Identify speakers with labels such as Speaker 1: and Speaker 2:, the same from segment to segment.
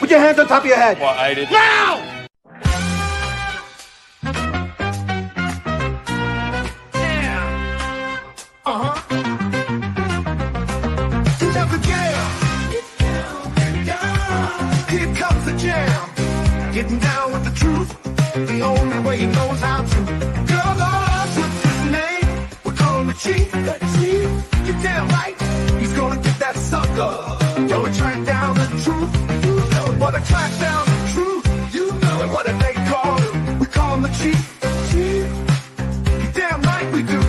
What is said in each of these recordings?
Speaker 1: Put your hands on top of your head.
Speaker 2: Well, I didn't.
Speaker 1: Now!
Speaker 3: Never jam. Here comes the jam. Getting down with the truth. The only way he knows how to. Girls all up with his name. We call him the chief. You're damn right. He's gonna get that sucker. Yo, we track down the truth. You know what a track down the truth. You know it. What do they call him? We call him the chief. You're damn right we do.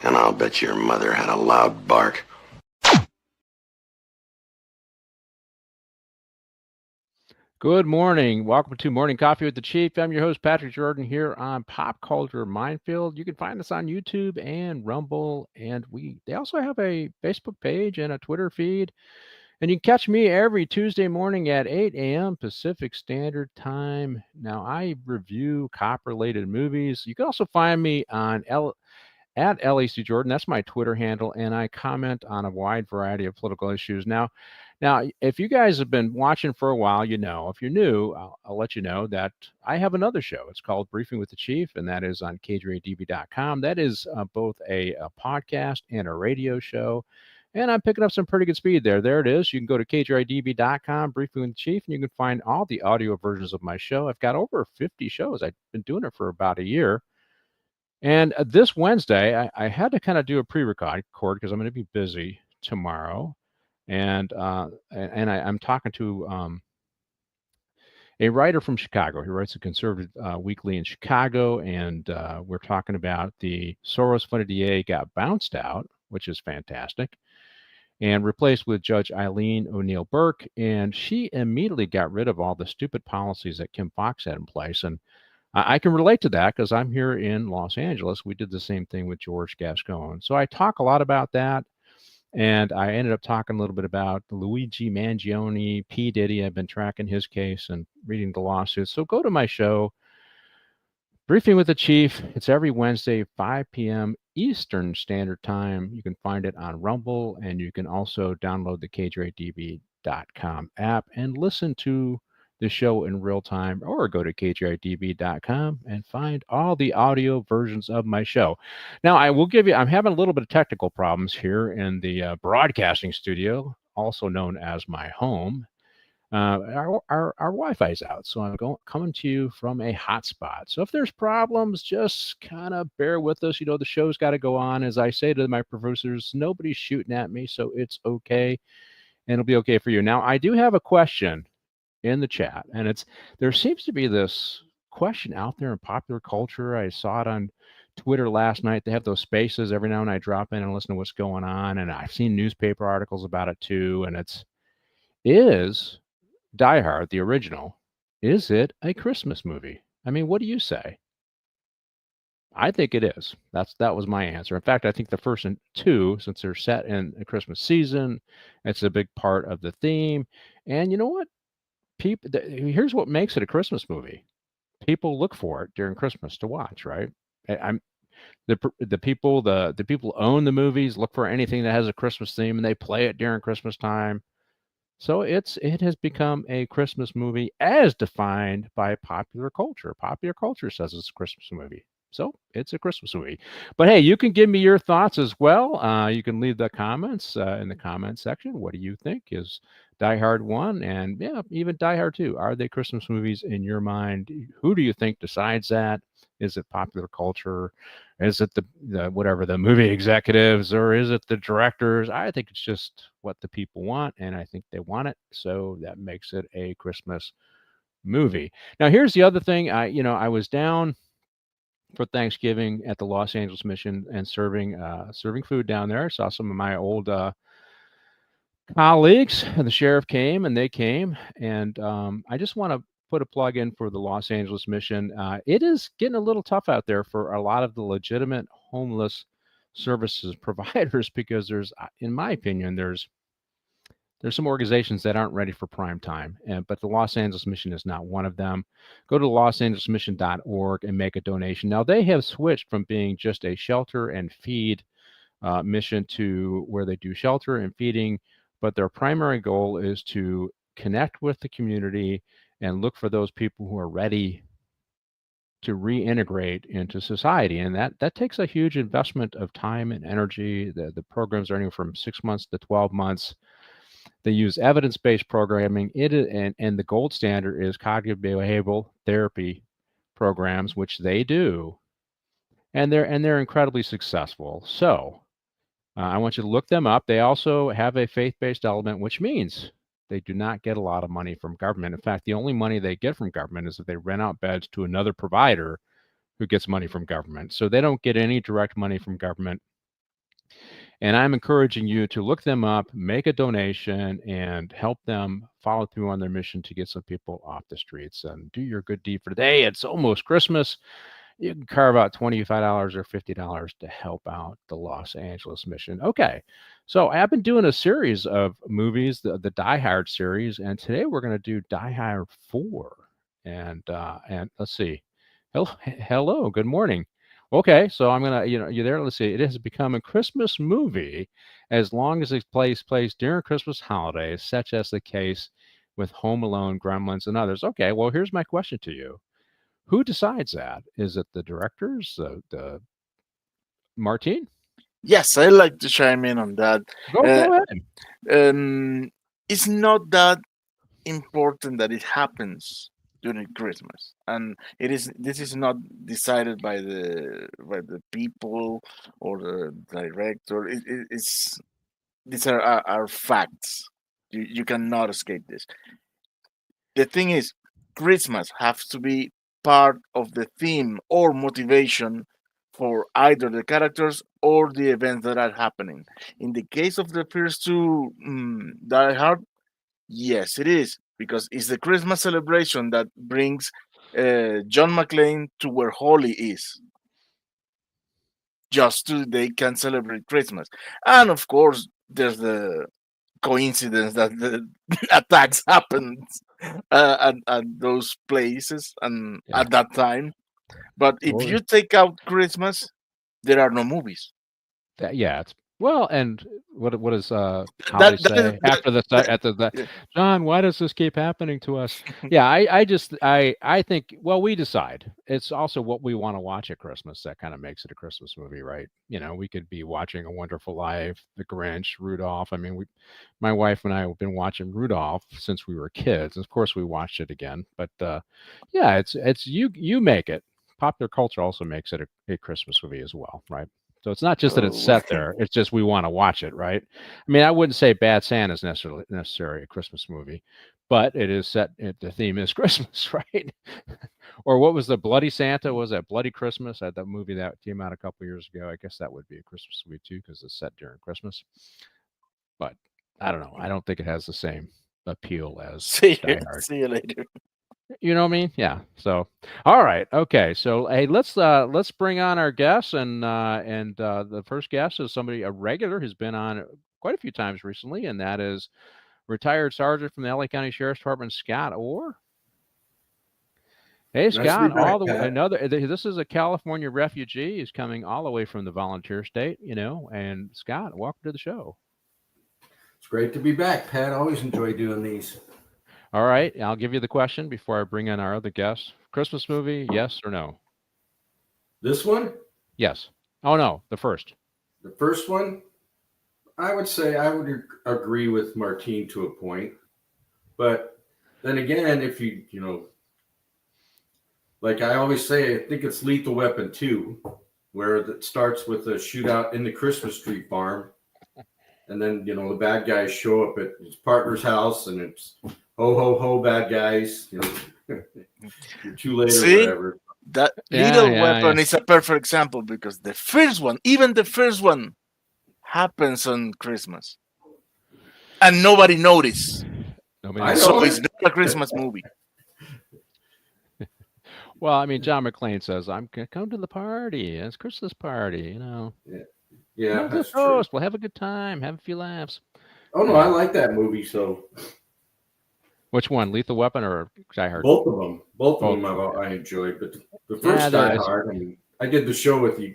Speaker 4: And I'll bet your mother had a loud bark.
Speaker 5: Good morning. Welcome to Morning Coffee with the Chief. I'm your host, Patrick Jordan, here on Pop Culture Minefield. You can find us on YouTube and Rumble, and they also have a Facebook page and a Twitter feed. And you can catch me every Tuesday morning at 8 a.m. Pacific Standard Time. Now, I review cop-related movies. You can also find me on at LAC Jordan. That's my Twitter handle, and I comment on a wide variety of political issues. Now, if you guys have been watching for a while, you know. If you're new, I'll let you know that I have another show. It's called Briefing with the Chief, and that is on KJDB.com. That is both a podcast and a radio show, and I'm picking up some pretty good speed there. There it is. You can go to KJDB.com, Briefing with the Chief, and you can find all the audio versions of my show. I've got over 50 shows. I've been doing it for about a year. And this Wednesday, I had to kind of do a pre-record because I'm going to be busy tomorrow. And I'm talking to a writer from Chicago. He writes a conservative weekly in Chicago, and we're talking about the Soros-funded DA got bounced out, which is fantastic, and replaced with Judge Eileen O'Neill Burke, and she immediately got rid of all the stupid policies that Kim Foxx had in place. And I can relate to that because I'm here in Los Angeles. We did the same thing with George Gascon. So I talk a lot about that. And I ended up talking a little bit about Luigi Mangione, P. Diddy. I've been tracking his case and reading the lawsuits. So go to my show, Briefing with the Chief. It's every Wednesday, 5 p.m. Eastern Standard Time. You can find it on Rumble, and you can also download the KJDB.com app and listen to the show in real time, or go to KJDB.com and find all the audio versions of my show. Now, I will give you, I'm having a little bit of technical problems here in the broadcasting studio, also known as my home. Our Wi-Fi is out, so I'm coming to you from a hotspot. So if there's problems, just kind of bear with us. You know, the show's got to go on. As I say to my producers, nobody's shooting at me, so it's okay, and it'll be okay for you. Now, I do have a question in the chat, and there seems to be this question out there in popular culture. I saw it on Twitter last night. They have those spaces every now and then. I drop in and listen to what's going on, and I've seen newspaper articles about it too. And is Die Hard, the original, is it a Christmas movie? I mean, what do you say? I think it is. That was my answer. In fact, I think the first two, since they're set in a Christmas season, it's a big part of the theme. And you know what? Here's what makes it a Christmas movie. People look for it during Christmas to watch, right? The people who own the movies look for anything that has a Christmas theme, and they play it during Christmas time. So it has become a Christmas movie as defined by popular culture. Popular culture says it's a Christmas movie. So it's a Christmas movie. But hey, you can give me your thoughts as well. You can leave the comments in the comment section. What do you think? Is Die Hard 1 and even Die Hard 2, are they Christmas movies in your mind? Who do you think decides that? Is it popular culture? Is it the movie executives, or is it the directors? I think it's just what the people want, and I think they want it. So that makes it a Christmas movie. Now, here's the other thing. I was down for Thanksgiving at the Los Angeles Mission and serving food down there. I saw some of my old colleagues, and the sheriff came, and they came, and I just want to put a plug in for the Los Angeles mission. It is getting a little tough out there for a lot of the legitimate homeless services providers because in my opinion, there's some organizations that aren't ready for prime time, but the Los Angeles Mission is not one of them. Go to losangelesmission.org and make a donation. Now, they have switched from being just a shelter and feed mission to where they do shelter and feeding, but their primary goal is to connect with the community and look for those people who are ready to reintegrate into society. And that takes a huge investment of time and energy. The programs are anywhere from 6 months to 12 months. They use evidence-based programming. And the gold standard is cognitive behavioral therapy programs, which they do, and they're incredibly successful. So I want you to look them up. They also have a faith-based element, which means they do not get a lot of money from government. In fact, the only money they get from government is if they rent out beds to another provider who gets money from government. So they don't get any direct money from government. And I'm encouraging you to look them up, make a donation, and help them follow through on their mission to get some people off the streets and do your good deed for today. It's almost Christmas. You can carve out $25 or $50 to help out the Los Angeles Mission. Okay, so I've been doing a series of movies, the Die Hard series, and today we're going to do Die Hard 4. And let's see. Hello, good morning. Okay, so I'm gonna, you're there. Let's see. It has become a Christmas movie as long as it plays during Christmas holidays, such as the case with Home Alone, Gremlins, and others. Okay, well, here's my question to you: who decides that? Is it the directors, the Martin?
Speaker 1: Yes, I like to chime in on that.
Speaker 5: Go ahead.
Speaker 1: It's not that important that it happens during Christmas, and this is not decided by the people or the director. These are facts. You cannot escape this. The thing is, Christmas has to be part of the theme or motivation for either the characters or the events that are happening. In the case of the first two Die Hard, yes, it is, because it's the Christmas celebration that brings John McClane to where Holly is. Just so they can celebrate Christmas. And of course, there's the coincidence that the attacks happened at those places and at that time. But if you take out Christmas, there are no movies.
Speaker 5: It's well, and what does Holly say after the John? Why does this keep happening to us? Yeah, I think. Well, we decide. It's also what we want to watch at Christmas that kind of makes it a Christmas movie, right? We could be watching A Wonderful Life, The Grinch, Rudolph. I mean, my wife and I have been watching Rudolph since we were kids. Of course, we watched it again, but yeah, it's you make it. Popular culture also makes it a Christmas movie as well, right? So it's not just that it's set there; it's just we want to watch it, right? I mean, I wouldn't say Bad Santa is necessarily a Christmas movie, but it is set. The theme is Christmas, right? Or what was the Bloody Santa? Was that Bloody Christmas? That movie that came out a couple years ago. I guess that would be a Christmas movie too, because it's set during Christmas. But I don't know. I don't think it has the same appeal as Die Hard.
Speaker 1: See you later.
Speaker 5: You know what I mean? Yeah. So, all right. Okay. So, hey, let's bring on our guests, and the first guest is a regular who's been on quite a few times recently, and that is retired sergeant from the LA County Sheriff's Department, Scott Orr. Hey, Scott, all the way. This is a California refugee. He's coming all the way from the volunteer state, And Scott, welcome to the show.
Speaker 2: It's great to be back, Pat. I always enjoy doing these.
Speaker 5: All right, I'll give you the question before I bring in our other guest. Christmas movie, yes or no?
Speaker 2: This one?
Speaker 5: Yes. Oh, no, the first.
Speaker 2: The first one? I would say I would agree with Martin to a point. But then again, if like I always say, I think it's Lethal Weapon 2, where it starts with a shootout in the Christmas tree farm. And then, the bad guys show up at his partner's house, and it's ho, ho, ho, bad guys. You're too late or whatever.
Speaker 1: That Lethal Weapon is a perfect example because even the first one, happens on Christmas. And nobody noticed. So it's not a Christmas movie.
Speaker 5: Well, I mean, John McClane says, "I'm gonna come to the party. It's Christmas party.
Speaker 2: Yeah,
Speaker 5: Come
Speaker 2: yeah,
Speaker 5: on to the
Speaker 2: that's true.
Speaker 5: toast. We'll have a good time. Have a few laughs."
Speaker 2: Oh no, I
Speaker 5: Yeah.
Speaker 2: like that movie. So
Speaker 5: Which one, Lethal Weapon or Die Hard?
Speaker 2: both of
Speaker 5: Both.
Speaker 2: them
Speaker 5: Okay.
Speaker 2: I enjoyed, but the
Speaker 5: Yeah,
Speaker 2: first Die
Speaker 5: there's.
Speaker 2: Hard. I mean, I did the show with you,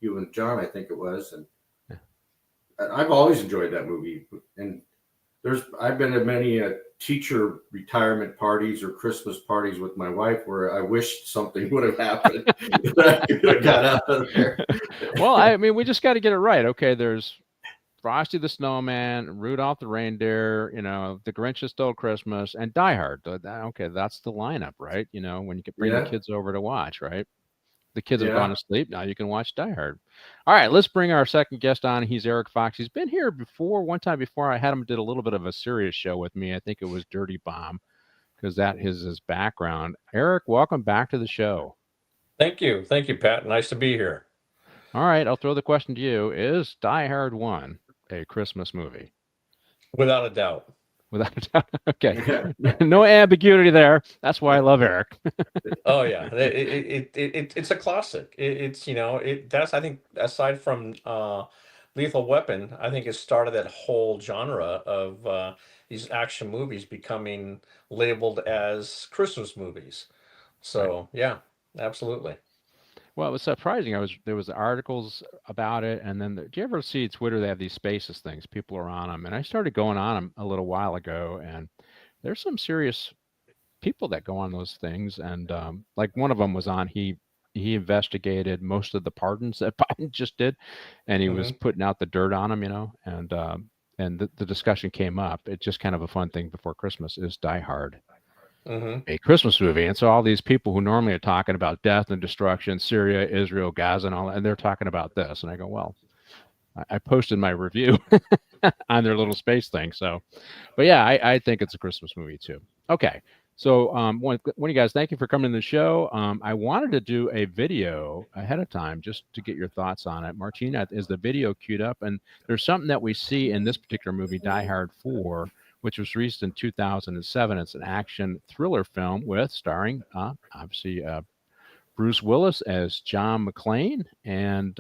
Speaker 2: you and John, I think it was, and
Speaker 5: Yeah.
Speaker 2: I've always enjoyed that movie. And I've been to many teacher retirement parties or Christmas parties with my wife where I wished something would have happened that I could have got out of there.
Speaker 5: Well, I mean, we just got to get it right. Okay, there's Frosty the Snowman, Rudolph the Reindeer, The Grinch Stole Christmas, and Die Hard. Okay, that's the lineup, right? When you can bring the
Speaker 2: Yeah,
Speaker 5: kids over to watch, right? The kids have gone
Speaker 2: yeah.
Speaker 5: to sleep. Now you can watch Die Hard. All right, let's bring our second guest on. He's Eric Fox. He's been here before. One time before, I had him did a little bit of a serious show with me. I think it was Dirty Bomb because that is his background. Eric, welcome back to the show.
Speaker 6: Thank you, Pat. Nice to be here.
Speaker 5: All right, I'll throw the question to you: Is Die Hard 1 a Christmas movie?
Speaker 6: Without a doubt.
Speaker 5: Without a doubt. Okay. No ambiguity there. That's why I love Eric.
Speaker 6: Oh yeah, it's a classic. That's, I think, aside from Lethal Weapon, I think it started that whole genre of these action movies becoming labeled as Christmas movies. So yeah, absolutely.
Speaker 5: Well, it was surprising. There was articles about it, and then do you ever see Twitter? They have these Spaces things. People are on them, and I started going on them a little while ago, and there's some serious people that go on those things. And like one of them was on. He investigated most of the pardons that Biden just did, and he was
Speaker 6: hmm
Speaker 5: putting out the dirt on them, and the discussion came up. It's just kind of a fun thing before Christmas is Die Hard
Speaker 6: hmm
Speaker 5: a Christmas movie. And so all these people who normally are talking about death and destruction, Syria, Israel, Gaza, and all that, and they're talking about this. And I go, well, I posted my review on their little space thing. So, but yeah, I think it's a Christmas movie too. Okay. So, one of you guys, thank you for coming to the show. I wanted to do a video ahead of time just to get your thoughts on it. Martina, is the video queued up? And there's something that we see in this particular movie, Die Hard 4, which was released in 2007. It's an action thriller film with starring, obviously, Bruce Willis as John McClane. And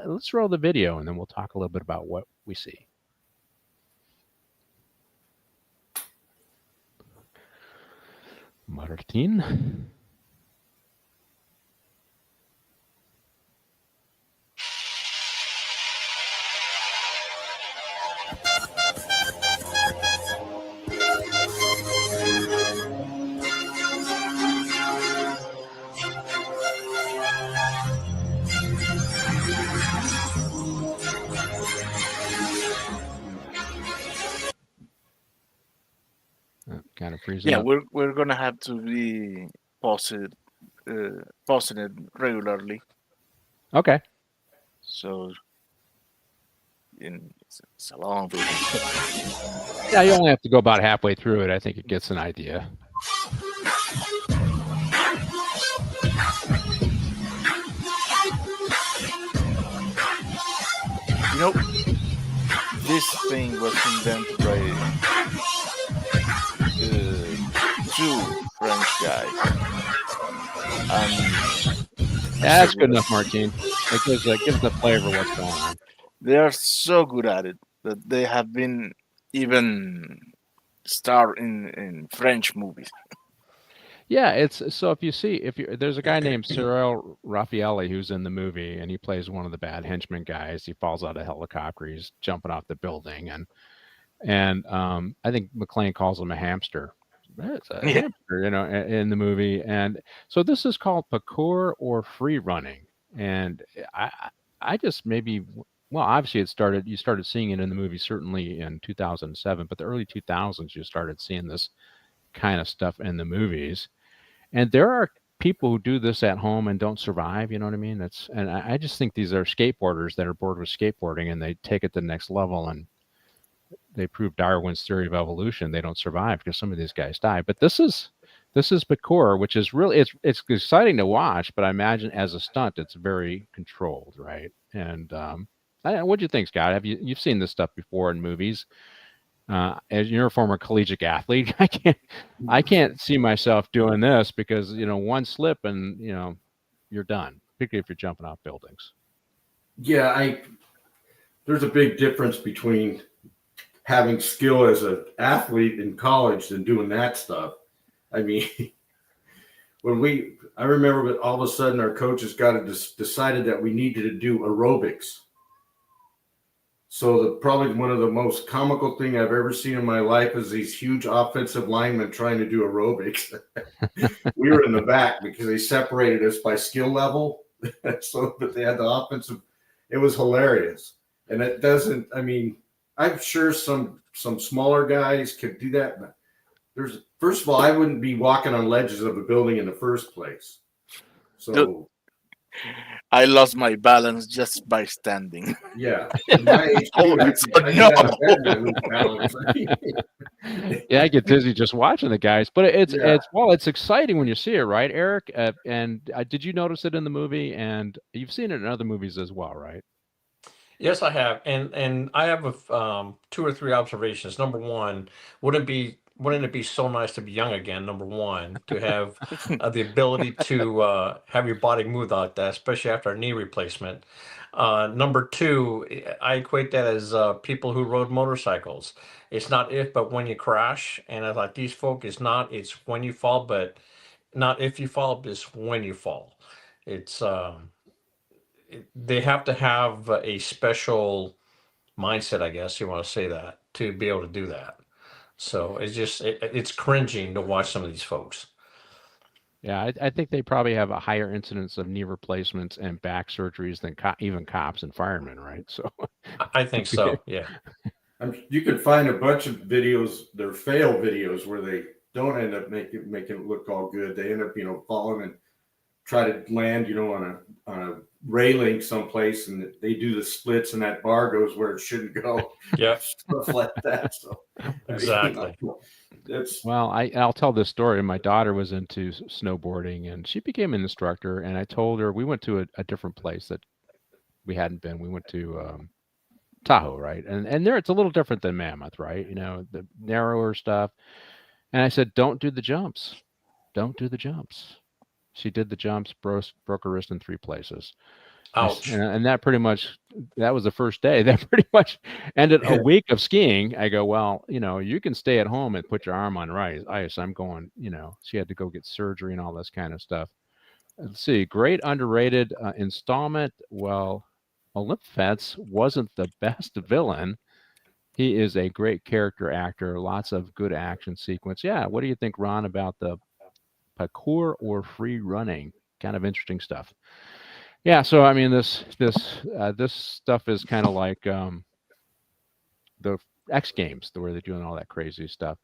Speaker 5: let's roll the video, and then we'll talk a little bit about what we see. Martin. Kind of freezing
Speaker 1: Yeah,
Speaker 5: up.
Speaker 1: we're gonna have to be pausing pausing it regularly.
Speaker 5: Okay.
Speaker 1: So it's a long video.
Speaker 5: Yeah, you only have to go about halfway through it. I think it gets an idea.
Speaker 1: This thing was invented by two French guys, and
Speaker 5: That's good enough, Martine. It gives the flavor what's going on.
Speaker 1: they are so good at it that they have been even starred in French movies.
Speaker 5: Yeah, it's so there's a guy named Cyril Raffaelli who's in the movie, and he plays one of the bad henchman guys. He falls out of a helicopter. He's jumping off the building, and I think McClane calls him a hamster. It's a
Speaker 1: Yeah.
Speaker 5: hamster, in the movie. And so this is called parkour or free running. And I just obviously you started seeing it in the movie certainly in 2007, but the early 2000s you started seeing this kind of stuff in the movies. And there are people who do this at home and don't survive. You know what I mean? And I just think these are skateboarders that are bored with skateboarding and they take it to the next level and they prove Darwin's theory of evolution. They don't survive because some of these guys die. But this is parkour, which is really it's exciting to watch. But I imagine as a stunt, it's very controlled, right? And what do you think, Scott? You've seen this stuff before in movies? As you're a former collegiate athlete, I can't see myself doing this because one slip and you're done. Particularly if you're jumping off buildings.
Speaker 2: Yeah, there's a big difference between having skill as an athlete in college than doing that stuff. I mean, I remember that all of a sudden our coaches decided that we needed to do aerobics. So probably one of the most comical thing I've ever seen in my life is these huge offensive linemen trying to do aerobics. We were in the back because they separated us by skill level. So that they had the offensive. It was hilarious. And it doesn't, I mean, I'm sure some smaller guys could do that, but first of all, I wouldn't be walking on ledges of a building in the first place. So
Speaker 1: I lost my balance just by standing.
Speaker 2: yeah, at my age, too, I
Speaker 1: No.
Speaker 2: get out of bed and I lose balance.
Speaker 5: Yeah, I get dizzy just watching the guys, but it's exciting when you see it, right, Eric? And did you notice it in the movie? And you've seen it in other movies as well, right?
Speaker 6: Yes, I have, and I have two or three observations. Number one, wouldn't it be so nice to be young again? Number one, to have the ability to have your body move like that, especially after a knee replacement. Number two, I equate that as people who rode motorcycles. It's not if, but when you crash, and I like these folk. It's when you fall, but not if you fall, but it's when you fall. It's they have to have a special mindset, I guess you want to say that, to be able to do that. So it's cringing to watch some of these folks.
Speaker 5: Yeah, I think they probably have a higher incidence of knee replacements and back surgeries than even cops and firemen, right? So
Speaker 6: I think so. Yeah.
Speaker 2: You can find a bunch of videos, they're fail videos where they don't end up making it look all good. They end up, falling and try to land, on a railing someplace, and they do the splits and that bar goes where it shouldn't go.
Speaker 6: Yep.
Speaker 2: Stuff like that. So
Speaker 6: Exactly.
Speaker 5: Well, I'll tell this story. My daughter was into snowboarding and she became an instructor, and I told her we went to a different place that we hadn't been. We went to Tahoe, right? And there it's a little different than Mammoth, right? The narrower stuff. And I said, don't do the jumps. Don't do the jumps. She did the jumps, broke her wrist in 3 places.
Speaker 6: Ouch.
Speaker 5: And that was the first day. That pretty much ended a week of skiing. I go, well, you can stay at home and put your arm on ice. I'm going, she had to go get surgery and all this kind of stuff. Let's see. Great underrated installment. Well, Olyphant wasn't the best villain. He is a great character actor. Lots of good action sequence. Yeah. What do you think, Ron, about the parkour or free running? Kind of interesting stuff. Yeah, so I mean, this stuff is kind of like the X Games, where they're doing all that crazy stuff.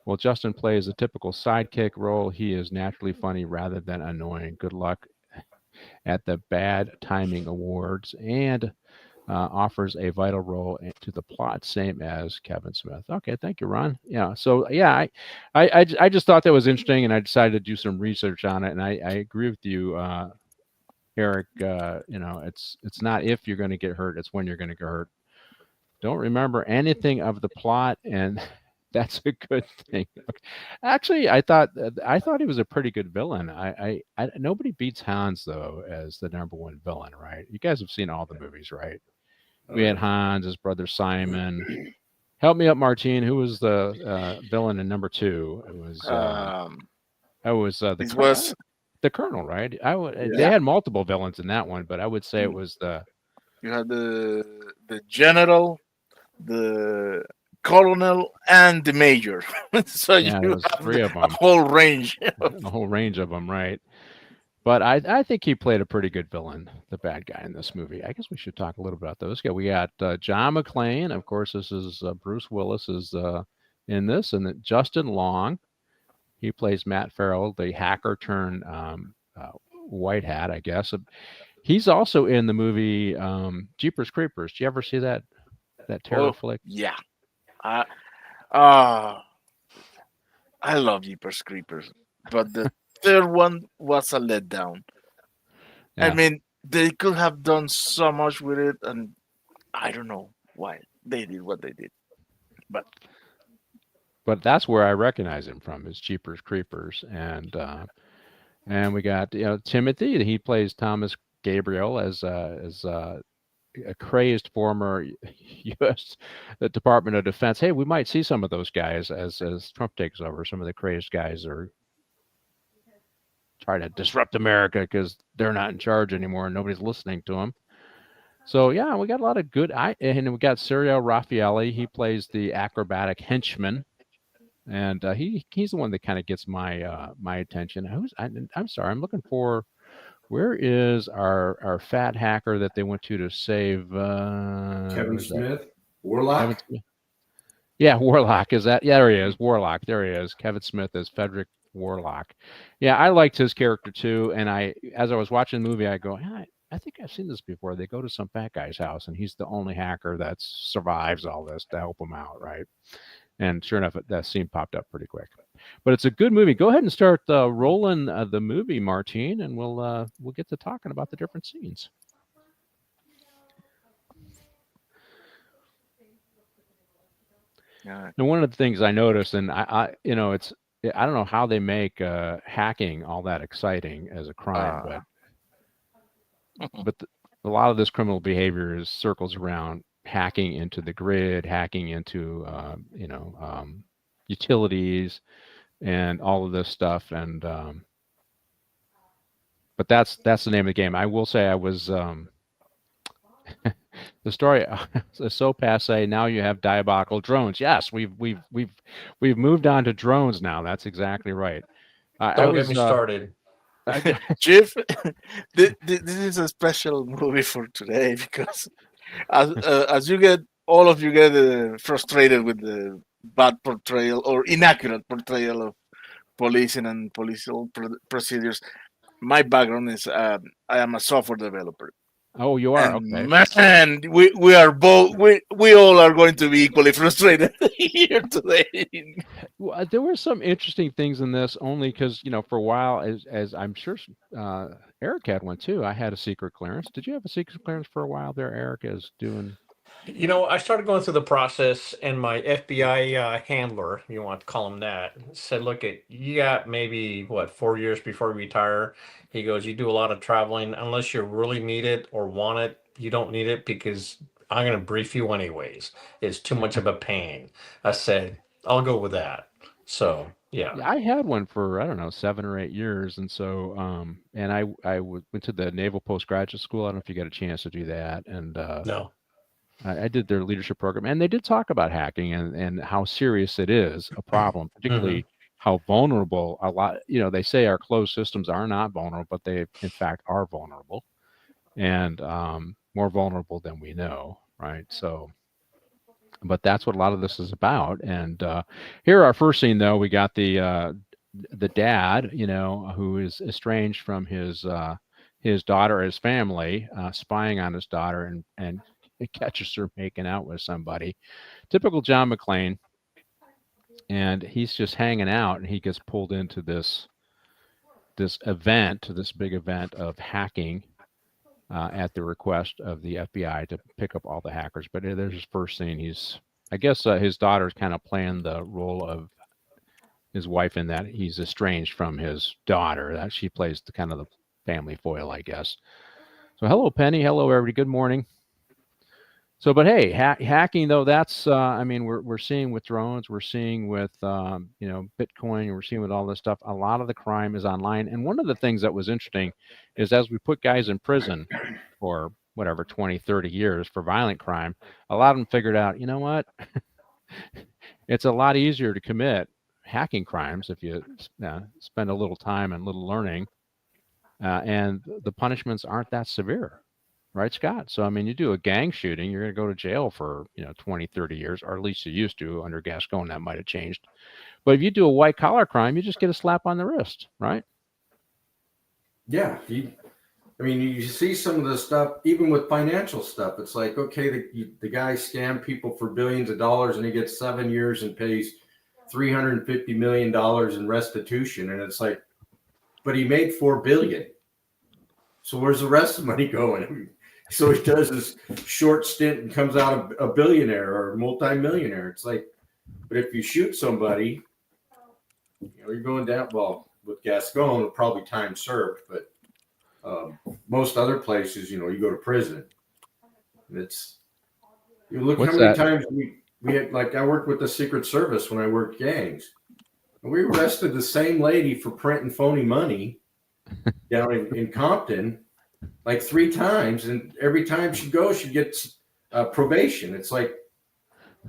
Speaker 5: Well, Justin plays a typical sidekick role. He is naturally funny rather than annoying. Good luck at the Bad Timing Awards, and offers a vital role to the plot, same as Kevin Smith. Okay, thank you, Ron. Yeah, so yeah, I just thought that was interesting, and I decided to do some research on it, and I agree with you. Eric, it's not if you're going to get hurt, it's when you're going to get hurt. Don't remember anything of the plot, and that's a good thing. Okay. Actually, I thought he was a pretty good villain. I nobody beats Hans though as the number one villain, right? You guys have seen all the movies, right? We had Hans, his brother Simon. Help me up, Martine. Who was the villain in number 2? It was the Colonel, right? They had multiple villains in that one, but I would say it was
Speaker 1: you had the general, the colonel, and the major. So you have
Speaker 5: 3 of them.
Speaker 1: A whole range.
Speaker 5: A whole range of them, right? But I think he played a pretty good villain, the bad guy in this movie. I guess we should talk a little bit about those. Yeah, we got John McClane. Of course, this is Bruce Willis is in this, and Justin Long. He plays Matt Farrell, the hacker turned white hat, I guess. He's also in the movie Jeepers Creepers. Do you ever see that terror flick?
Speaker 1: Yeah. I love Jeepers Creepers, but the third one was a letdown. Yeah. I mean, they could have done so much with it, and I don't know why they did what they did. But
Speaker 5: but that's where I recognize him from, is Jeepers Creepers. And we got, Timothy. He plays Thomas Gabriel as a crazed former U.S. Department of Defense. Hey, we might see some of those guys as Trump takes over. Some of the crazed guys are trying to disrupt America because they're not in charge anymore and nobody's listening to them. So yeah, we got a lot of good. And we got Serial Raffaelli. He plays the acrobatic henchman, and he's the one that kind of gets my my attention. I'm sorry, I'm looking for. Where is our fat hacker that they went to save?
Speaker 2: Kevin
Speaker 5: where's that?
Speaker 2: Smith, Warlock.
Speaker 5: Kevin Smith. Yeah, Warlock is that? Yeah, there he is. Warlock. There he is. Kevin Smith as Frederick Warlock. Yeah, I liked his character too. And as I was watching the movie, I go, I think I've seen this before. They go to some fat guy's house, and he's the only hacker that survives all this to help him out, right? And sure enough, that scene popped up pretty quick. But it's a good movie. Go ahead and start rolling the movie, Martine, and we'll get to talking about the different scenes.
Speaker 1: Yeah.
Speaker 5: Now, one of the things I noticed, and I don't know how they make hacking all that exciting as a crime, but a lot of this criminal behavior circles around hacking into the grid, hacking into utilities, and all of this stuff. And but that's the name of the game. I will say I was the story is so passe. Now you have diabolical drones. Yes, we've moved on to drones now. That's exactly right.
Speaker 6: Don't get me started.
Speaker 1: Jeff, this is a special movie for today because as all of you get frustrated with the bad portrayal or inaccurate portrayal of policing and policial procedures. My background is I am a software developer.
Speaker 5: Oh, you are?
Speaker 1: And
Speaker 5: okay.
Speaker 1: Man, we are both we all are going to be equally frustrated here today.
Speaker 5: Well, there were some interesting things in this, only because for a while, as I'm sure Eric had one too. I had a secret clearance. Did you have a secret clearance for a while there? Eric is doing.
Speaker 6: I started going through the process, and my FBI handler, you want to call him that, said, "Look, you got maybe 4 years before you retire." He goes, "You do a lot of traveling. Unless you really need it or want it, you don't need it because I'm going to brief you anyways. It's too much of a pain." I said, "I'll go with that." So yeah,
Speaker 5: I had one for I don't know 7 or 8 years, and so and I went to the Naval Postgraduate School. I don't know if you got a chance to do that, and
Speaker 6: no.
Speaker 5: I did their leadership program, and they did talk about hacking and how serious it is a problem, particularly how vulnerable a lot. They say our closed systems are not vulnerable, but they in fact are vulnerable, and more vulnerable than we know, right? So, but that's what a lot of this is about. And here, our first scene, though, we got the dad, who is estranged from his daughter, his family, spying on his daughter, and it catches her making out with somebody. Typical John McClane. And he's just hanging out, and he gets pulled into this event, this big event of hacking at the request of the FBI to pick up all the hackers. But there's his first scene. I guess his daughter's kind of playing the role of his wife in that he's estranged from his daughter. That she plays the kind of the family foil, I guess. So hello, Penny. Hello, everybody. Good morning. So, but hey, hacking though, that's we're seeing with drones, we're seeing with Bitcoin, we're seeing with all this stuff. A lot of the crime is online, and one of the things that was interesting is as we put guys in prison for whatever 20, 30 years for violent crime, a lot of them figured out, you know what, it's a lot easier to commit hacking crimes if you spend a little time and little learning, and the punishments aren't that severe. Right, Scott? So, you do a gang shooting, you're going to go to jail for, 20, 30 years, or at least you used to. Under Gascon, that might have changed. But if you do a white-collar crime, you just get a slap on the wrist, right?
Speaker 2: Yeah. You see some of the stuff, even with financial stuff. It's like, okay, the guy scammed people for billions of dollars, and he gets 7 years and pays $350 million in restitution. And it's like, but he made $4 billion. So where's the rest of the money going? So he does this short stint and comes out a billionaire or multimillionaire. It's like, But if you shoot somebody, you're going down. Well, with Gascon, probably time served, but most other places, you go to prison. And you look
Speaker 5: What's
Speaker 2: how many
Speaker 5: that?
Speaker 2: times we had, like, I worked with the Secret Service when I worked gangs. And we arrested the same lady for printing phony money down in Compton like 3 times. And every time she goes, she gets probation. It's like,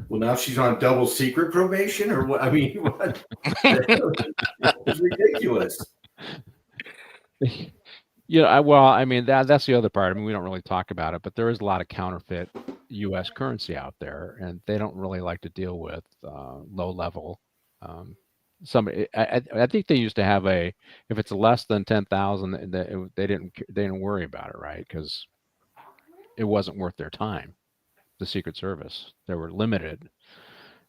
Speaker 2: well, now she's on double secret probation, or what? I mean, what? It's ridiculous.
Speaker 5: I mean, that's the other part. I mean, we don't really talk about it, but there is a lot of counterfeit U.S. currency out there, and they don't really like to deal with low level. I think they used to have if it's less than 10,000, they didn't worry about it, right? Because it wasn't worth their time. The Secret Service, they were limited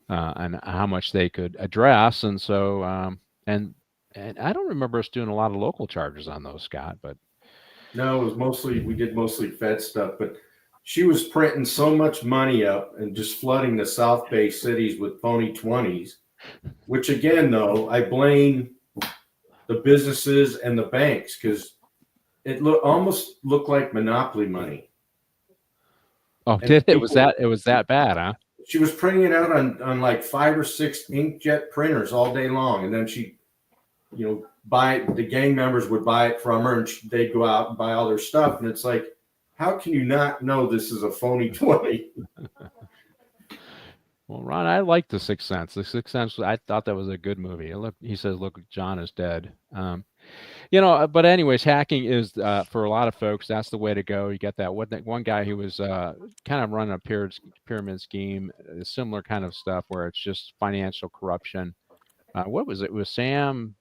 Speaker 5: on how much they could address, and so and I don't remember us doing a lot of local charges on those, Scott, but.
Speaker 2: No, it was we did mostly Fed stuff, but she was printing so much money up and just flooding the South Bay cities with phony 20s, which again, though, I blame the businesses and the banks, because it almost looked like monopoly money.
Speaker 5: Oh, did it? It was that bad, huh?
Speaker 2: She was printing it out on like 5 or 6 inkjet printers all day long, and then she, the gang members would buy it from her, and they'd go out and buy all their stuff. And it's like, how can you not know this is a phony 20?
Speaker 5: Well, Ron, I like The Sixth Sense. The Sixth Sense, I thought that was a good movie. He says, "Look, John is dead." But anyways, hacking is for a lot of folks, that's the way to go. You get that one guy who was kind of running a pyramid scheme, a similar kind of stuff where it's just financial corruption. What was it? It was Sam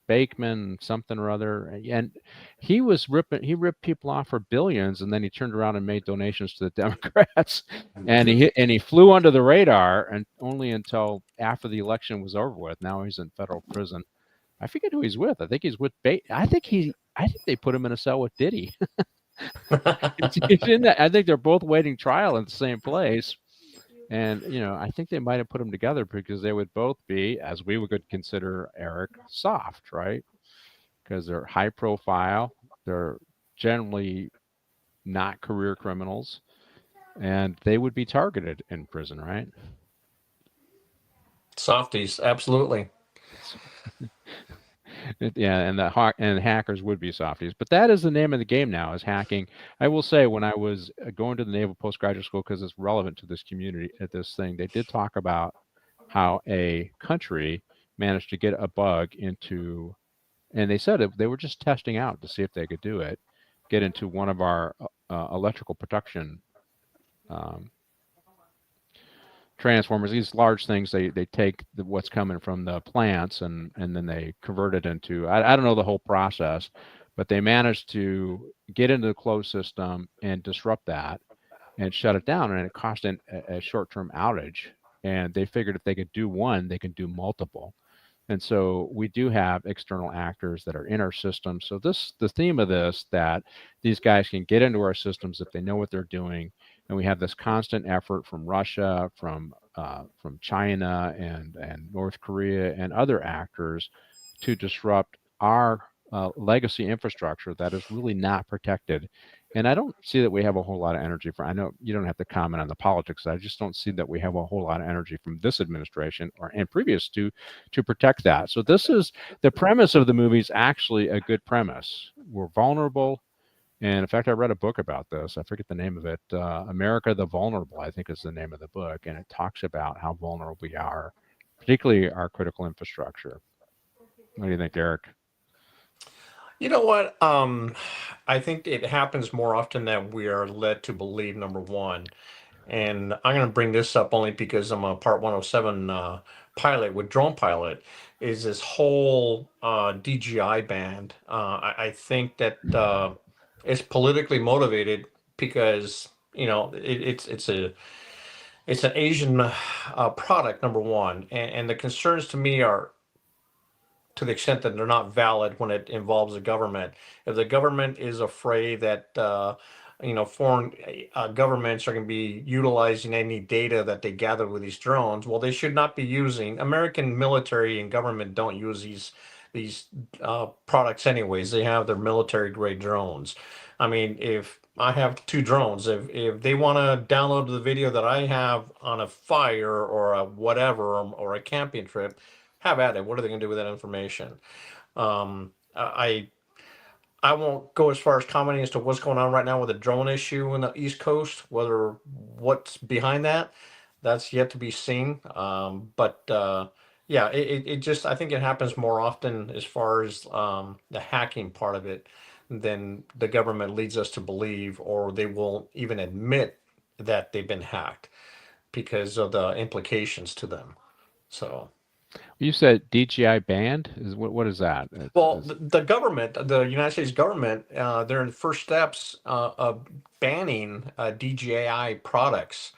Speaker 5: Bakeman, something or other, and he ripped people off for billions, and then he turned around and made donations to the Democrats, and he flew under the radar, and only until after the election was over with. Now he's in federal prison. I forget who he's with. I think he's with I think they put him in a cell with Diddy. It's in that. I think they're both waiting trial in the same place. And, I think they might have put them together because they would both be, as we would consider Eric, soft, right? Because they're high profile. They're generally not career criminals. And they would be targeted in prison, right?
Speaker 6: Softies, absolutely.
Speaker 5: Yeah, and hackers would be softies, but that is the name of the game now, is hacking. I will say, when I was going to the Naval Postgraduate School, because it's relevant to this community at this thing, they did talk about how a country managed to get a bug into, and they said they were just testing out to see if they could do it, get into one of our electrical production transformers, these large things. They take what's coming from the plants and then they convert it into, I don't know the whole process, but they managed to get into the closed system and disrupt that and shut it down, and it caused a short-term outage, and they figured if they could do one, they can do multiple. And so we do have external actors that are in our system. So the theme of this, that these guys can get into our systems if they know what they're doing. And we have this constant effort from Russia, from China and North Korea and other actors to disrupt our legacy infrastructure that is really not protected. And I don't see that we have a whole lot of energy I know you don't have to comment on the politics. I just don't see that we have a whole lot of energy from this administration and previous to protect that. So this is the premise of the movie, is actually a good premise. We're vulnerable. And in fact, I read a book about this. I forget the name of it. America the Vulnerable, I think, is the name of the book. And it talks about how vulnerable we are, particularly our critical infrastructure. What do you think, Eric?
Speaker 6: You know what? I think it happens more often than we are led to believe, number one. And I'm going to bring this up only because I'm a Part 107 pilot with Drone Pilot, is this whole DJI band. I think that it's politically motivated because, it's an Asian product, number one. And the concerns to me are, to the extent that they're not valid when it involves the government. If the government is afraid that foreign governments are going to be utilizing any data that they gather with these drones. Well, they should not be using. American military and government don't use these products anyways. They have their military grade drones. I mean, if I have two drones, if they want to download the video that I have on a fire or a whatever or a camping trip, have at it. What are they going to do with that information? I won't go as far as commenting as to what's going on right now with the drone issue in the East Coast. Whether what's behind that, that's yet to be seen. But yeah, it just, I think it happens more often as far as the hacking part of it than the government leads us to believe, or they won't even admit that they've been hacked because of the implications to them. So.
Speaker 5: You said DJI banned? What is that?
Speaker 6: Well, the government, the United States government, they're in the first steps of banning DJI products.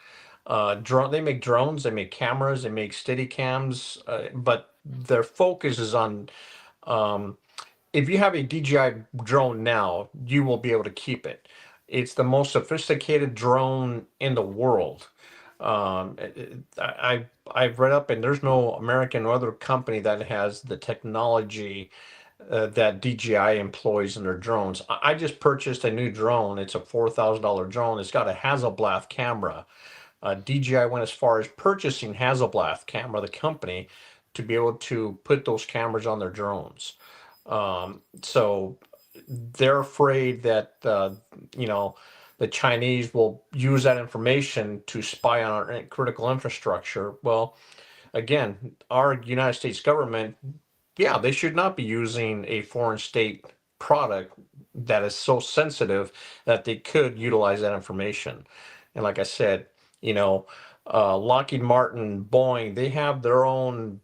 Speaker 6: They make drones, they make cameras, they make steady cams, but their focus is on if you have a DJI drone now, you will be able to keep it. It's the most sophisticated drone in the world. I've read up, and there's no American or other company that has the technology that DJI employs in their drones. I just purchased a new drone. It's a $4,000 drone. It's got a Hasselblad camera. DJI went as far as purchasing Hasselblad camera, the company, to be able to put those cameras on their drones. So they're afraid that the Chinese will use that information to spy on our critical infrastructure. Well, again, our United States government, yeah, they should not be using a foreign state product that is so sensitive that they could utilize that information. And like I said, Lockheed Martin, Boeing, they have their own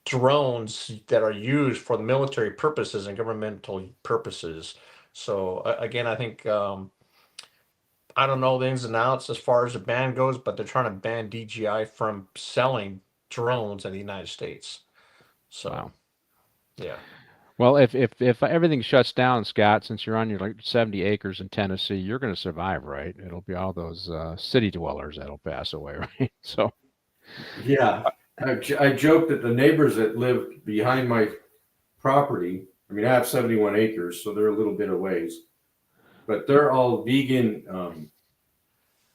Speaker 6: drones that are used for the military purposes and governmental purposes. So again, I think I don't know the ins and outs as far as the ban goes, but they're trying to ban DJI from selling drones in the United States. So,
Speaker 5: Wow.
Speaker 6: Yeah.
Speaker 5: Well, if everything shuts down, Scott, since you're on your 70 acres in Tennessee, you're going to survive, right? It'll be all those city dwellers that'll pass away, right? So.
Speaker 2: Yeah, I joke that the neighbors that live behind my property, I mean, I have 71 acres, so they're a little bit of ways, but they're all vegan.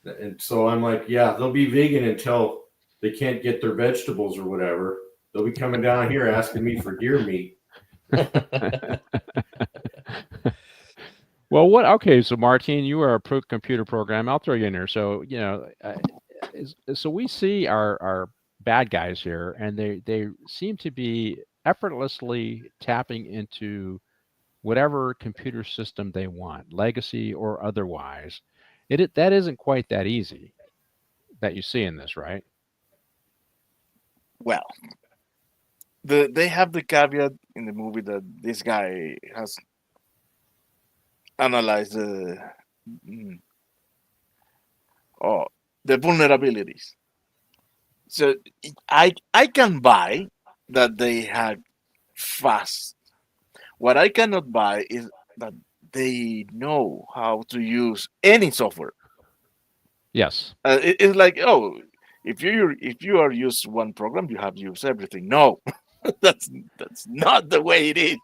Speaker 2: And so I'm like, yeah, they'll be vegan until they can't get their vegetables or whatever. They'll be coming down here asking me for deer meat.
Speaker 5: Well, okay, so Martine, you are a computer program. I'll throw you in there. So, so we see our bad guys here, and they seem to be effortlessly tapping into whatever computer system they want, legacy or otherwise. That isn't quite that easy that you see in this, right?
Speaker 1: Well, they have the caveat in the movie that this guy has analyzed the vulnerabilities. So I can buy that they hack fast. What I cannot buy is that they know how to use any software.
Speaker 5: Yes.
Speaker 1: It's like, oh, if you are used one program, you have used everything. No, that's not the way it is.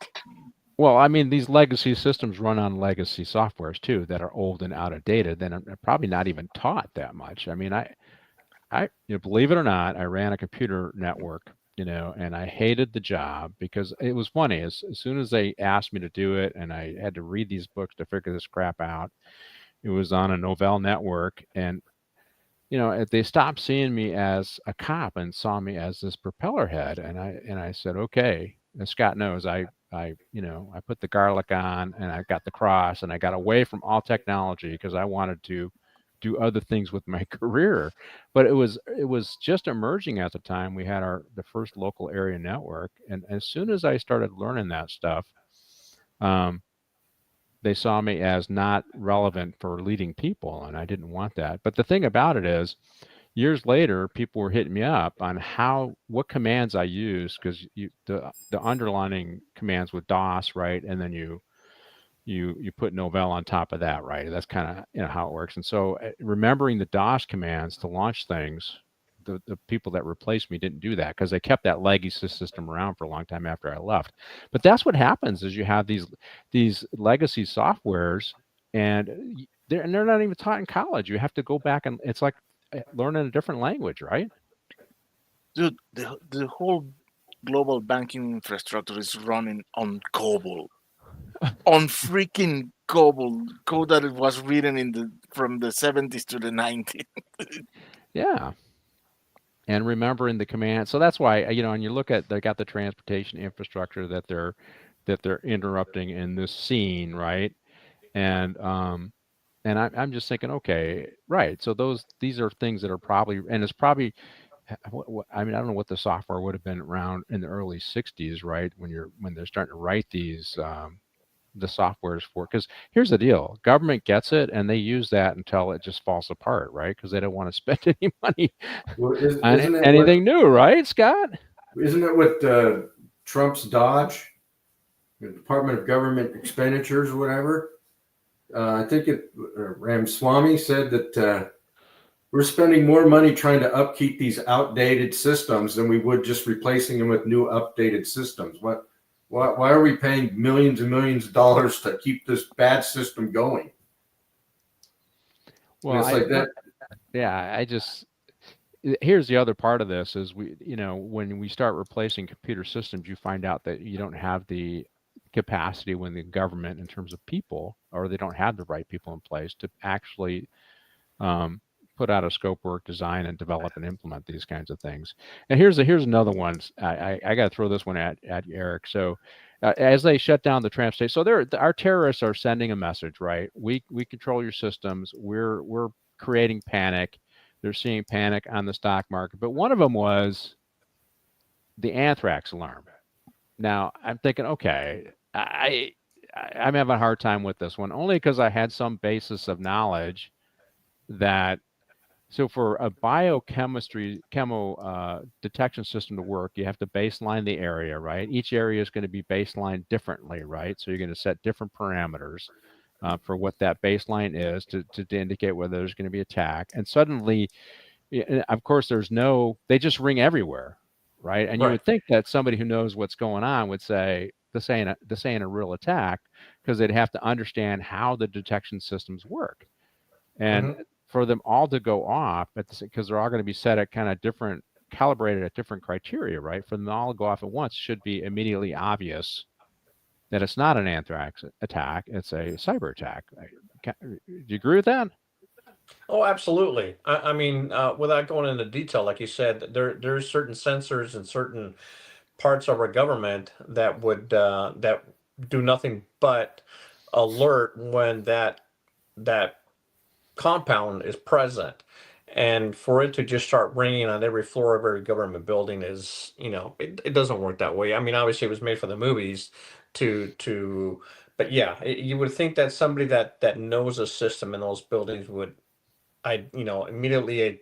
Speaker 5: Well, I mean, these legacy systems run on legacy softwares too that are old and out of date. Then I'm probably not even taught that much. I mean, I believe it or not, I ran a computer network, and I hated the job because it was funny. As soon as they asked me to do it, and I had to read these books to figure this crap out, it was on a Novell network, and they stopped seeing me as a cop and saw me as this propeller head, and I said, okay. And Scott knows I put the garlic on, and I got the cross, and I got away from all technology because I wanted to do other things with my career. But it was just emerging at the time. We had the first local area network, and as soon as I started learning that stuff, they saw me as not relevant for leading people, and I didn't want that. But the thing about it is, years later, people were hitting me up on what commands I use, because the underlining commands with DOS, right? And then you you put Novell on top of that, right? That's kind of how it works. And so remembering the DOS commands to launch things, the people that replaced me didn't do that because they kept that legacy system around for a long time after I left. But that's what happens is you have these legacy softwares, and they're not even taught in college. You have to go back, and it's like learning a different language, right?
Speaker 1: Dude, the whole global banking infrastructure is running on COBOL, on freaking COBOL code that it was written from the 70s to the 90s.
Speaker 5: Yeah. And remembering the command. So that's why, and you look at, they got the transportation infrastructure that they're interrupting in this scene, right? And I'm just thinking, okay, right. So these are things that are probably, and it's probably, I mean, I don't know what the software would have been around in the early 60s, right? When they're starting to write these, the softwares for, because here's the deal, government gets it and they use that until it just falls apart, right? Because they don't want to spend any money
Speaker 2: Well,
Speaker 5: on
Speaker 2: isn't it
Speaker 5: anything new, right, Scott?
Speaker 2: isn't it what Trump's Dodge, the Department of Government Expenditures or whatever? I think Ramaswamy said that we're spending more money trying to upkeep these outdated systems than we would just replacing them with new updated systems. Why are we paying millions and millions of dollars to keep this bad system going?
Speaker 5: Well,
Speaker 2: it's like that.
Speaker 5: Yeah, here's the other part of this is when we start replacing computer systems, you find out that you don't have the capacity when the government, in terms of people, or they don't have the right people in place to actually put out a scope work, design, and develop and implement these kinds of things. And here's another one. I got to throw this one at you, Eric. So as they shut down the tram station, so our terrorists are sending a message, right? We control your systems. We're creating panic. They're seeing panic on the stock market. But one of them was the anthrax alarm. Now I'm thinking, okay, I'm having a hard time with this one, only because I had some basis of knowledge that, so for a chemo detection system to work, you have to baseline the area, right? Each area is going to be baselined differently, right? So you're going to set different parameters for what that baseline is to indicate whether there's going to be attack. And suddenly, of course, they just ring everywhere, right? And you would think that somebody who knows what's going on would say, this ain't a real attack, because they'd have to understand how the detection systems work. And for them all to go off, because they're all going to be set at kind of different, calibrated at different criteria, right? For them all to go off at once should be immediately obvious that it's not an anthrax attack, it's a cyber attack. Do you agree with that?
Speaker 6: Oh, absolutely. I mean, without going into detail, like you said, there's certain sensors and certain parts of our government that would that do nothing but alert when that compound is present. And for it to just start ringing on every floor of every government building is, it doesn't work that way. I mean, obviously it was made for the movies but yeah, you would think that somebody that knows a system in those buildings would, immediately,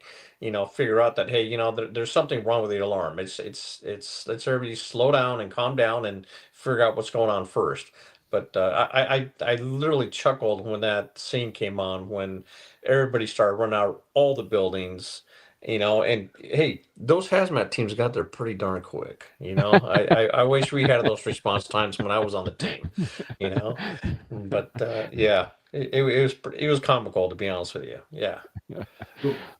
Speaker 6: figure out that, hey, there's something wrong with the alarm. Let's everybody slow down and calm down and figure out what's going on first. But I literally chuckled when that scene came on, when everybody started running out all the buildings, and hey, those hazmat teams got there pretty darn quick. I wish we had those response times when I was on the team, but yeah, it was comical, to be honest with you. Yeah.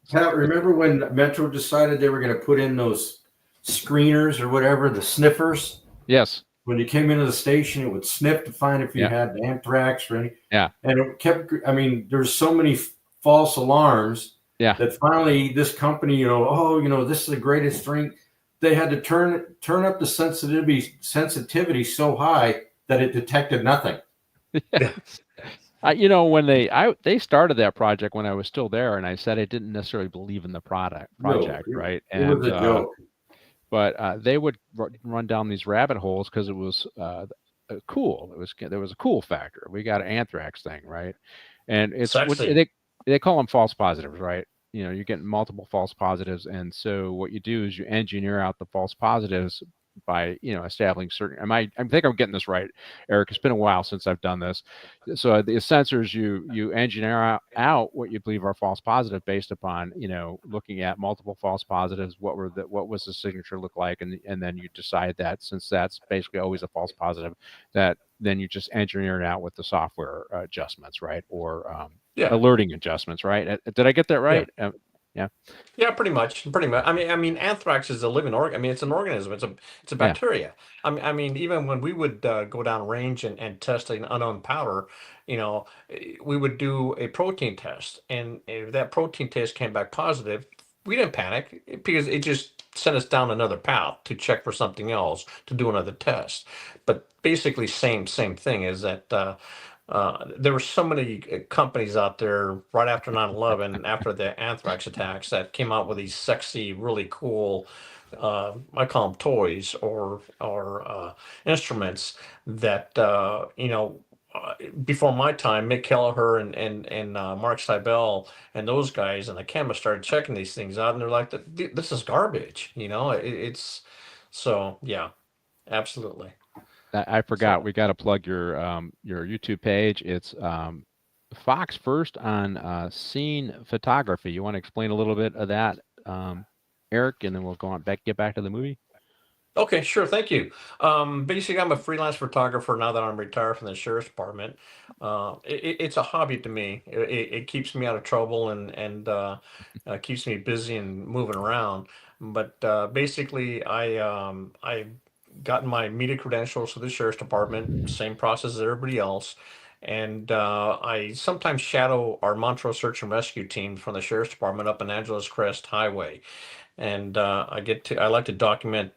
Speaker 2: Pat, remember when Metro decided they were going to put in those screeners or whatever, the sniffers?
Speaker 5: Yes.
Speaker 2: When you came into the station, it would sniff to find if you had anthrax or anything.
Speaker 5: Yeah.
Speaker 2: And it kept, there's so many false alarms that finally this company, this is the greatest thing. They had to turn up the sensitivity so high that it detected nothing.
Speaker 5: Yes. When they started that project when I was still there, and I said I didn't necessarily believe in the project, right?
Speaker 2: It was a joke.
Speaker 5: But they would run down these rabbit holes because it was cool. There was a cool factor. We got an anthrax thing, right? And it's they call them false positives, right? You're getting multiple false positives, and so what you do is you engineer out the false positives by establishing certain. I think I'm getting this right, Eric. It's been a while since I've done this. So the sensors, you engineer out what you believe are false positive based upon looking at multiple false positives. What was the signature look like, and then you decide that since that's basically always a false positive, that then you just engineer it out with the software adjustments, right? Or
Speaker 6: Yeah.
Speaker 5: alerting adjustments, right? Did I get that right? Yeah.
Speaker 6: Yeah, pretty much. I mean, anthrax is a living organ. I mean, it's an organism. It's a
Speaker 5: Yeah.
Speaker 6: bacteria. I mean, even when we would go down range and test an unknown powder, we would do a protein test, and if that protein test came back positive, we didn't panic because it just sent us down another path to check for something else to do another test. But basically, same thing is that. There were so many companies out there right after 9/11, after the anthrax attacks, that came out with these sexy, really cool, I call them toys or instruments that before my time, Mick Kelleher and Mark Seibel and those guys and the chemists started checking these things out, and they're like, "This is garbage," it's so yeah, absolutely.
Speaker 5: I forgot.
Speaker 6: So.
Speaker 5: We got to plug your YouTube page. It's Fox First on scene photography. You want to explain a little bit of that, Eric, and then we'll get back to the movie.
Speaker 6: Okay, sure. Thank you. Basically, I'm a freelance photographer now that I'm retired from the sheriff's department. It's a hobby to me. It keeps me out of trouble and keeps me busy and moving around. But basically, I gotten my media credentials to the sheriff's department, same process as everybody else. And I sometimes shadow our Montrose search and rescue team from the sheriff's department up in Angeles Crest Highway, and I like to document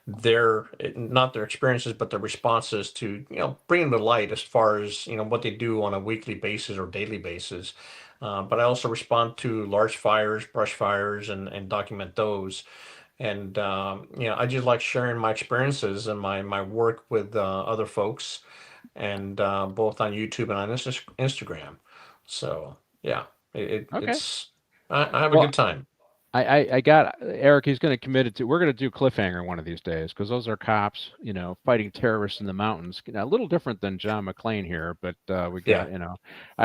Speaker 6: their not their experiences but their responses to bringing to light as far as what they do on a weekly basis or daily basis. But I also respond to large fires, brush fires, and document those. And I just like sharing my experiences and my work with other folks, and both on YouTube and on Instagram. So yeah,
Speaker 5: Okay.
Speaker 6: I have a
Speaker 5: Well,
Speaker 6: good time.
Speaker 5: I got Eric. He's going to commit it to. We're going to do Cliffhanger one of these days because those are cops, fighting terrorists in the mountains. A little different than John McClane here, but we got,
Speaker 6: Yeah.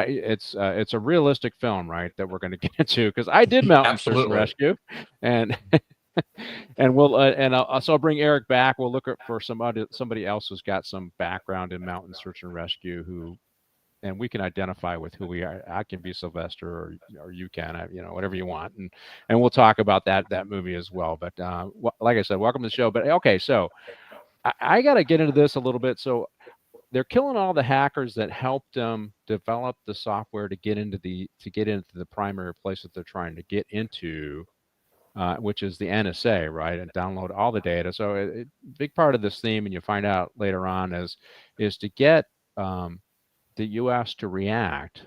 Speaker 5: it's a realistic film, right? That we're going to get into because I did mountain search and
Speaker 6: Absolutely.
Speaker 5: rescue, and and we'll I'll bring Eric back. We'll look for somebody else who's got some background in mountain search and rescue and we can identify with who we are. I can be Sylvester, or you can, whatever you want, and we'll talk about that movie as well. But like I said, welcome to the show. But okay, so I got to get into this a little bit. So they're killing all the hackers that helped them develop the software to get into the primary place that they're trying to get into, which is the NSA, right, and download all the data. So a big part of this theme, and you find out later on, is to get the U.S. to react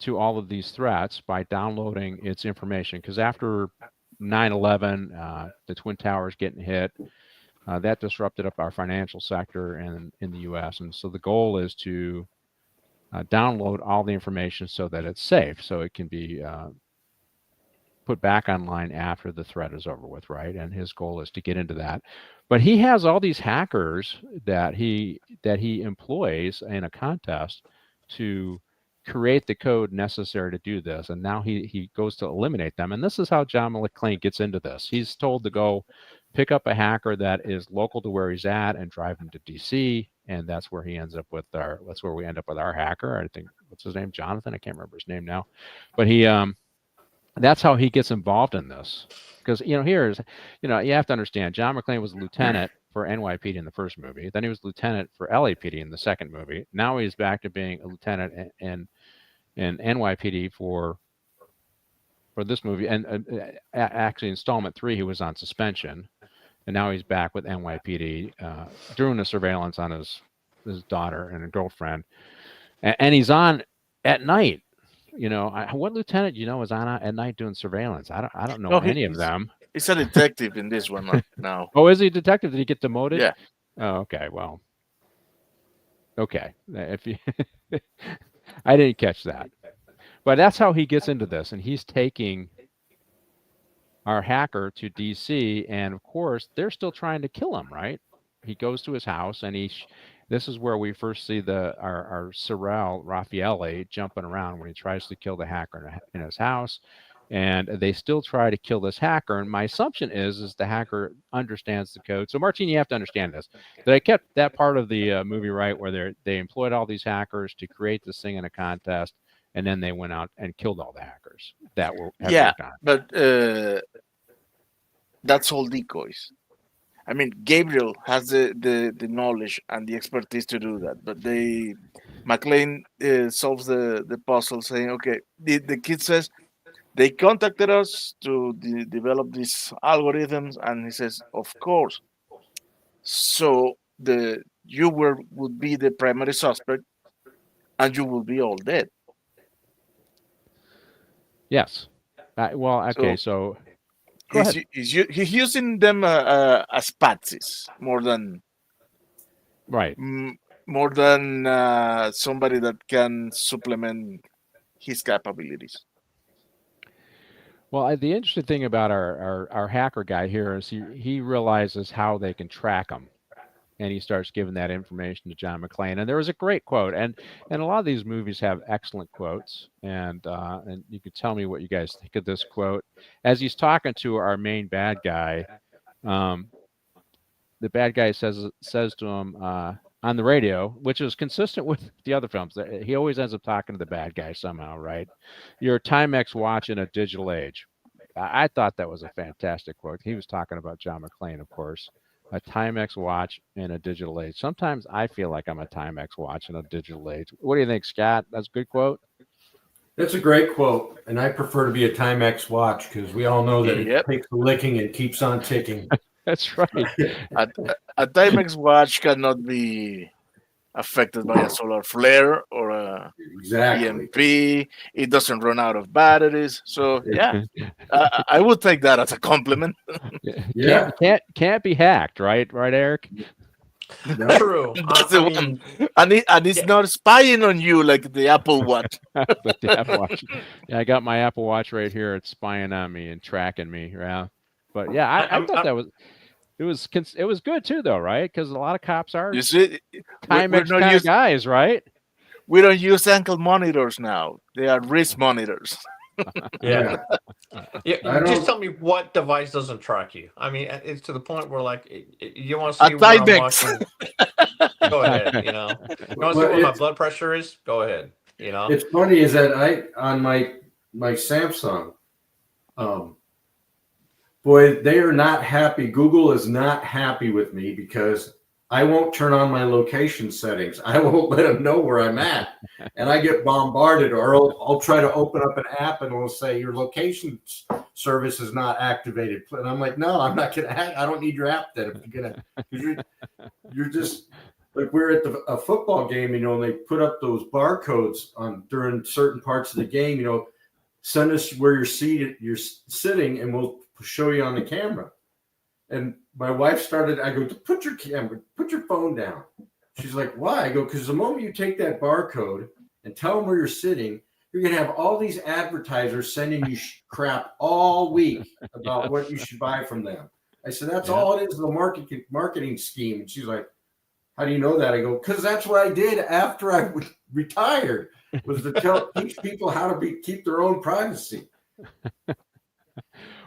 Speaker 5: to all of these threats by downloading its information. Because after 9/11, the Twin Towers getting hit, that disrupted up our financial sector in the U.S. And so the goal is to download all the information so that it's safe, so it can be put back online after the threat is over with, right? And his goal is to get into that. But he has all these hackers that he employs in a contest to create the code necessary to do this. And now he goes to eliminate them. And this is how John McClane gets into this. He's told to go pick up a hacker that is local to where he's at and drive him to DC. And that's where we end up with our hacker. I think, what's his name? Jonathan? I can't remember his name now. But that's how he gets involved in this. Because, you have to understand, John McClane was a lieutenant for NYPD in the first movie. Then he was lieutenant for LAPD in the second movie. Now he's back to being a lieutenant in NYPD for this movie. And actually, installment 3, he was on suspension. And now he's back with NYPD doing the surveillance on his daughter and a girlfriend. And he's on at night. What lieutenant is on at night doing surveillance? I don't know any of them.
Speaker 1: He's a detective in this one now.
Speaker 5: Oh, is he a detective? Did he get demoted?
Speaker 1: Yeah.
Speaker 5: Oh, okay. Well, okay. If you, I didn't catch that, but that's how he gets into this, and he's taking our hacker to DC, and of course they're still trying to kill him. Right? He goes to his house, and this is where we first see our Sorrel Raffaele jumping around when he tries to kill the hacker in his house, and they still try to kill this hacker. And my assumption is the hacker understands the code. So Martine, you have to understand this. That I kept that part of the movie right, where they employed all these hackers to create this thing in a contest, and then they went out and killed all the hackers that had
Speaker 1: Yeah,
Speaker 5: worked on it.
Speaker 1: but that's all decoys. I mean, Gabriel has the knowledge and the expertise to do that, but McLean solves the puzzle, saying, "Okay." The kid says they contacted us to develop these algorithms, and he says, "Of course." So would be the primary suspect, and you will be all dead.
Speaker 5: Yes. Well, okay. So go ahead.
Speaker 1: He's using them as patsies more than
Speaker 5: Right.
Speaker 1: more than somebody that can supplement his capabilities.
Speaker 5: Well, the interesting thing about our hacker guy here is he realizes how they can track him, and he starts giving that information to John McClane. And there was a great quote, and a lot of these movies have excellent quotes, and you can tell me what you guys think of this quote as he's talking to our main bad guy. The bad guy says to him on the radio, which is consistent with the other films. He always ends up talking to the bad guy somehow, right? You're a Timex watch in a digital age. I thought that was a fantastic quote. He was talking about John McClane, of course. A Timex watch in a digital age. Sometimes I feel like I'm a Timex watch in a digital age. What do you think, Scott? That's a good quote.
Speaker 2: That's a great quote, and I prefer to be a Timex watch because we all know that it takes the licking and keeps on ticking.
Speaker 5: That's right.
Speaker 1: A Timex watch cannot be affected by a solar flare or a EMP. It doesn't run out of batteries. So yeah, I would take that as a compliment.
Speaker 2: Yeah,
Speaker 5: can't be hacked, right? Right, Eric?
Speaker 6: True.
Speaker 1: That's the one. And it's not spying on you like the Apple Watch.
Speaker 5: Like the Apple Watch. Yeah, I got my Apple Watch right here. It's spying on me and tracking me. Yeah, but yeah, I thought that was. It was good too, though, right? Because a lot of cops are Timex kind of guys, right?
Speaker 1: We don't use ankle monitors now; they are wrist monitors.
Speaker 6: Yeah. Just tell me what device doesn't track you. I mean, it's to the point where like you want to see where I'm watching. Go ahead. You know, you want to see what my blood pressure is. Go ahead. You know,
Speaker 2: it's funny is that on my Samsung. Boy, they are not happy. Google is not happy with me because I won't turn on my location settings. I won't let them know where I'm at. And I get bombarded, or I'll try to open up an app and it'll say your location service is not activated. And I'm like, no, I'm not going to. I don't need your app then. If you're going to, you're just like we're at a football game, you know, and they put up those barcodes on during certain parts of the game, you know, send us where you're sitting and we'll show you on the camera. And my wife started, I go, put your phone down. She's like, why? I go, because the moment you take that barcode and tell them where you're sitting, you're going to have all these advertisers sending you crap all week about what you should buy from them. I said, that's all it is, the marketing scheme. And she's like, how do you know that? I go, because that's what I did after I retired, was to teach people how to keep their own privacy.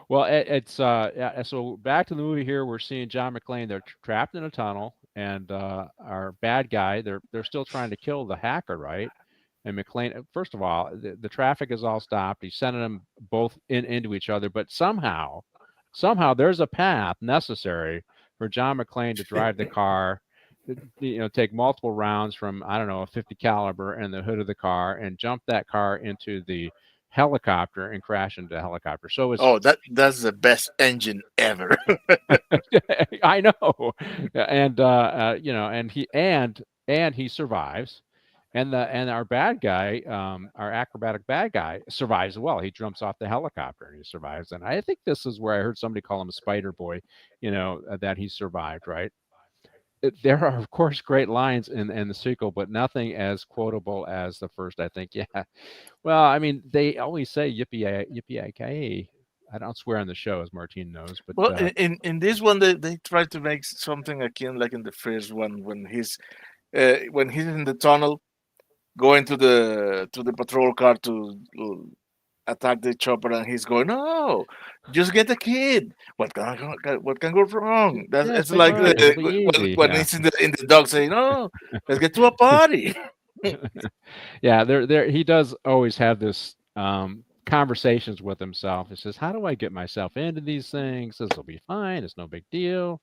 Speaker 5: Well, it's so back to the movie here. We're seeing John McClane. They're trapped in a tunnel, and our bad guy. They're still trying to kill the hacker, right? And McClane. First of all, the traffic is all stopped. He's sending them both into each other, but somehow there's a path necessary for John McClane to drive the car. You know, take multiple rounds from a 50 caliber in the hood of the car and jump that car into the helicopter and crash into the helicopter. So it's
Speaker 1: that's the best engine ever.
Speaker 5: I know, and and he survives, and our bad guy, our acrobatic bad guy, survives as well. He jumps off the helicopter and he survives. And I think this is where I heard somebody call him a Spider Boy, that he survived, right? There are, of course, great lines in the sequel, but nothing as quotable as the first, I think. Yeah. Well, I mean, they always say yippee-ki-yay. I don't swear on the show, as Martine knows, but
Speaker 1: Well, in this one, they try to make something akin like in the first one when he's in the tunnel going to the patrol car to attack the chopper, and he's going, "No, just get the kid. What can go wrong?" That's
Speaker 5: yeah,
Speaker 1: it's
Speaker 5: take it
Speaker 1: like
Speaker 5: easy. It'll be easy.
Speaker 1: when
Speaker 5: Yeah.
Speaker 1: he's in the dog saying, "No, let's get to a party."
Speaker 5: Yeah, there he does always have this conversations with himself. He says, "How do I get myself into these things? This will be fine. It's no big deal.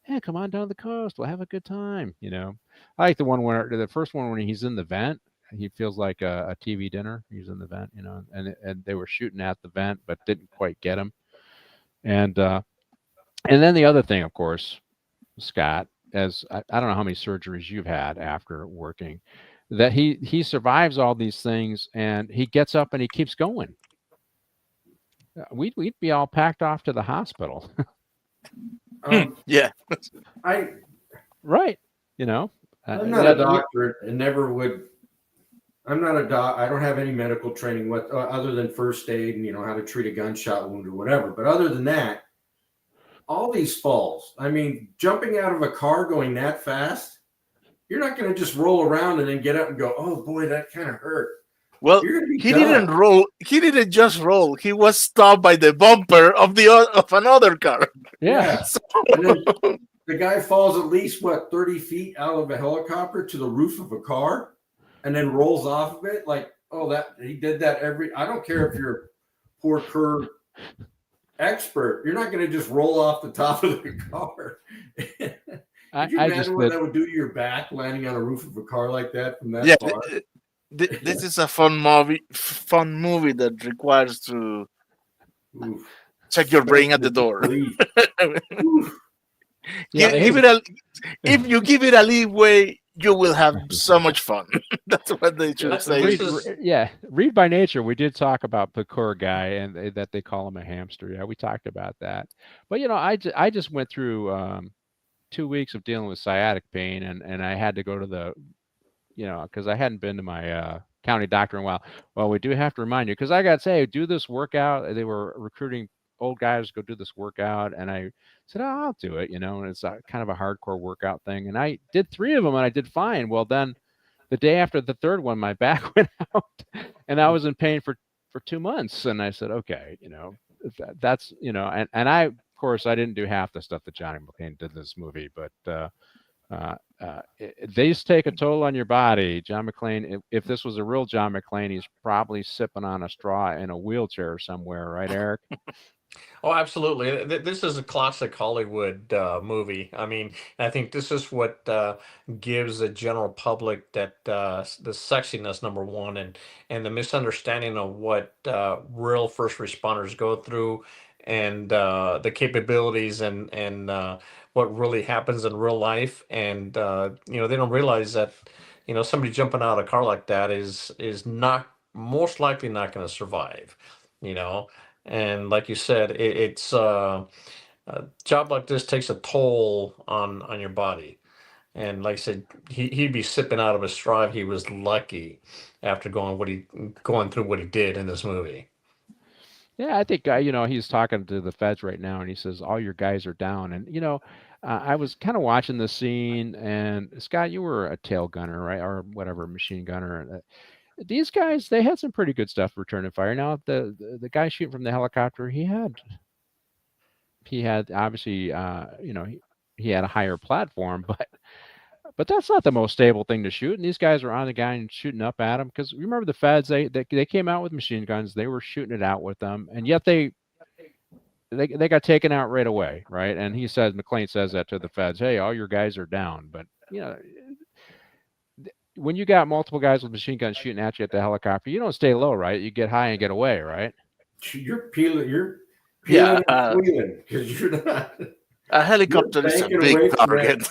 Speaker 5: Yeah, come on down the coast. We'll have a good time." I like the first one when he's in the vent. He feels like a TV dinner. He's in the vent, and they were shooting at the vent, but didn't quite get him. And then the other thing, of course, Scott, as I don't know how many surgeries you've had after working, that he survives all these things and he gets up and he keeps going. We'd be all packed off to the hospital.
Speaker 1: Yeah.
Speaker 5: Right.
Speaker 2: I'm not a doctor and never would. I'm not a doc. I don't have any medical training other than first aid and how to treat a gunshot wound or whatever. But other than that, all these falls. I mean, jumping out of a car going that fast, you're not going to just roll around and then get up and go, "Oh boy, that kind of hurt."
Speaker 1: Well, he didn't roll. He didn't just roll. He was stopped by the bumper of another car.
Speaker 5: Yeah.
Speaker 2: And then the guy falls at least 30 feet out of a helicopter to the roof of a car, and then rolls off of it. Like, that he did that I don't care if you're a poor curve expert. You're not going to just roll off the top of the car. Could you imagine what that would do to your back, landing on a roof of a car like that from that far?
Speaker 1: This is a fun movie that requires to check your brain at the door. If you give it a leeway, you will have so much fun. That's what they should say.
Speaker 5: Read by nature. We did talk about the poor guy and that they call him a hamster. Yeah, we talked about that. But I just went through 2 weeks of dealing with sciatic pain, and I had to go to the because I hadn't been to my county doctor in a while. Well, we do have to remind you, because I got to say, do this workout. They were recruiting old guys to go do this workout, and I said, I'll do it, and it's kind of a hardcore workout thing. And I did 3 of them, and I did fine. Well, then the day after the 3rd one, my back went out, and I was in pain for 2 months. And I said, okay, that's, and I, of course, I didn't do half the stuff that Johnny McClane did in this movie, but these take a toll on your body. John McClane, if this was a real John McClane, he's probably sipping on a straw in a wheelchair somewhere, right, Eric?
Speaker 6: Oh, absolutely. This is a classic Hollywood movie. I mean, I think this is what gives the general public that the sexiness, number one, and the misunderstanding of what real first responders go through, and the capabilities and what really happens in real life. And they don't realize that somebody jumping out of a car like that is not most likely not going to survive. And like you said, it's a job like this takes a toll on your body. And like I said, he'd be sipping out of a straw if he was lucky after going through what he did in this movie.
Speaker 5: Yeah, I think he's talking to the feds right now, and he says all your guys are down. And I was kind of watching the scene, and Scott, you were a tail gunner, right, or whatever, machine gunner. These guys, they had some pretty good stuff returning fire. Now, the guy shooting from the helicopter, he had obviously, he had a higher platform, but that's not the most stable thing to shoot. And these guys were on the guy and shooting up at him, because remember the feds, they came out with machine guns, they were shooting it out with them, and yet they got taken out right away, right? And McClane says that to the feds, hey, all your guys are down. But when you got multiple guys with machine guns shooting at you at the helicopter, you don't stay low, right? You get high and get away, right?
Speaker 2: You're peeling and squealing, because you're not.
Speaker 1: A helicopter is a big target.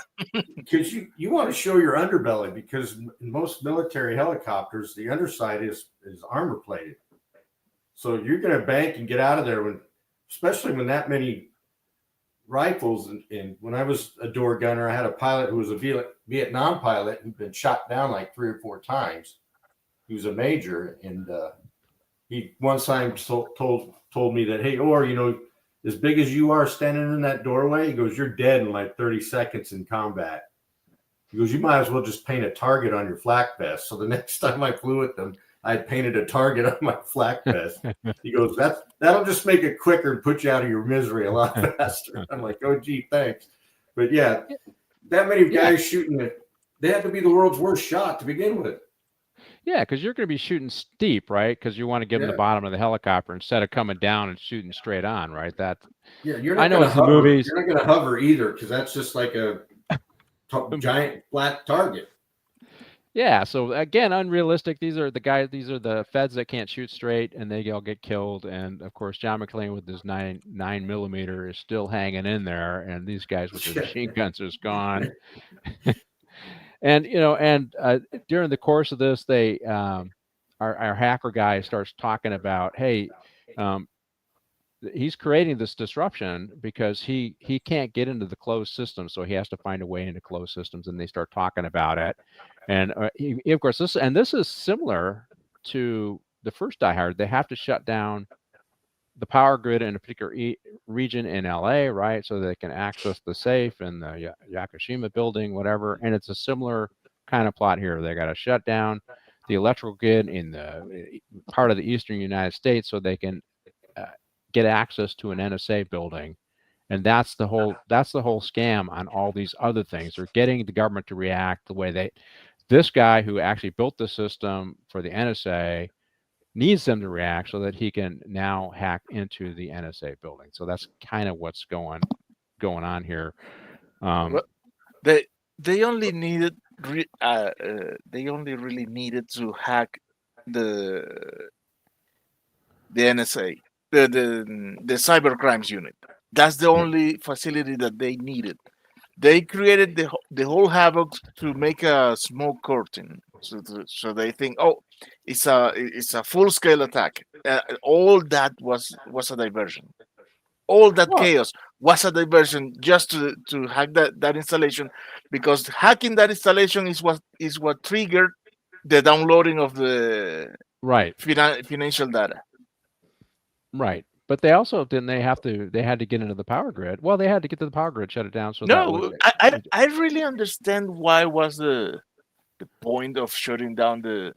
Speaker 2: Because you want to show your underbelly, because in most military helicopters, the underside is armor plated. So you're going to bank and get out of there especially when that many rifles. And when I was a door gunner, I had a pilot who was a Vietnam pilot who'd been shot down like 3 or 4 times. He was a major, and he one time told me that, hey, or as big as you are standing in that doorway, he goes, you're dead in like 30 seconds in combat. He goes, you might as well just paint a target on your flak vest. So the next time I flew with them, I painted a target on my flak vest. He goes, that'll just make it quicker and put you out of your misery a lot faster. I'm like, oh, gee, thanks. But yeah, that many guys shooting it, they had to be the world's worst shot to begin with.
Speaker 5: Yeah, because you're going to be shooting steep, right? Because you want to give them the bottom of the helicopter instead of coming down and shooting straight on, right?
Speaker 2: You're not. I
Speaker 5: know it's the movies.
Speaker 2: You're not going to hover either, because that's just like a giant flat target. Yeah.
Speaker 5: So again, unrealistic. These are the feds that can't shoot straight, and they all get killed. And of course, John McClane with his 9mm is still hanging in there, and these guys with their machine guns is gone. And during the course of this, they our hacker guy starts talking about, hey, he's creating this disruption because he can't get into the closed system, so he has to find a way into closed systems, and they start talking about it. And of course, this is similar to the first Die Hard. They have to shut down the power grid in a particular region in LA, right? So they can access the safe and the Yakushima building, whatever. And it's a similar kind of plot here. They got to shut down the electrical grid in the part of the eastern United States so they can get access to an NSA building. And that's the whole scam on all these other things. They're getting the government to react the way this guy who actually built the system for the NSA needs them to react so that he can now hack into the NSA building. So that's kind of what's going on here.
Speaker 1: They only needed they only really needed to hack the NSA, the cyber crimes unit. That's the only facility that they needed. They created the whole havoc to make a smoke curtain. So they think, oh, it's a full scale attack. All that was a diversion. All that chaos was a diversion just to hack that installation, because hacking that installation is what triggered the downloading of the financial data.
Speaker 5: Right. But they also they had to get into the power grid. Well, they had to get to the power grid, shut it down. So
Speaker 1: I really understand why was the point of shutting down to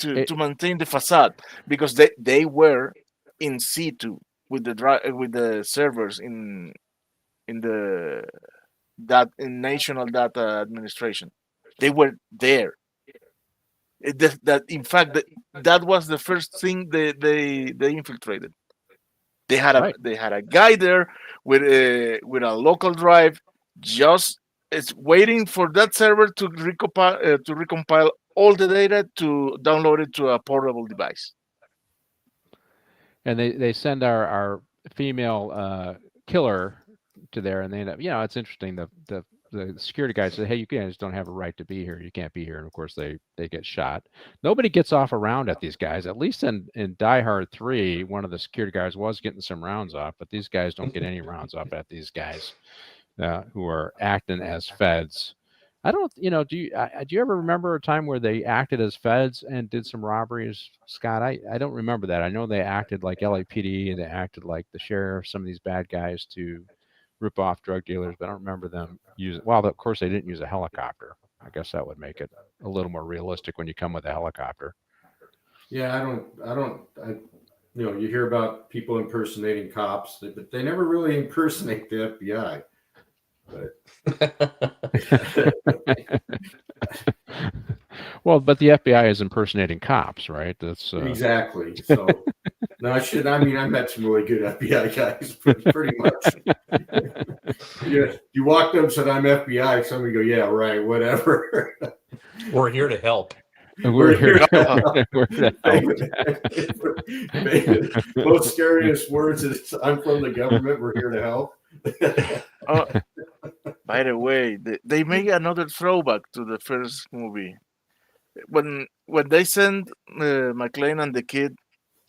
Speaker 1: maintain the facade, because they were in situ with the servers in National Data Administration. They were there. That in fact that was the first thing they infiltrated. They had a guy there with a local drive, just waiting for that server to recompile all the data to download it to a portable device.
Speaker 5: And they send our female killer to there, and they end up, it's interesting. The security guy said, hey, you guys don't have a right to be here. You can't be here. And of course they get shot. Nobody gets off a round at these guys. At least in Die Hard 3, one of the security guys was getting some rounds off, but these guys don't get any rounds off at these guys who are acting as feds. I don't, do you ever remember a time where they acted as feds and did some robberies, Scott? I don't remember that. I know they acted like LAPD and they acted like the sheriff, some of these bad guys to rip off drug dealers, but I don't remember them using. Well, of course they didn't use a helicopter. I guess that would make it a little more realistic when you come with a helicopter.
Speaker 2: Yeah, I don't. You hear about people impersonating cops, but they never really impersonate the FBI.
Speaker 5: Well, but the FBI is impersonating cops, right? That's
Speaker 2: exactly. So no, I met some really good FBI guys, pretty much. You walked up and said, "I'm FBI." Somebody go, "Yeah, right, whatever."
Speaker 6: We're here to help.
Speaker 5: We're here to
Speaker 2: help. Most scariest words is, "I'm from the government. We're here to help."
Speaker 1: By the way, they make another throwback to the first movie. When they send McClane and the kid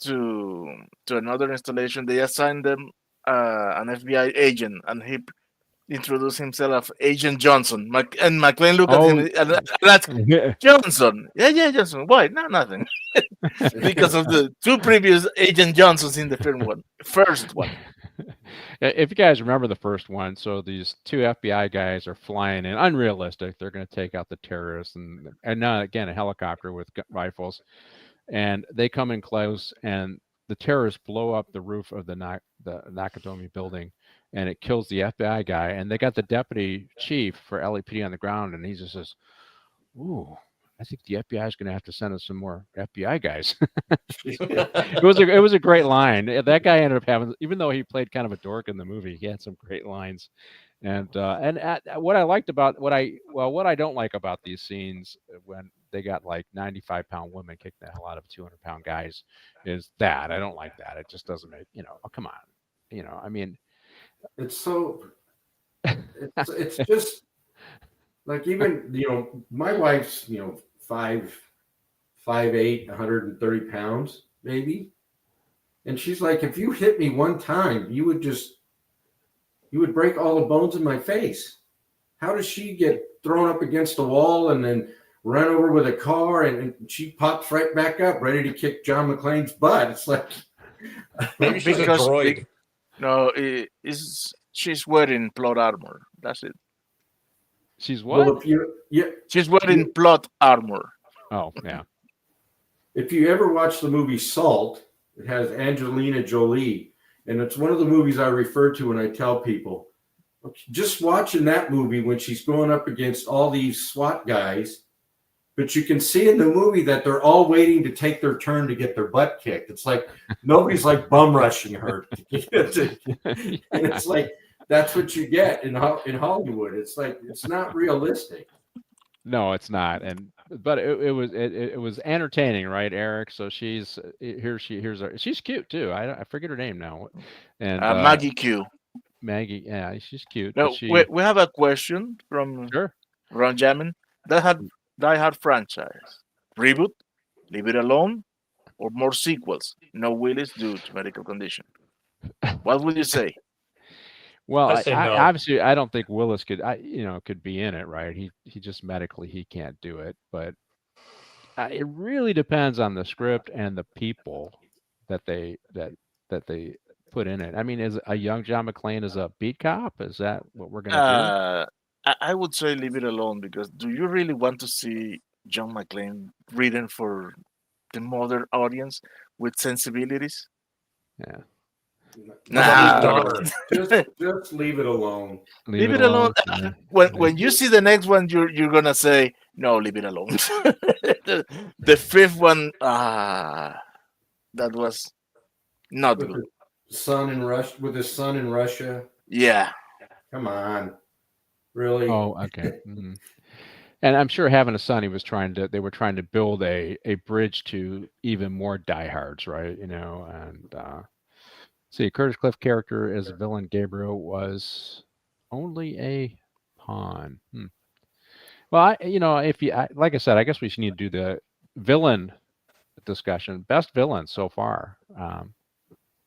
Speaker 1: to another installation, they assign them an FBI agent, and he introduced himself as Agent Johnson. And McClane looked at him and that's Johnson. Yeah, Johnson. Why? No, nothing. because of the two previous Agent Johnsons in the first one.
Speaker 5: If you guys remember the first one, so these two FBI guys are flying in, unrealistic. They're going to take out the terrorists, and now again a helicopter with rifles, and they come in close, and the terrorists blow up the roof of the Nakatomi building, and it kills the FBI guy, and they got the deputy chief for LAPD on the ground, and he just says, "Ooh, I think the FBI is going to have to send us some more FBI guys." It was a great line. That guy ended up having, even though he played kind of a dork in the movie, he had some great lines. And what I liked about what I don't like about these scenes when they got like 95-pound women kicking the hell out of 200-pound guys is that I don't like that. It just doesn't make, oh, come on, I mean,
Speaker 2: it's so it's just like, even my wife's 5'8", 130 pounds maybe, and she's like, if you hit me one time, you would break all the bones in my face. How does she get thrown up against the wall and then run over with a car, and she pops right back up ready to kick John McClane's butt? It's like,
Speaker 6: maybe she's a droid.
Speaker 1: No, she's wearing plot armor. That's it.
Speaker 5: She's what?
Speaker 2: Well,
Speaker 1: she's wearing plot armor.
Speaker 5: Oh, yeah.
Speaker 2: If you ever watch the movie Salt, it has Angelina Jolie, and it's one of the movies I refer to when I tell people, just watching that movie when she's going up against all these SWAT guys, but you can see in the movie that they're all waiting to take their turn to get their butt kicked. It's like nobody's like bum rushing her. And it's like, that's what you get in Hollywood. It's like, it's not realistic.
Speaker 5: No, it's not. But it was entertaining, right, Eric? So she's cute too. I forget her name now. And
Speaker 1: Maggie Q.
Speaker 5: Maggie, yeah, she's cute.
Speaker 1: No, we have a question from Ron Jamin. Die Hard franchise reboot, leave it alone, or more sequels? No Willis due to medical condition. What would you say?
Speaker 5: Well,
Speaker 6: I say no.
Speaker 5: obviously, I don't think Willis could be in it, right? He just medically he can't do it. But it really depends on the script and the people that they put in it. I mean, is a young John McClane as a beat cop? Is that what we're gonna do?
Speaker 1: I would say leave it alone, because do you really want to see John McClane written for the modern audience with sensibilities?
Speaker 5: Yeah.
Speaker 1: Nah.
Speaker 2: Just leave it alone.
Speaker 1: Leave it alone.
Speaker 5: Yeah.
Speaker 1: When you see the next one, you're gonna say no, leave it alone. The fifth one, that was not good.
Speaker 2: With his son in Russia.
Speaker 1: Yeah.
Speaker 2: Come on. Really?
Speaker 5: Oh, okay. Mm-hmm. And I'm sure having a son, they were trying to build a bridge to even more diehards, right? And see, Curtis Cliff character as a villain, Gabriel, was only a pawn. Well, like I said, I guess we should need to do the villain discussion. Best villain so far.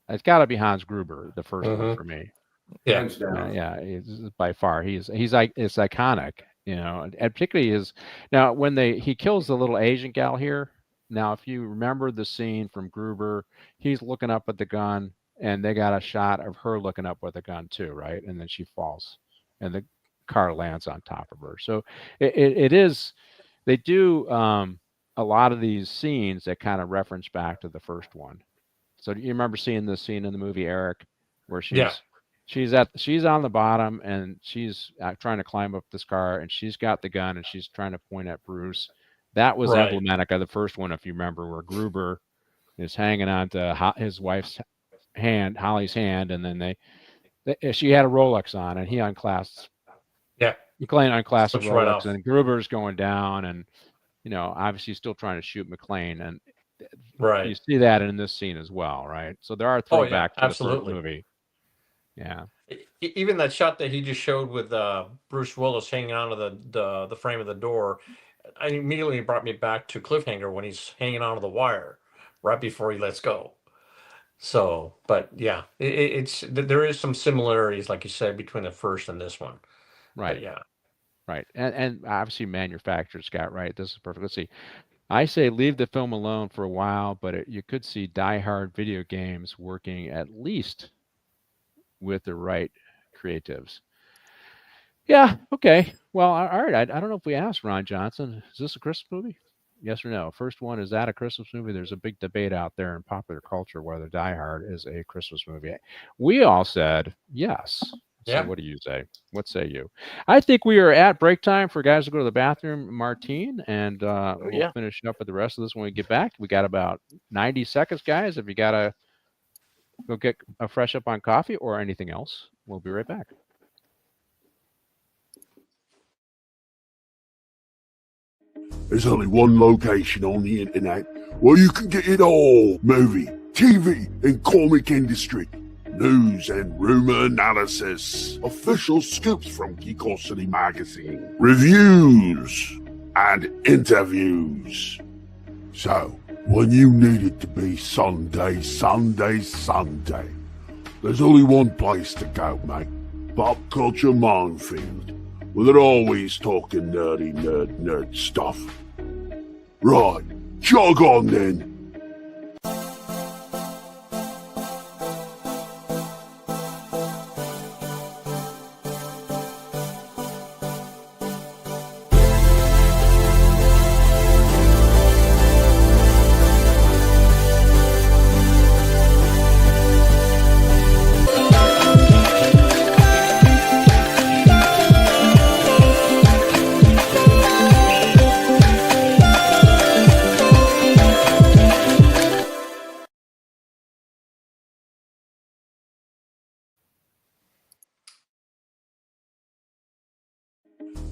Speaker 5: It's got to be Hans Gruber, the first one for me.
Speaker 6: Yeah,
Speaker 5: yeah, by far it's iconic, and particularly now when he kills the little Asian gal here. Now, if you remember the scene from Gruber, he's looking up at the gun, and they got a shot of her looking up with the gun too, right? And then she falls, and the car lands on top of her. So it is. They do a lot of these scenes that kind of reference back to the first one. So do you remember seeing this scene in the movie, Eric, where she's on the bottom, and she's trying to climb up this car, and she's got the gun, and she's trying to point at Bruce. That was emblematic of the first one, if you remember, where Gruber is hanging on to his wife's hand, Holly's hand, and then she had a Rolex on, and he unclasps.
Speaker 6: Yeah,
Speaker 5: McClane unclasps a
Speaker 6: right
Speaker 5: Rolex,
Speaker 6: off.
Speaker 5: and Gruber's going down, and obviously still trying to shoot McClane, and you see that in this scene as well, right? So there are throwbacks to the first movie. Yeah.
Speaker 6: Even that shot that he just showed with Bruce Willis hanging onto the frame of the door, I immediately brought me back to Cliffhanger when he's hanging onto the wire right before he lets go. So, but yeah, there is some similarities, like you said, between the first and this one.
Speaker 5: Right.
Speaker 6: But yeah.
Speaker 5: Right. And obviously manufactured, Scott, right? This is perfect. Let's see. I say leave the film alone for a while, but you could see Die Hard video games working at least with the right creatives. Yeah. Okay. Well, all right. I don't know if we asked Ron Johnson. Is this a Christmas movie? Yes or no? First one, is that a Christmas movie? There's a big debate out there in popular culture whether Die Hard is a Christmas movie. We all said yes. So
Speaker 6: Yeah.
Speaker 5: what do you say? What say you? I think we are at break time for guys to go to the bathroom, Martine, and we'll
Speaker 1: Yeah.
Speaker 5: finish up with the rest of this when we get back. We got about 90 seconds, guys. If you got to go get a fresh up on coffee or anything else, we'll be right back.
Speaker 7: There's only one location on the internet where you can get it all. Movie, TV, and comic industry. News and rumor analysis. Official scoops from Geekosity magazine. Reviews and interviews. So, when you need it to be Sunday, there's only one place to go, mate. Pop Culture Minefield. Well, they're always talking nerdy nerd stuff. Right, jog on then.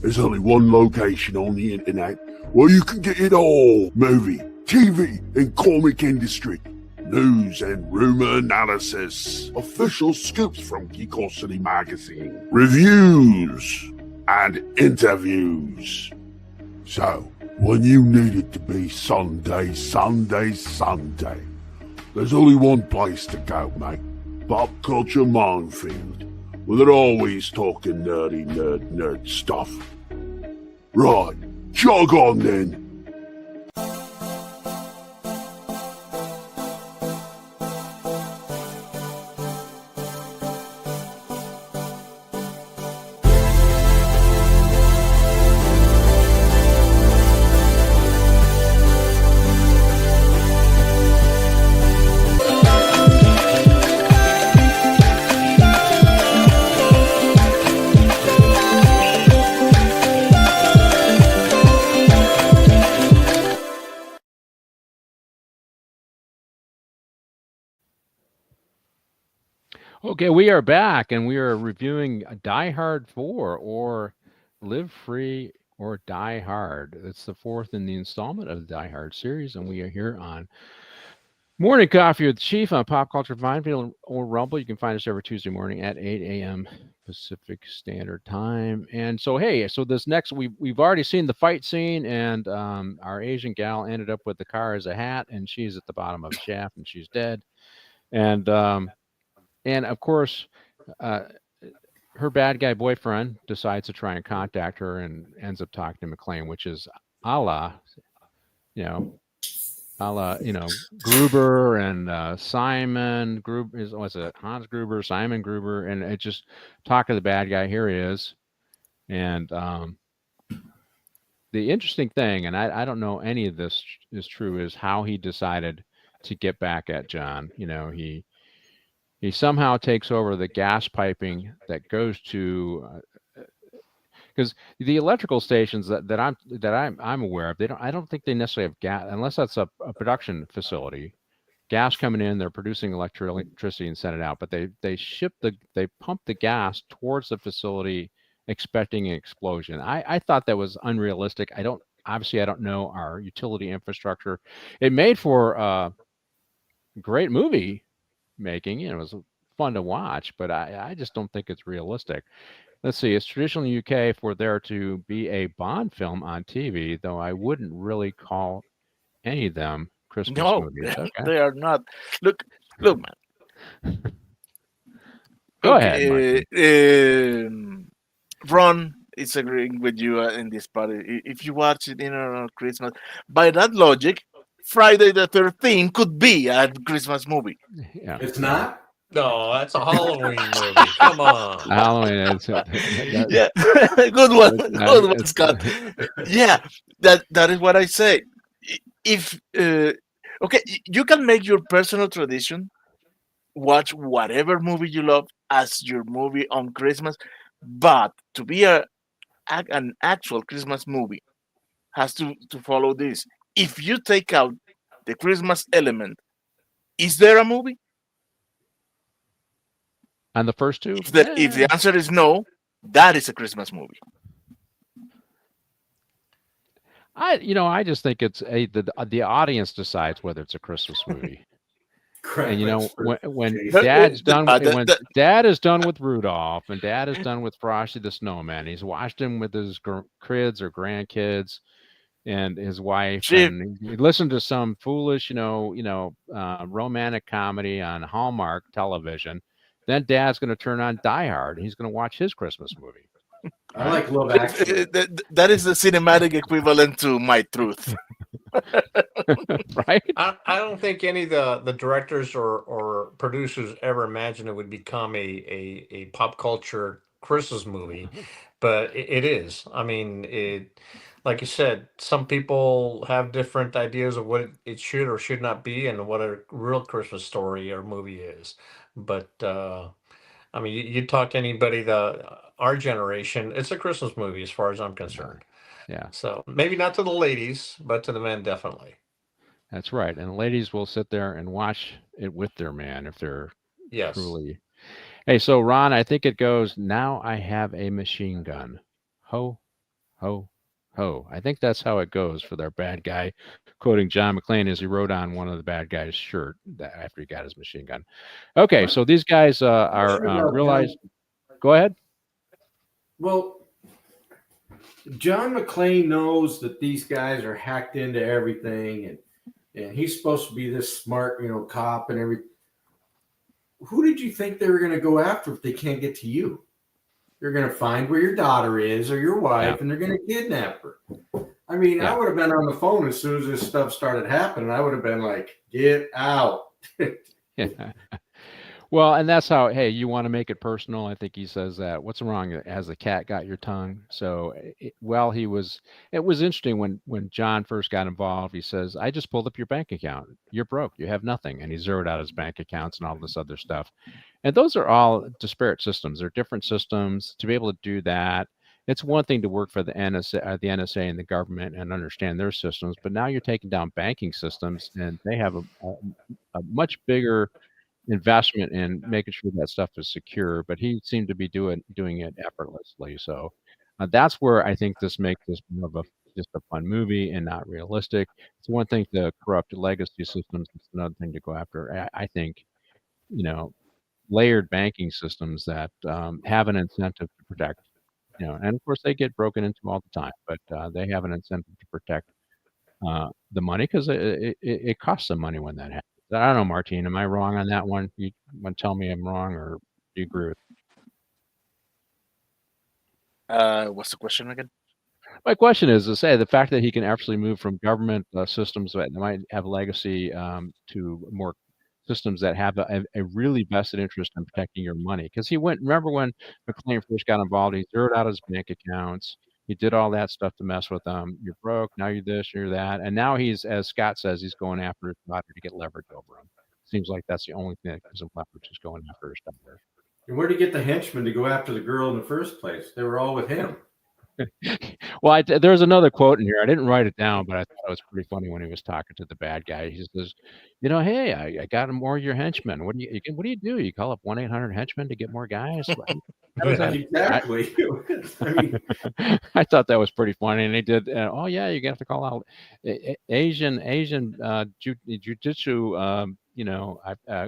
Speaker 7: There's only one location on the internet where you can get it all. Movie, TV, and comic industry. News and rumor analysis. Official scoops from Geekosity magazine. Reviews and interviews. So, when you need it to be Sunday, there's only one place to go, mate. Pop Culture Minefield. Well, they're always talking nerdy nerd stuff. Right, jog on then.
Speaker 5: Okay, we are back and we are reviewing Die Hard 4 or Live Free or Die Hard. It's the fourth in the installment of the Die Hard series, and we are here on Morning Coffee with the Chief on Pop Culture Minefield or Rumble. You can find us every Tuesday morning at 8 a.m. Pacific Standard Time. And so, hey, so this next, we've already seen the fight scene, and our Asian gal ended up with the car as a hat, and she's at the bottom of a shaft, and she's dead. And of course, her bad guy boyfriend decides to try and contact her and ends up talking to McClane, which is a la Gruber and Simon Gruber. Was it Hans Gruber, Simon Gruber? And it just talk to the bad guy. Here he is. And the interesting thing, and I don't know any of this is true, is how he decided to get back at John. He somehow takes over the gas piping that goes to, because the electrical stations that I'm aware of, I don't think they necessarily have gas unless that's a production facility. Gas coming in, they're producing electricity and send it out, but they pump the gas towards the facility expecting an explosion. I thought that was unrealistic. I don't know our utility infrastructure. It made for a great movie making. It was fun to watch, but I just don't think it's realistic. Let's see. It's traditional in the UK for there to be a Bond film on TV, though I wouldn't really call any of them Christmas movies. Okay.
Speaker 1: They are not. Look, man.
Speaker 5: Go ahead, Martin.
Speaker 1: Ron is agreeing with you in this part. If you watch it in on Christmas, by that logic, Friday the 13th could be a Christmas movie.
Speaker 5: Yeah.
Speaker 2: It's not.
Speaker 6: No, that's a Halloween movie. Come on.
Speaker 5: Halloween. That,
Speaker 1: Yeah, good one, good one,
Speaker 5: it's,
Speaker 1: Scott. Yeah, that is what I say. If okay, you can make your personal tradition, watch whatever movie you love as your movie on Christmas, but to be an actual Christmas movie has to follow this. If you take out the Christmas element, is there a movie?
Speaker 5: on the first two.
Speaker 1: If the answer is no, that is a Christmas movie.
Speaker 5: I just think it's the audience decides whether it's a Christmas movie. And when Dad's done when Dad is done with Rudolph and Dad is done with Frosty the Snowman, he's watched him with his kids or grandkids and his wife, and he listened to some foolish, romantic comedy on Hallmark television. Then Dad's going to turn on Die Hard, and he's going to watch his Christmas movie.
Speaker 2: I like Love Actually.
Speaker 1: That is the cinematic equivalent to My Truth.
Speaker 5: Right?
Speaker 6: I don't think any of the directors or producers ever imagined it would become a pop culture Christmas movie, but it is. I mean, like you said, some people have different ideas of what it should or should not be and what a real Christmas story or movie is. But I mean, you talk to anybody our generation, it's a Christmas movie as far as I'm concerned.
Speaker 5: Yeah.
Speaker 6: So maybe not to the ladies, but to the men, definitely.
Speaker 5: That's right. And the ladies will sit there and watch it with their man if they're truly. Hey, so Ron, I think it goes, now I have a machine gun. Ho, ho, ho. I think that's how it goes for their bad guy, quoting John McClane as he wrote on one of the bad guy's shirt after he got his machine gun. Okay, so these guys are realized. Go ahead.
Speaker 2: Well, John McClane knows that these guys are hacked into everything, and he's supposed to be this smart, cop and everything. Who did you think they were going to go after if they can't get to you? They're going to find where your daughter is or your wife, and they're going to kidnap her. I mean, I would have been on the phone as soon as this stuff started happening. I would have been like, get out.
Speaker 5: Yeah. Well, and that's how, hey, you want to make it personal. I think he says that. What's wrong? Has the cat got your tongue? So, it was interesting when John first got involved. He says, I just pulled up your bank account. You're broke. You have nothing. And he zeroed out his bank accounts and all this other stuff. And those are all disparate systems. They're different systems. To be able to do that, it's one thing to work for the NSA and the government and understand their systems. But now you're taking down banking systems, and they have a much bigger investment in making sure that stuff is secure, but he seemed to be doing it effortlessly. So that's where I think this makes this more of just a fun movie and not realistic. It's one thing to corrupt legacy systems. It's another thing to go after. I think, layered banking systems that have an incentive to protect, and of course they get broken into all the time, but they have an incentive to protect the money because it costs them money when that happens. I don't know, Martine. Am I wrong on that one? You want to tell me I'm wrong, or do you agree with
Speaker 1: me? What's the question again?
Speaker 5: My question is to say the fact that he can actually move from government systems that might have legacy to more systems that have a really vested interest in protecting your money. Because remember when McClane first got involved, he zeroed out his bank accounts. He did all that stuff to mess with them. You're broke. Now you're this, you're that. And now he's, as Scott says, he's going after his daughter to get leverage over him. Seems like that's the only thing that gives him leverage, is going after his daughter.
Speaker 2: And where did he get the henchmen to go after the girl in the first place? They were all with him.
Speaker 5: Well, there's another quote in here. I didn't write it down, but I thought it was pretty funny when he was talking to the bad guy. He says, hey, I got more of your henchmen. What do you do? You call up 1-800-HENCHMEN to get more guys?
Speaker 2: Exactly.
Speaker 5: I thought that was pretty funny. And they did, you're going to have to call out Asian jujitsu,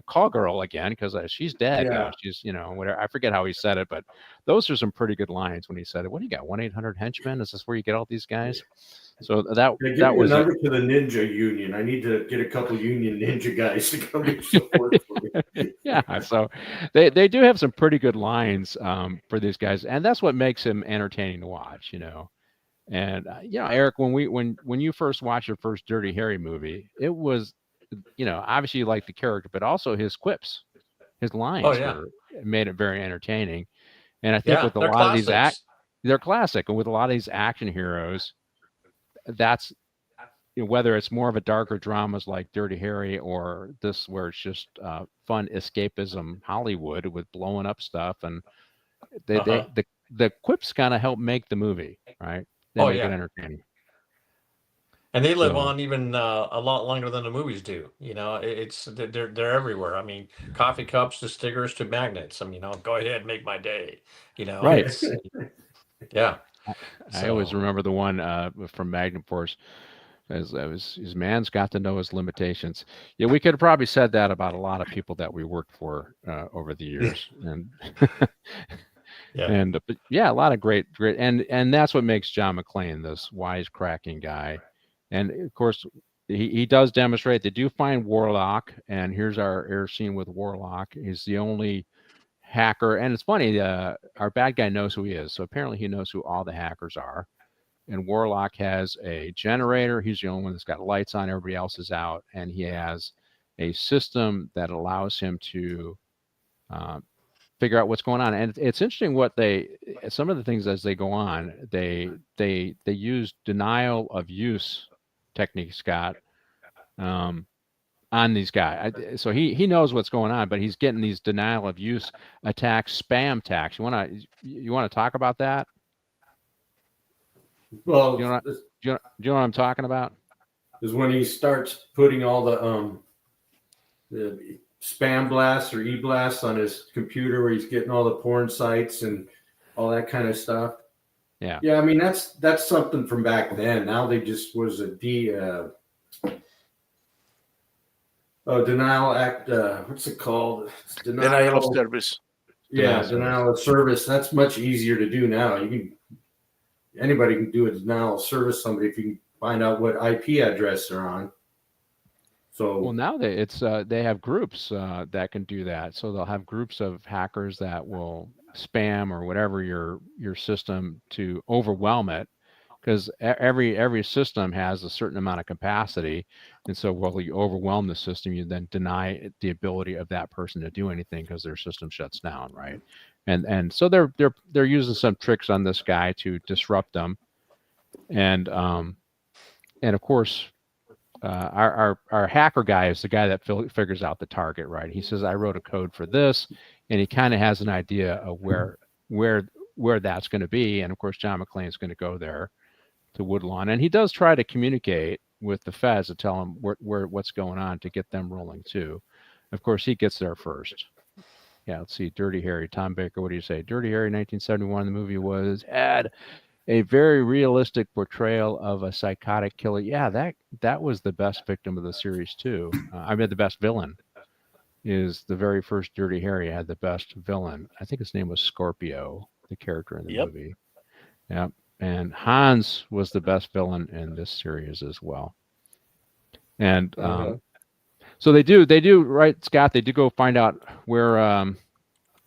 Speaker 5: call girl again, because she's dead.
Speaker 2: Yeah.
Speaker 5: She's, whatever. I forget how he said it, but those are some pretty good lines when he said it. What do you got? 1-800-HENCHMEN? Is this where you get all these guys? So that
Speaker 2: Yeah, give
Speaker 5: that
Speaker 2: me a
Speaker 5: was
Speaker 2: number to the ninja union. I need to get a couple union ninja guys to come do some work for me.
Speaker 5: yeah. So they do have some pretty good lines for these guys, and that's what makes him entertaining to watch. And Eric, when you first watched your first Dirty Harry movie, it was obviously you liked the character, but also his quips, his
Speaker 6: Oh
Speaker 5: lines
Speaker 6: yeah,
Speaker 5: made it very entertaining. And I think
Speaker 6: yeah,
Speaker 5: with a
Speaker 6: they're
Speaker 5: lot of these
Speaker 6: classics.
Speaker 5: they're classic, and with a lot of these action heroes, that's whether it's more of a darker dramas like Dirty Harry or this where it's just fun escapism Hollywood with blowing up stuff, and they,
Speaker 6: Uh-huh.
Speaker 5: they the quips kind of help make the movie, right? They
Speaker 6: Oh
Speaker 5: make it
Speaker 6: yeah,
Speaker 5: entertaining.
Speaker 6: and they live
Speaker 5: So
Speaker 6: on even a lot longer than the movies do. They're everywhere. I mean, coffee cups to stickers to magnets. I mean, go ahead, make my day.
Speaker 5: right.
Speaker 6: It's yeah.
Speaker 5: I always
Speaker 6: So
Speaker 5: remember the one from Magnum Force. As his man's got to know his limitations. Yeah, we could have probably said that about a lot of people that we worked for over the years, and
Speaker 6: yeah,
Speaker 5: but yeah, a lot of great, and that's what makes John McClane this wisecracking guy, and of course he does demonstrate. They do find Warlock, and here's our air scene with Warlock. He's the only hacker, and it's funny. Our bad guy knows who he is, so apparently he knows who all the hackers are. And Warlock has a generator. He's the only one that's got lights on. Everybody else is out. And he has a system that allows him to figure out what's going on. And it's interesting some of the things as they go on, they use denial of use techniques, Scott, on these guys. So he knows what's going on, but he's getting these denial of use attacks, spam attacks. You want to talk about that?
Speaker 2: Well,
Speaker 5: Do you know what I'm talking about?
Speaker 2: is when he starts putting all the spam blasts or e-blasts on his computer, where he's getting all the porn sites and all that kind of stuff.
Speaker 5: Yeah.
Speaker 2: Yeah, I mean that's something from back then. Now they just was a denial act. What's it called? It's
Speaker 1: Denial of service.
Speaker 2: Yeah, denial of service. That's much easier to do now. Anybody can do a denial of service somebody if you can find out what IP address they're on. So
Speaker 5: well, now they have groups that can do that. So they'll have groups of hackers that will spam or whatever your system to overwhelm it, because every system has a certain amount of capacity, and so while you overwhelm the system, you then deny the ability of that person to do anything because their system shuts down, right? And so they're using some tricks on this guy to disrupt them, and of course. Our hacker guy is the guy that figures out the target, right? He says, I wrote a code for this, and he kind of has an idea of where that's going to be. And of course, John McClane is going to go there to Woodlawn, and he does try to communicate with the feds to tell them what's going on to get them rolling too. Of course, he gets there first. Yeah, let's see. Dirty Harry, Tom Baker. What do you say? Dirty Harry, 1971. The movie had a very realistic portrayal of a psychotic killer. Yeah, that was the best victim of the series too. I mean, the best villain is the very first Dirty Harry had the best villain. I think his name was Scorpio, the character in the movie. Yeah, and Hans was the best villain in this series as well. And so they do right, Scott. They do go find out where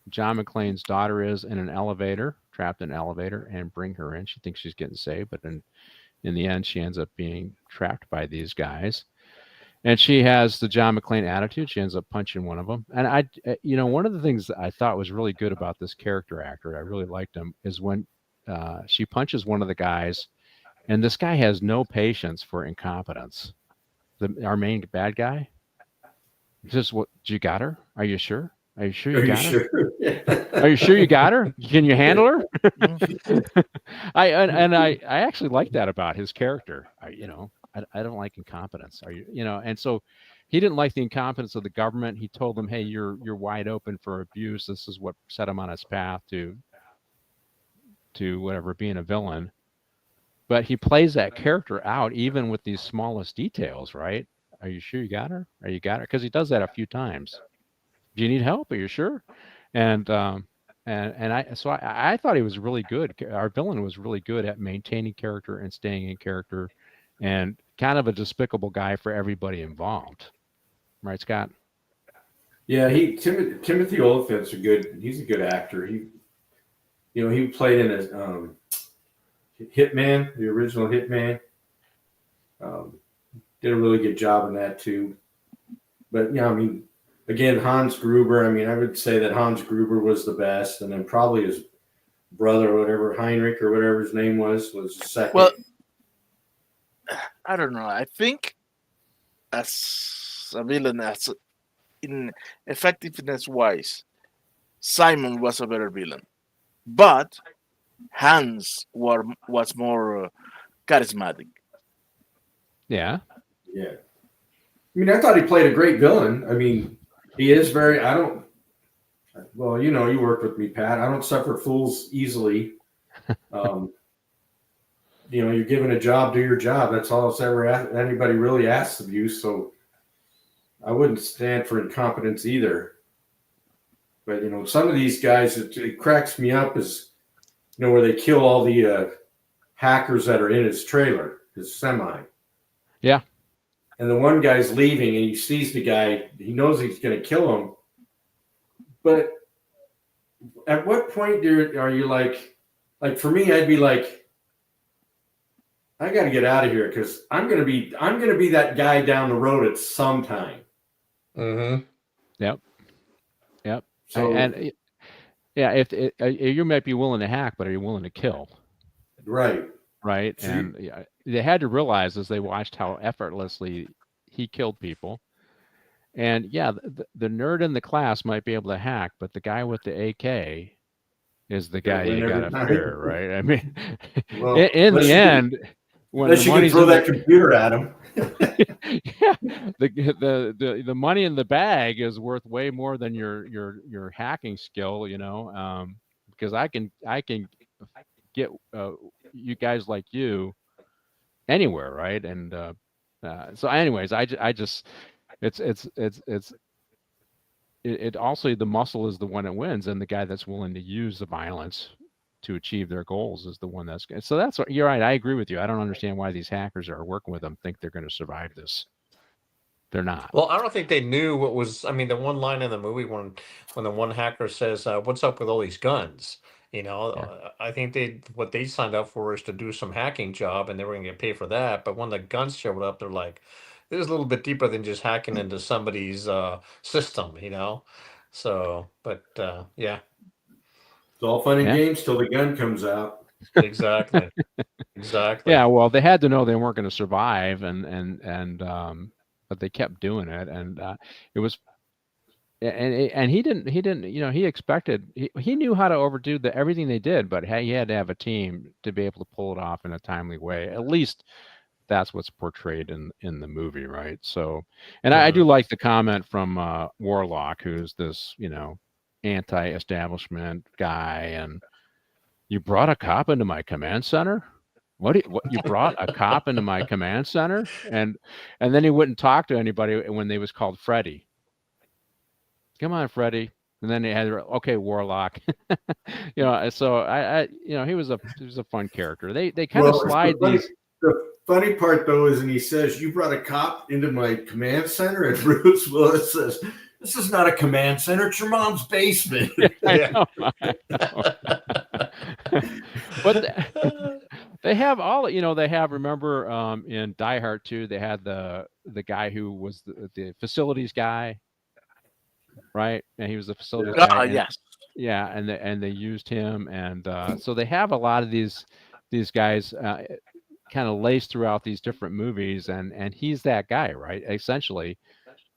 Speaker 5: John McClane's daughter is in an elevator. Trapped in an elevator, and bring her in. She thinks she's getting saved, but in the end, she ends up being trapped by these guys. And she has the John McClane attitude. She ends up punching one of them. And one of the things that I thought was really good about this character actor, I really liked him, is when she punches one of the guys, and this guy has no patience for incompetence. Our main bad guy. He says, "What? You got her? Are you sure? Are you sure you got her? Are you sure you got her? Can you handle her?" I actually like that about his character. I don't like incompetence. Are you? And so he didn't like the incompetence of the government. He told them, "Hey, you're wide open for abuse. This is what set him on his path to whatever, being a villain." But he plays that character out even with these smallest details, right? Are you sure you got her? Are you got her? Because he does that a few times. Do you need help? Are you sure? And I thought he was really good. Our villain was really good at maintaining character and staying in character and kind of a despicable guy for everybody involved. Right, Scott?
Speaker 2: Yeah, Timothy Olyphant's he's a good actor. He played in a Hitman, the original Hitman. Did a really good job in that too. But I mean, again, Hans Gruber. I mean, I would say that Hans Gruber was the best, and then probably his brother, or whatever, Heinrich or whatever his name was the second.
Speaker 1: Well, I don't know. I think as a villain, as in effectiveness wise, Simon was a better villain, but Hans was more charismatic.
Speaker 5: Yeah.
Speaker 2: Yeah. I mean, I thought he played a great villain. I mean, he is very. Well, you worked with me, Pat. I don't suffer fools easily. You're given a job, do your job. That's all anybody really asks of you. So I wouldn't stand for incompetence either. But some of these guys, it cracks me up is, where they kill all the hackers that are in his trailer, his semi.
Speaker 5: Yeah.
Speaker 2: And the one guy's leaving, and he sees the guy. He knows he's going to kill him. But at what point are you like for me, I'd be like, I got to get out of here because I'm going to be that guy down the road at some time.
Speaker 6: Mm-hmm.
Speaker 5: Yep.
Speaker 2: So,
Speaker 5: yeah, if you might be willing to hack, but are you willing to kill?
Speaker 2: Right.
Speaker 5: Right. And they had to realize as they watched how effortlessly he killed people. And yeah, the nerd in the class might be able to hack, but the guy with the AK is the guy you got to fear, right? I mean,
Speaker 2: well,
Speaker 5: in the end, when
Speaker 2: unless you can throw that computer at him.
Speaker 5: Yeah, the money in the bag is worth way more than your hacking skill, because I can get you guys like you anywhere, right? And so, anyways, I just it also, the muscle is the one that wins, and the guy that's willing to use the violence to achieve their goals is the one that's good. So that's what you're right. I agree with you. I don't understand why these hackers are working with them think they're going to survive this. They're not.
Speaker 6: Well, I don't think they knew what was. I mean, the one line in the movie when the one hacker says, "What's up with all these guns?" I think what they signed up for is to do some hacking job, and they were going to get paid for that. But when the guns showed up, they're like, "This is a little bit deeper than just hacking into somebody's system," So, but yeah,
Speaker 2: It's all fun and games till the gun comes out.
Speaker 6: exactly.
Speaker 5: Yeah, well, they had to know they weren't going to survive, but they kept doing it, and it was, and he didn't, he expected, he knew how to overdo everything they did, but he had to have a team to be able to pull it off in a timely way. At least that's what's portrayed in the movie, right? So, and I do like the comment from Warlock, who's this, anti-establishment guy, and you brought a cop into my command center. What you brought a cop into my command center? And then he wouldn't talk to anybody when they was called Freddy. Come on, Freddy. And then they had, okay, Warlock. So I he was a fun character. They kind of slide these.
Speaker 2: The funny part though is, and he says, "You brought a cop into my command center," and Bruce Willis says, "This is not a command center. It's your mom's basement."
Speaker 5: I know. But they have all, they have, remember, in Die Hard 2, they had the guy who was the facilities guy, right? And he was the facilities guy.
Speaker 1: Yes.
Speaker 5: Yeah, and they used him, and so they have a lot of these guys kind of laced throughout these different movies, and he's that guy, right? Essentially,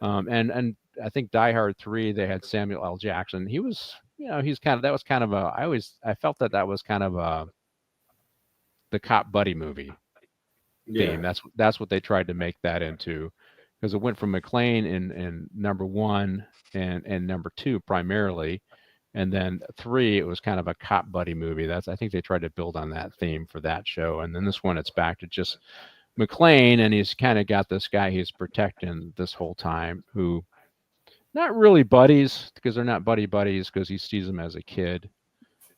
Speaker 5: and I think Die Hard 3, they had Samuel L. Jackson. He was, that was kind of I felt that was kind of the cop buddy movie theme. That's what they tried to make that into, because it went from McClane in number 1 and number 2 primarily, and then 3 it was kind of a cop buddy movie. I think they tried to build on that theme for that show, and then this one it's back to just McClane, and he's kind of got this guy he's protecting this whole time, who not really buddies, because they're not buddies, because he sees him as a kid.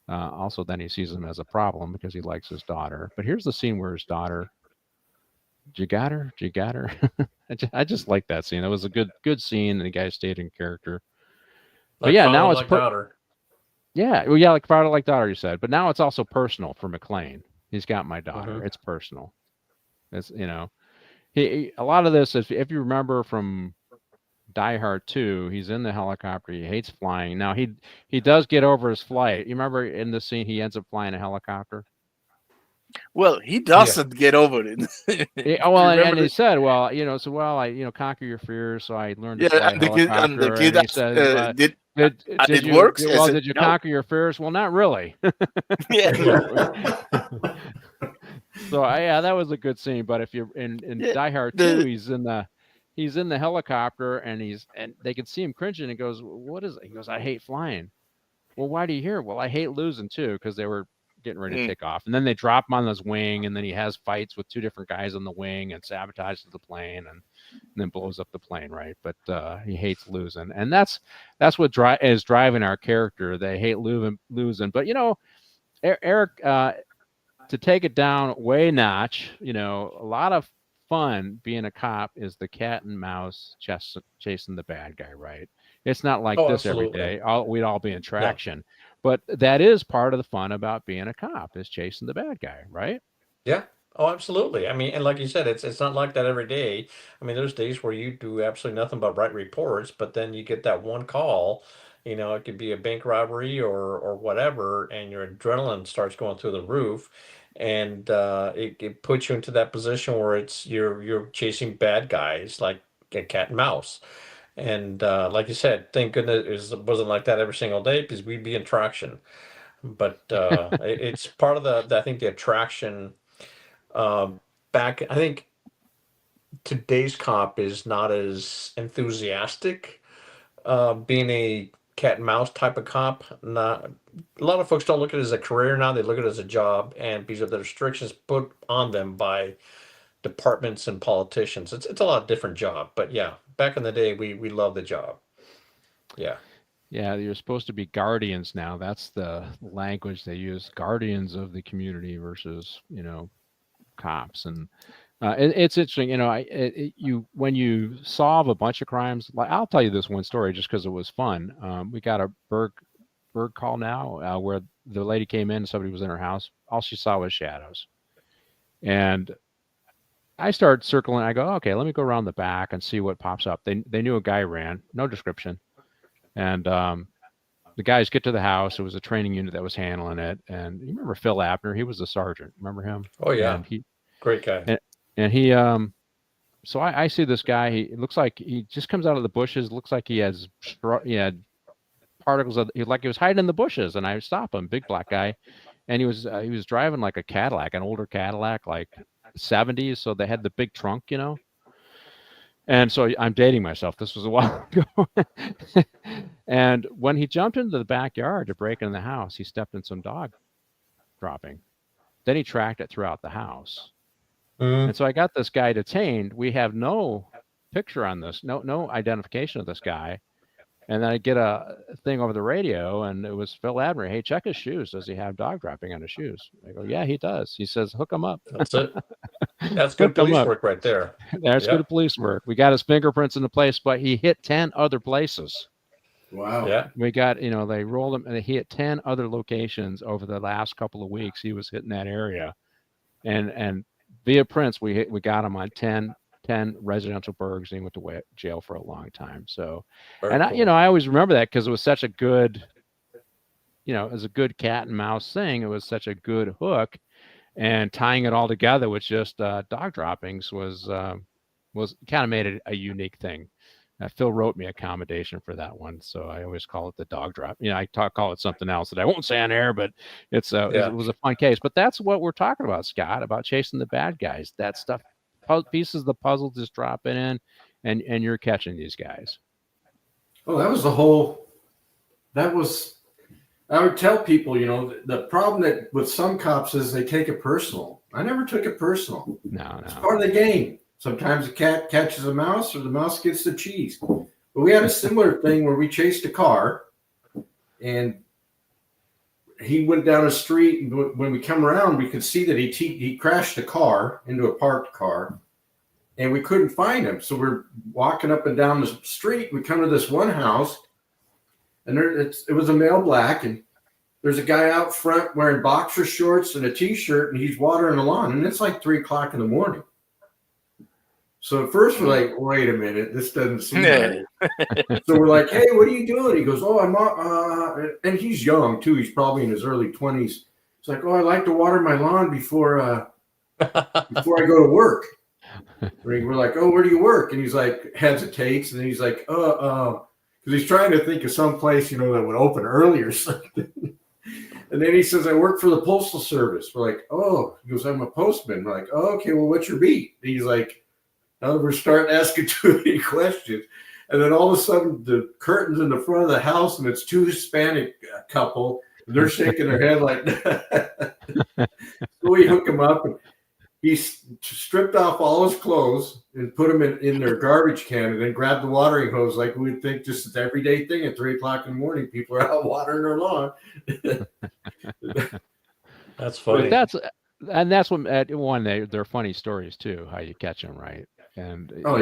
Speaker 5: Also, then he sees him as a problem because he likes his daughter. But here's the scene where his daughter You got her? You got her? I just like that scene. It was a good scene, and the guy stayed in character. But
Speaker 6: Like
Speaker 5: yeah,
Speaker 6: father,
Speaker 5: now it's
Speaker 6: like daughter.
Speaker 5: yeah, well, yeah, like father, like daughter, you said. But now it's also personal for McClane. He's got my daughter.
Speaker 6: Mm-hmm.
Speaker 5: It's personal. It's a lot of this, if you remember from Die Hard 2, he's in the helicopter. He hates flying. Now he does get over his flight. You remember in the scene he ends up flying a helicopter.
Speaker 1: Well, he
Speaker 6: Yeah.
Speaker 1: doesn't get over it.
Speaker 5: Yeah, well, and
Speaker 1: Remember
Speaker 5: he said, well, I conquer your fears, so I learned to
Speaker 1: yeah,
Speaker 5: fly a
Speaker 1: and the
Speaker 5: helicopter.
Speaker 1: kid
Speaker 5: And he
Speaker 1: asked,
Speaker 5: says,
Speaker 1: did
Speaker 5: did
Speaker 1: it
Speaker 5: you
Speaker 1: works? I
Speaker 5: well,
Speaker 1: said,
Speaker 5: did you
Speaker 1: no.
Speaker 5: conquer your fears? Well, not really.
Speaker 1: Yeah.
Speaker 5: So yeah, that was a good scene. But if you're in
Speaker 1: Yeah,
Speaker 5: Die Hard 2,
Speaker 1: the
Speaker 5: he's in the helicopter, and they can see him cringing. And goes, what is it? He goes, I hate flying. Well, why do you hear? Well, I hate losing too, because they were getting ready to
Speaker 1: mm,
Speaker 5: take off, and then they drop him on this wing, and then he has fights with two different guys on the wing and sabotages the plane, and then blows up the plane, right? But he hates losing, and that's what is driving our character. They hate losing. But Eric, to take it down way notch, a lot of fun being a cop is the cat and mouse chasing the bad guy, right? It's not like
Speaker 6: Oh,
Speaker 5: this every
Speaker 6: absolutely.
Speaker 5: day. We'd all be in
Speaker 6: No.
Speaker 5: traction, but that is part of the fun about being a cop is chasing the bad guy, right?
Speaker 6: Yeah. Oh, absolutely. I mean, and like you said, it's not like that every day. I mean, there's days where you do absolutely nothing but write reports, but then you get that one call. It could be a bank robbery or whatever, and your adrenaline starts going through the roof, and it puts you into that position where you're chasing bad guys like a cat and mouse. And like you said, thank goodness it wasn't like that every single day because we'd be in traction. But it's part of I think the attraction. Um, Back, I think today's cop is not as enthusiastic. Being a cat and mouse type of cop, not a lot of folks don't look at it as a career now. They look at it as a job, and because of the restrictions put on them by departments and politicians, it's a lot different job. But yeah, back in the day, we loved the job. Yeah.
Speaker 5: Yeah, you're supposed to be guardians now. That's the language they use, guardians of the community versus cops. And it's interesting, you when you solve a bunch of crimes. Like I'll tell you this one story just because it was fun. We got a bird call now where the lady came in, somebody was in her house. All she saw was shadows, and I started circling. I go, okay, let me go around the back and see what pops up. They knew a guy ran, no description, and the guys get to the house. It was a training unit that was handling it, and you remember Phil Abner? He was the sergeant. Remember him?
Speaker 6: Oh yeah,
Speaker 5: And he
Speaker 6: great guy.
Speaker 5: and he so I see this guy. It looks like he just comes out of the bushes. Looks like he had particles of like he was hiding in the bushes. And I stop him, big black guy, and he was driving like a Cadillac, an older Cadillac, like 70s. So they had the big trunk, And so I'm dating myself. This was a while ago. And when he jumped into the backyard to break into the house, he stepped in some dog dropping. Then he tracked it throughout the house.
Speaker 6: Mm.
Speaker 5: And so I got this guy detained. We have no picture on this, no identification of this guy. And then I get a thing over the radio, and it was Phil Abner. Hey, check his shoes. Does he have dog dropping on his shoes? I go, yeah, he does. He says, hook him up.
Speaker 6: That's it. That's good
Speaker 5: Hook him
Speaker 6: police
Speaker 5: up.
Speaker 6: work right there.
Speaker 5: There's
Speaker 6: Yep.
Speaker 5: good police work. We got his fingerprints in the place, but he hit 10 other places.
Speaker 2: Wow.
Speaker 6: Yeah.
Speaker 5: We got, they rolled him, and he hit 10 other locations over the last couple of weeks. He was hitting that area, and via prints, we got him on 10 residential burgs, and he went to jail for a long time. So,
Speaker 6: Very
Speaker 5: and
Speaker 6: cool.
Speaker 5: I always remember that because it was such a good, it was a good cat and mouse thing. It was such a good hook, and tying it all together with just dog droppings was kind of made it a unique thing. Phil wrote me a commendation for that one, so I always call it the dog drop. I call it something else that I won't say on air, but it was a fun case. But that's what we're talking about, Scott, about chasing the bad guys. That stuff, pieces of the puzzle just dropping in, and you're catching these guys.
Speaker 2: Oh, I would tell people, the problem with some cops is they take it personal. I never took it personal.
Speaker 5: No.
Speaker 2: It's part of the game. Sometimes a cat catches a mouse or the mouse gets the cheese. But we had a similar thing where we chased a car and he went down a street. And when we come around, we could see that he crashed a car into a parked car. and we couldn't find him. So we're walking up and down the street. We come to this one house, and it was a male black, and there's a guy out front wearing boxer shorts and a t-shirt, and he's watering the lawn, and it's like 3 o'clock in the morning. So at first we're like, wait a minute, this doesn't seem right. So we're like, hey, what are you doing? He goes, oh, I'm and he's young too. He's probably in his early 20s. It's like, oh, I like to water my lawn before I go to work. We're like, oh, where do you work? And he's like, hesitates, and then he's like, because he's trying to think of some place, that would open early or something. And then he says, I work for the Postal Service. We're like, oh, he goes, I'm a postman. We're like, oh, okay, well, what's your beat? And he's like, oh, we're starting asking too many questions. And then all of a sudden, the curtains in the front of the house, and it's 2 Hispanic couple, and they're shaking their head like, so we hook him up, and he stripped off all his clothes and put them in their garbage can, and then grabbed the watering hose like we would think just an everyday thing at 3 o'clock in the morning. People are out watering their lawn.
Speaker 6: That's funny.
Speaker 5: But that's what they're funny stories too. How you catch them, right? And go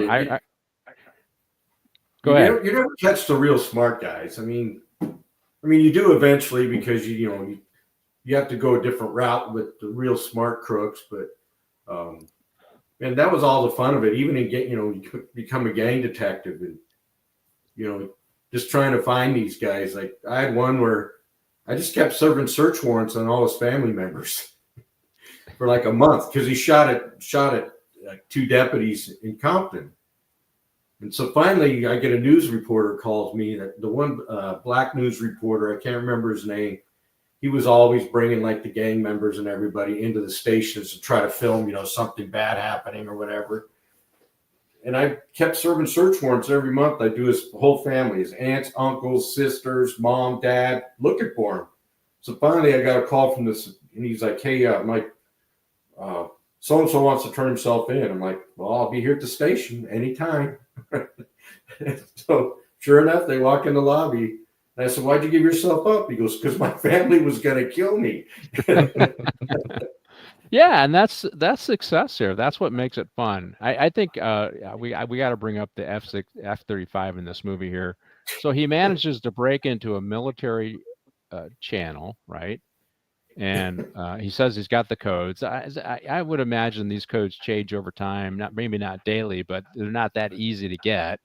Speaker 5: ahead.
Speaker 2: You never catch the real smart guys. I mean, you do eventually because you have to go a different route with the real smart crooks, but. And that was all the fun of it. Even you become a gang detective and, just trying to find these guys. Like I had one where I just kept serving search warrants on all his family members for like a month because he shot at like 2 deputies in Compton. And so finally I get a news reporter calls me, that the one black news reporter, I can't remember his name. He was always bringing like the gang members and everybody into the stations to try to film, something bad happening or whatever. And I kept serving search warrants every month. I do his whole family, his aunts, uncles, sisters, mom, dad, looking for him. So finally I got a call from this, and he's like, hey, Mike, so-and-so wants to turn himself in. I'm like, well, I'll be here at the station anytime. So sure enough, they walk in the lobby. And I said, why'd you give yourself up? He goes, because my family was going to kill me.
Speaker 5: Yeah, and that's success here. That's what makes it fun. I think we got to bring up the F-35 in this movie here. So he manages to break into a military channel, right? And he says he's got the codes. I would imagine these codes change over time. Maybe not daily, but they're not that easy to get.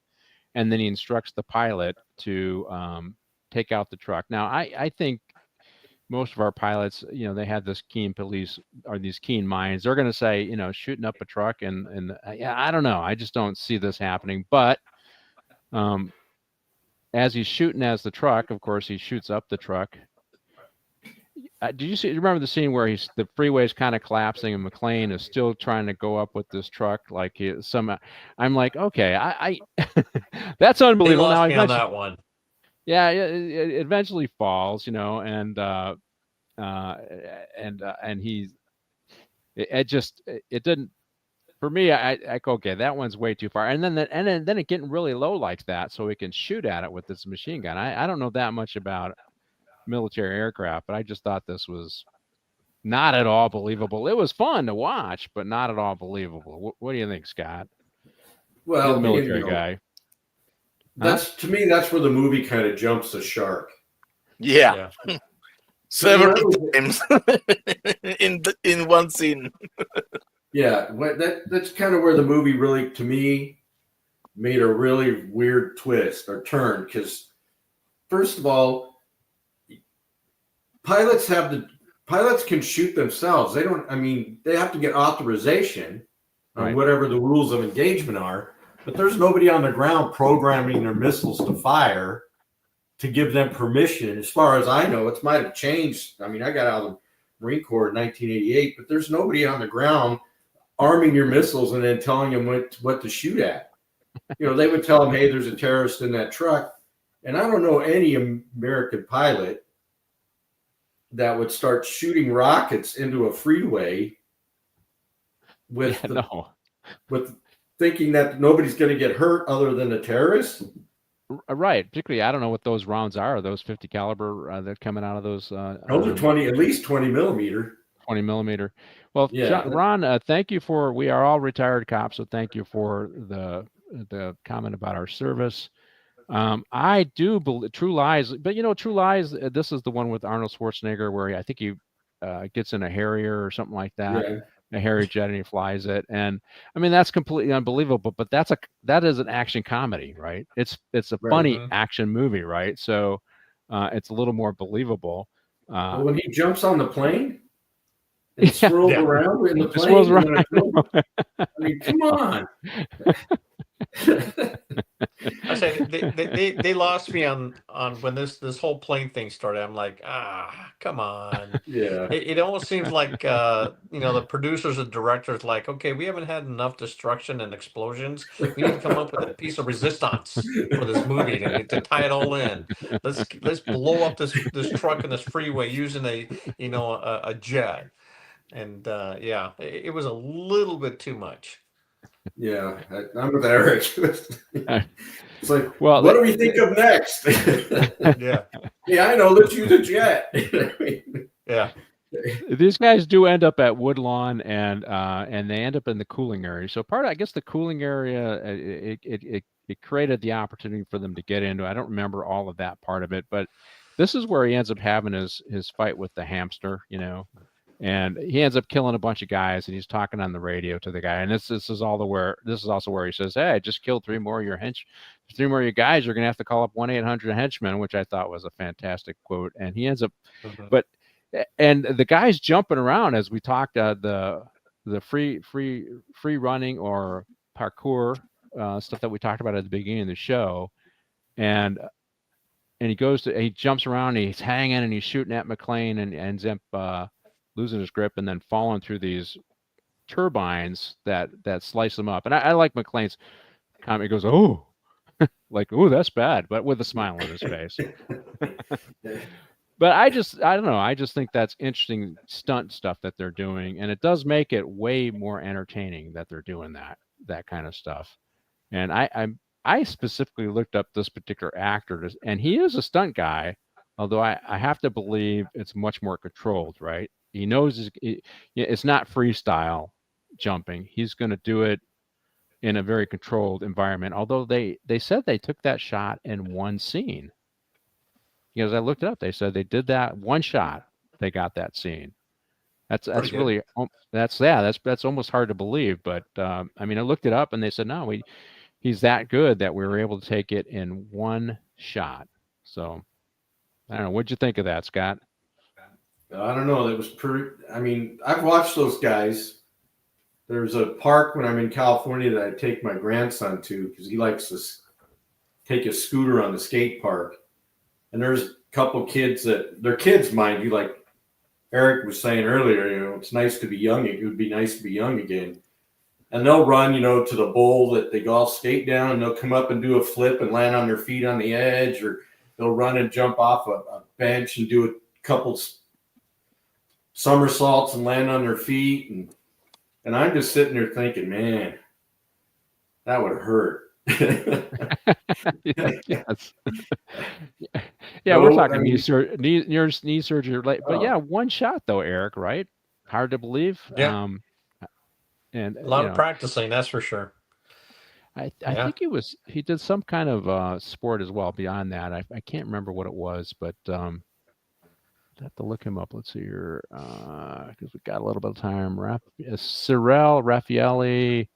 Speaker 5: And then he instructs the pilot to take out the truck. Now, I think most of our pilots, they have this keen police or these keen minds. They're going to say, shooting up a truck and I don't know. I just don't see this happening. But as he's shooting as the truck, of course, he shoots up the truck. Do you remember the scene where the freeway is kind of collapsing and McClane is still trying to go up with this truck? Like I'm like, okay, I that's unbelievable.
Speaker 6: They lost
Speaker 5: Now
Speaker 6: me on that one.
Speaker 5: Yeah, it eventually falls, and he's it didn't for me. I go, okay, that one's way too far, and then it getting really low like that, so we can shoot at it with this machine gun. I don't know that much about military aircraft, but I just thought this was not at all believable. It was fun to watch, but not at all believable. What do you think, Scott?
Speaker 2: Well,
Speaker 5: you're the military guy.
Speaker 2: To me, that's where the movie kind of jumps the shark.
Speaker 1: Yeah. Several times in one scene.
Speaker 2: Yeah, that's kind of where the movie really, to me, made a really weird twist or turn. Because first of all, pilots can shoot themselves. They have to get authorization on whatever the rules of engagement are. But there's nobody on the ground programming their missiles to fire to give them permission. As far as I know, it might have changed. I got out of the Marine Corps in 1988, but there's nobody on the ground arming your missiles and then telling them what to shoot at. They would tell them, hey, there's a terrorist in that truck. And I don't know any American pilot that would start shooting rockets into a freeway with thinking that nobody's going to get hurt other than the terrorists.
Speaker 5: Right. Particularly, I don't know what those rounds are. Those 50 caliber that coming out of those.
Speaker 2: Those are at least 20 millimeter.
Speaker 5: 20 millimeter. Well,
Speaker 2: Yeah.
Speaker 5: Ron, thank you for. We are all retired cops, so thank you for the comment about our service. I do believe True Lies, but True Lies. This is the one with Arnold Schwarzenegger where I think he gets in a Harrier or something like that,
Speaker 2: Yeah.
Speaker 5: a Harrier jet, and he flies it. And I mean that's completely unbelievable. But that is an action comedy, right? It's a
Speaker 2: Right.
Speaker 5: funny action movie, right? So it's a little more believable.
Speaker 2: Well, when he jumps on the plane and swirls
Speaker 6: Yeah.
Speaker 2: around in the
Speaker 5: It
Speaker 2: plane,
Speaker 5: swirls
Speaker 2: and
Speaker 5: around.
Speaker 2: I mean, come on.
Speaker 6: I say they lost me on when this whole plane thing started. I'm like, come on.
Speaker 2: Yeah.
Speaker 6: It almost seems like the producers and directors like, okay, we haven't had enough destruction and explosions. We need to come up with a piece of resistance for this movie to tie it all in. Let's blow up this truck in this freeway using a jet. And yeah, it was a little bit too much.
Speaker 2: Yeah, I'm with Eric. It's like,
Speaker 5: Well,
Speaker 2: what do we think of next?
Speaker 6: Yeah.
Speaker 2: Yeah, I know. Let's use a jet.
Speaker 6: Yeah.
Speaker 5: these guys do end up at Woodlawn, and they end up in the cooling area. So I guess the cooling area, it created the opportunity for them to get into. I don't remember all of that part of it, but this is where he ends up having his fight with the hamster, and he ends up killing a bunch of guys, and he's talking on the radio to the guy. And this is also where he says, "Hey, I just killed 3 more of your guys. You're gonna have to call up 1-800-HENCHMAN," which I thought was a fantastic quote. And he ends up, and the guy's jumping around as we talked. The free running or parkour stuff that we talked about at the beginning of the show, and he jumps around, and he's hanging, and he's shooting at McClane, and ends up losing his grip and then falling through these turbines that slice him up. And I like McClane's comment. He goes, "Oh," like, "Oh, that's bad," but with a smile on his face. But I don't know. I just think that's interesting stunt stuff that they're doing, and it does make it way more entertaining that they're doing that kind of stuff. And I specifically looked up this particular actor, and he is a stunt guy, although I have to believe it's much more controlled, right? He knows it's not freestyle jumping. He's going to do it in a very controlled environment. Although they said they took that shot in one scene. As I looked it up, they said they did that one shot. They got that scene. That's really that's almost hard to believe. But I mean, I looked it up, and they said no, he's that good that we were able to take it in one shot. So I don't know. What'd you think of that, Scott?
Speaker 2: I don't know. That was I mean, I've watched those guys. There's a park when I'm in California that I take my grandson to because he likes to take a scooter on the skate park. And there's a couple kids they're kids, mind you, like Eric was saying earlier, it's nice to be young. It would be nice to be young again. And they'll run, to the bowl that they all skate down, and they'll come up and do a flip and land on their feet on the edge, or they'll run and jump off a bench and do a couple somersaults and land on their feet. And I'm just sitting there thinking, man, that would hurt.
Speaker 5: Yes. Yeah, we're talking knee surgery, but yeah, one shot though, Eric. Right? Hard to believe.
Speaker 6: Yeah.
Speaker 5: And
Speaker 6: a lot of practicing, that's for sure.
Speaker 5: I think he did some kind of sport as well beyond that. I can't remember what it was, but I have to look him up. Let's see here, because we got a little bit of time. Cyril Raffaelli.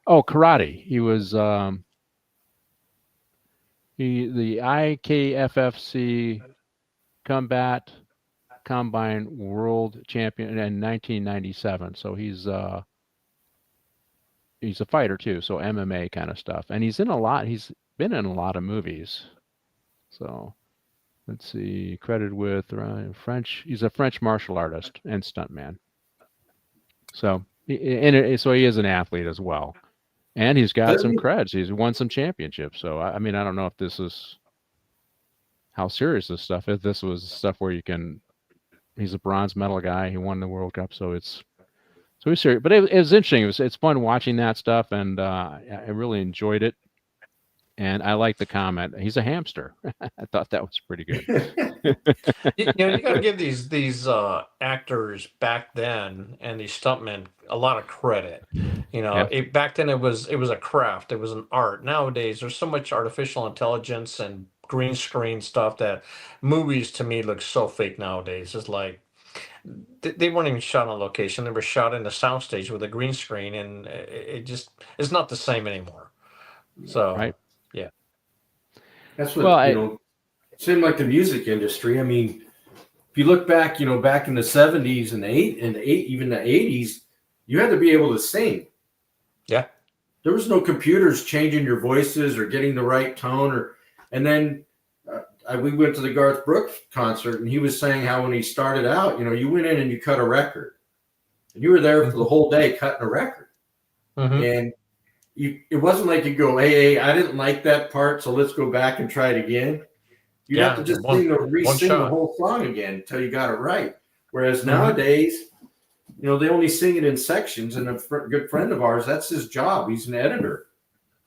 Speaker 5: Oh, karate. He was the IKFFC Combat Combine World Champion in 1997. So he's a fighter too. So MMA kind of stuff, and he's been in a lot of movies. So let's see, credited with French. He's a French martial artist and stuntman. So he is an athlete as well. And he's got some creds. He's won some championships. So, I mean, I don't know if this is how serious this stuff is. This was stuff where he's a bronze medal guy. He won the World Cup. So he's serious. But it was interesting. It's fun watching that stuff. And I really enjoyed it. And I like the comment. He's a hamster. I thought that was pretty good.
Speaker 6: You know, you got to give these actors back then and these stuntmen a lot of credit. You know,
Speaker 5: Yeah.
Speaker 6: back then it was a craft, it was an art. Nowadays, there's so much artificial intelligence and green screen stuff that movies to me look so fake nowadays. It's like they weren't even shot on location; they were shot in the soundstage with a green screen, and it just it's not the same anymore. So,
Speaker 5: Right.
Speaker 6: yeah.
Speaker 2: That's
Speaker 5: Well,
Speaker 2: what, same like the music industry. I mean, if you look back, back in the 70s and even the 80s, you had to be able to sing.
Speaker 6: Yeah.
Speaker 2: There was no computers changing your voices or getting the right tone. And then we went to the Garth Brooks concert, and he was saying how when he started out, you went in and you cut a record, and you were there for the whole day cutting a record.
Speaker 6: Mm-hmm.
Speaker 2: And it wasn't like you go, hey, I didn't like that part, so let's go back and try it again. You'd have to just re-sing the whole song again until you got it right. Whereas nowadays, they only sing it in sections. And a good friend of ours, that's his job. He's an editor.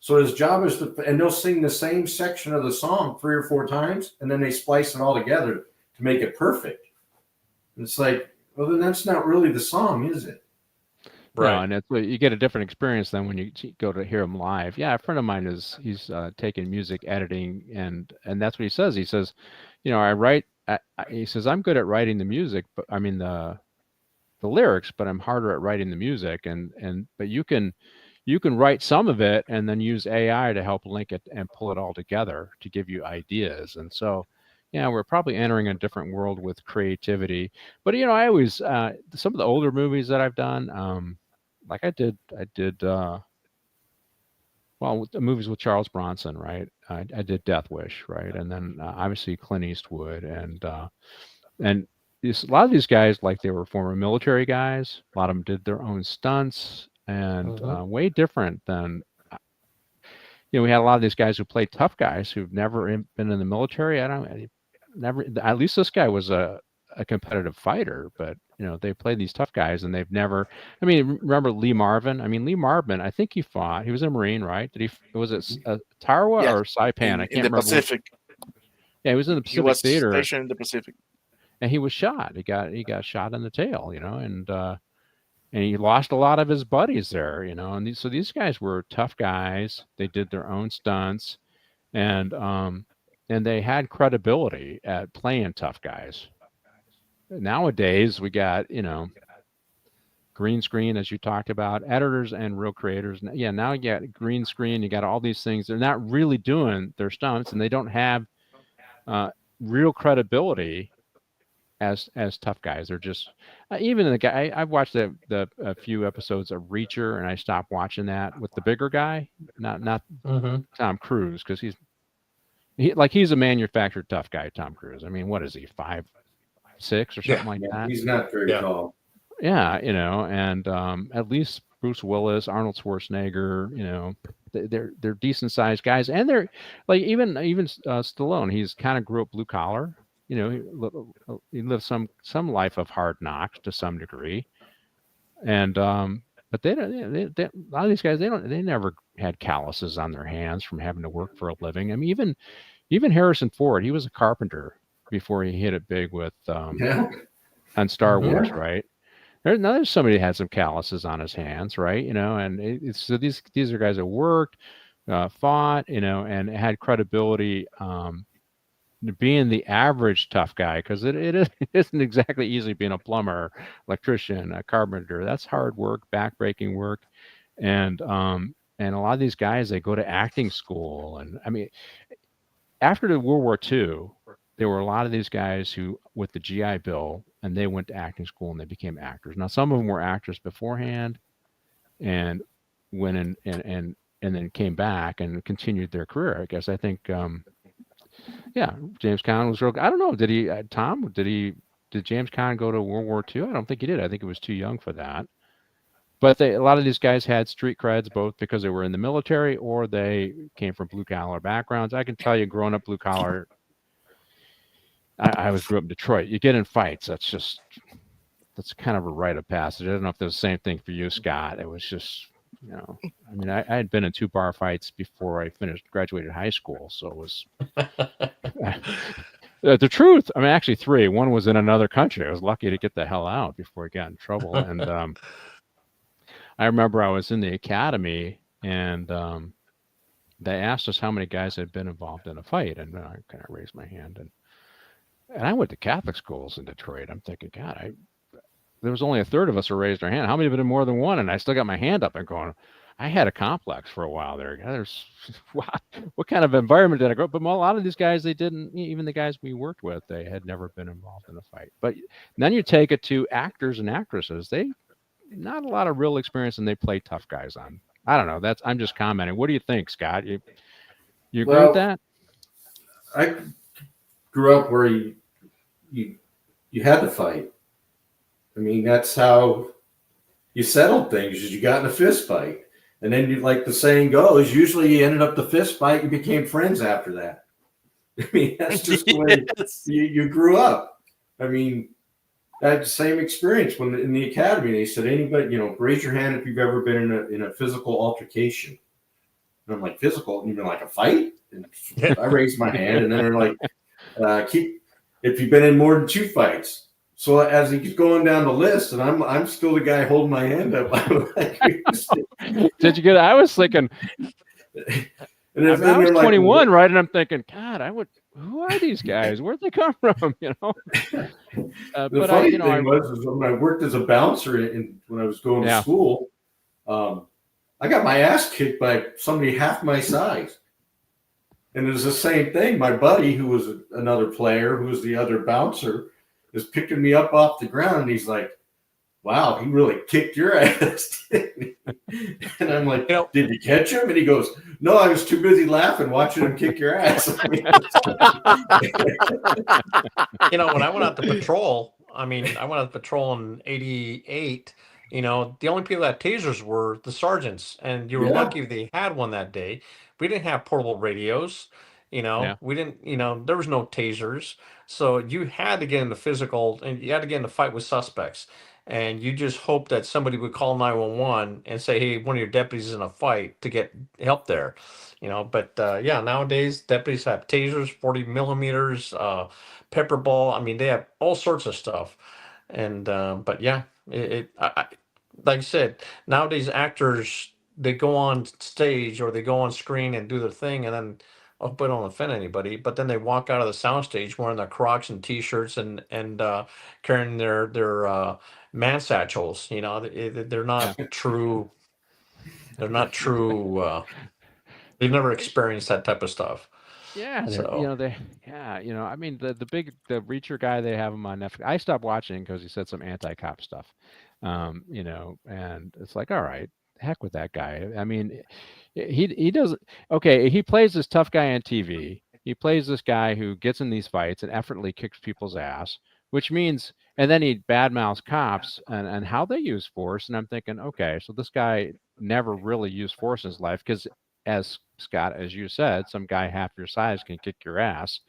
Speaker 2: So his job is and they'll sing the same section of the song 3 or 4 times, and then they splice it all together to make it perfect. And it's like, well, then that's not really the song, is it?
Speaker 5: Right. No, and it's, you get a different experience than when you go to hear him live. Yeah, a friend of mine he's taking music editing, and that's what he says. He says, I write. He says I'm good at writing the music, but I mean the lyrics, but I'm harder at writing the music. But you can write some of it and then use AI to help link it and pull it all together to give you ideas. And so, yeah, we're probably entering a different world with creativity. But I always some of the older movies that I've done. Like I did with the movies with Charles Bronson, right? I did Death Wish, right? And then obviously Clint Eastwood and a lot of these guys, like they were former military guys. A lot of them did their own stunts and way different than, we had a lot of these guys who played tough guys who've never been in the military. At least this guy was a competitive fighter, but they played these tough guys and they've never. I mean, remember Lee Marvin? I mean, Lee Marvin, I think he was a Marine, right? Was it Tarawa or Saipan? I can't remember.
Speaker 1: Pacific.
Speaker 5: Yeah, he was in the Pacific
Speaker 1: he was
Speaker 5: Theater.
Speaker 1: Stationed in the Pacific,
Speaker 5: and he was shot. He got shot in the tail, and he lost a lot of his buddies there, And these guys were tough guys. They did their own stunts, and they had credibility at playing tough guys. Nowadays, we got, green screen, as you talked about, editors and real creators. Yeah, now you got green screen, you got all these things. They're not really doing their stunts, and they don't have real credibility as tough guys. They're just even the guy. I've watched a few episodes of Reacher, and I stopped watching that with the bigger guy, not Tom Cruise, because he's a manufactured tough guy. Tom Cruise. I mean, what is he, 5'6" or something like that?
Speaker 2: He's not very tall.
Speaker 5: Yeah, and at least Bruce Willis, Arnold Schwarzenegger, they're decent sized guys, and they're like even Stallone. He's kind of grew up blue collar. He lived some life of hard knocks to some degree, and but a lot of these guys they never had calluses on their hands from having to work for a living. I mean, even Harrison Ford, he was a carpenter before he hit it big with on Star Wars, right? There's somebody that had some calluses on his hands, right? And so these are guys that worked, fought, and had credibility. Being the average tough guy, because it isn't exactly easy being a plumber, electrician, a carpenter. That's hard work, backbreaking work, and a lot of these guys, they go to acting school, and I mean, after the World War II, there were a lot of these guys who with the GI Bill, and they went to acting school and they became actors. Now some of them were actors beforehand, and went in and then came back and continued their career. I guess I think. James Caan was real. I don't know. Did he, Tom? Did James Caan go to World War II? I don't think he did. I think he was too young for that. But a lot of these guys had street creds, both because they were in the military or they came from blue collar backgrounds. I can tell you, growing up blue collar, I grew up in Detroit. You get in fights. That's kind of a rite of passage. I don't know if there's the same thing for you, Scott. It was just. I mean, I had been in 2 bar fights before I graduated high school, so it was The truth. I mean, actually, 3. One was in another country. I was lucky to get the hell out before I got in trouble. And I remember I was in the academy, and they asked us how many guys had been involved in a fight, and I kind of raised my hand. And I went to Catholic schools in Detroit. I'm thinking, God, there was only a third of us who raised our hand. How many have been in more than one? And I still got my hand up and going. I had a complex for a while there. God, there's what kind of environment did I grow up? But a lot of these guys, they didn't. Even the guys we worked with, they had never been involved in a fight. But then you take it to actors and actresses. They not a lot of real experience, and they play tough guys on. I don't know. I'm just commenting. What do you think, Scott? You agree with that?
Speaker 2: I grew up where you had to fight. I mean, that's how you settled things. Is you got in a fist fight, and then like the saying goes, usually you ended up the fist fight. You became friends after that. I mean, that's just the way you grew up. I mean, I had the same experience when in the academy. They said, anybody, raise your hand if you've ever been in a physical altercation. And I'm like, physical? You mean like a fight? And I raised my hand, and then they're like, if you've been in more than 2 fights. So as he keeps going down the list, and I'm still the guy holding my hand up.
Speaker 5: Did you get it? I was thinking, I was 21, right? And I'm thinking, God, who are these guys? Where'd they come from?
Speaker 2: The funny thing was when I worked as a bouncer when I was going to school, I got my ass kicked by somebody half my size. And it was the same thing. My buddy, who was another player, who was the other bouncer, is picking me up off the ground, and he's like, wow, he really kicked your ass. And I'm like, did you catch him? And he goes, no, I was too busy laughing watching him kick your ass.
Speaker 6: When I went out to patrol, in 88. The only people that had tasers were the sergeants, and you were lucky if they had one that day. We didn't have portable radios. We didn't, there was no tasers. So you had to get in the physical, and you had to get in the fight with suspects. And you just hope that somebody would call 911 and say, hey, one of your deputies is in a fight, to get help there. But nowadays deputies have tasers, 40 millimeters, pepper ball. I mean, they have all sorts of stuff. And, but yeah, like I said, nowadays actors, they go on stage or they go on screen and do their thing, and then I hope I don't offend anybody, but then they walk out of the soundstage wearing their Crocs and T-shirts and carrying their man satchels. They're not true. They're not true. They've never experienced that type of stuff.
Speaker 5: Yeah.
Speaker 6: So
Speaker 5: the Reacher guy, they have him on Netflix. I stopped watching because he said some anti-cop stuff. And it's like, all right, heck with that guy. I mean, he doesn't. Okay, he plays this tough guy on TV. He plays this guy who gets in these fights and effortlessly kicks people's ass, which means, and then he badmouths cops and how they use force. And I'm thinking, okay, so this guy never really used force in his life, because, as Scott, as you said, some guy half your size can kick your ass.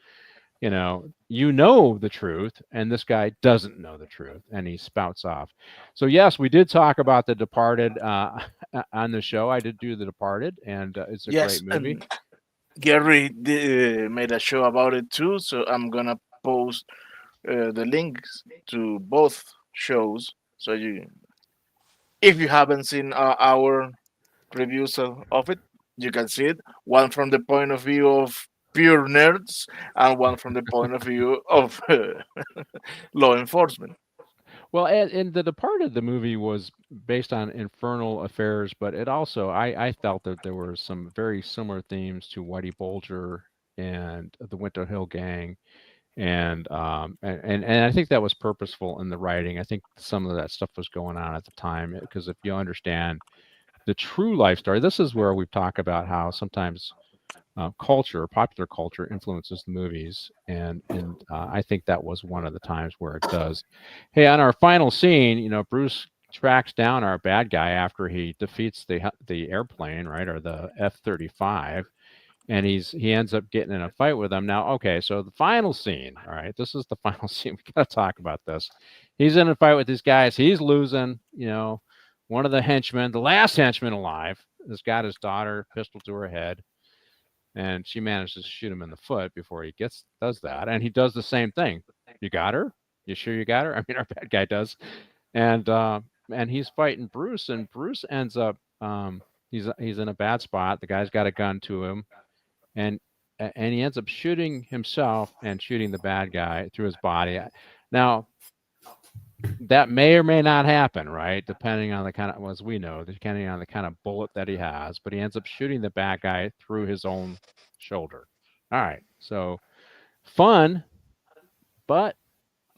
Speaker 5: The truth, and this guy doesn't know the truth, and he spouts off. So yes, we did talk about The Departed on the show. I did do The Departed, and it's a great movie.
Speaker 1: And Gary made a show about it too, so I'm gonna post the links to both shows. So if you haven't seen our reviews of it, you can see it. One from the point of view of pure nerds, and one from the point of view of law enforcement.
Speaker 5: Well, and The Departed, the movie, was based on infernal affairs, but it also, I felt that there were some very similar themes to Whitey Bulger and the Winter Hill Gang, and I think that was purposeful in the writing. I think some of that stuff was going on at the time, because if you understand the true life story, this is where we've talked about how sometimes popular culture influences the movies, and I think that was one of the times where it does. Hey, on our final scene, Bruce tracks down our bad guy after he defeats the airplane, right, or the F-35, and he ends up getting in a fight with him. Now, okay, so the final scene, all right, this is the final scene. We got to talk about this. He's in a fight with these guys. He's losing. One of the henchmen, the last henchman alive, has got his daughter, pistol to her head. and she manages to shoot him in the foot before he does that, and he does the same thing. You got her? You sure you got her? I mean, our bad guy does, and he's fighting Bruce, and Bruce ends up he's in a bad spot. The guy's got a gun to him, and he ends up shooting himself and shooting the bad guy through his body. Now, that may or may not happen, right? Depending on the kind of, as we know, depending on the kind of bullet that he has. But he ends up shooting the bad guy through his own shoulder. All right, so fun, but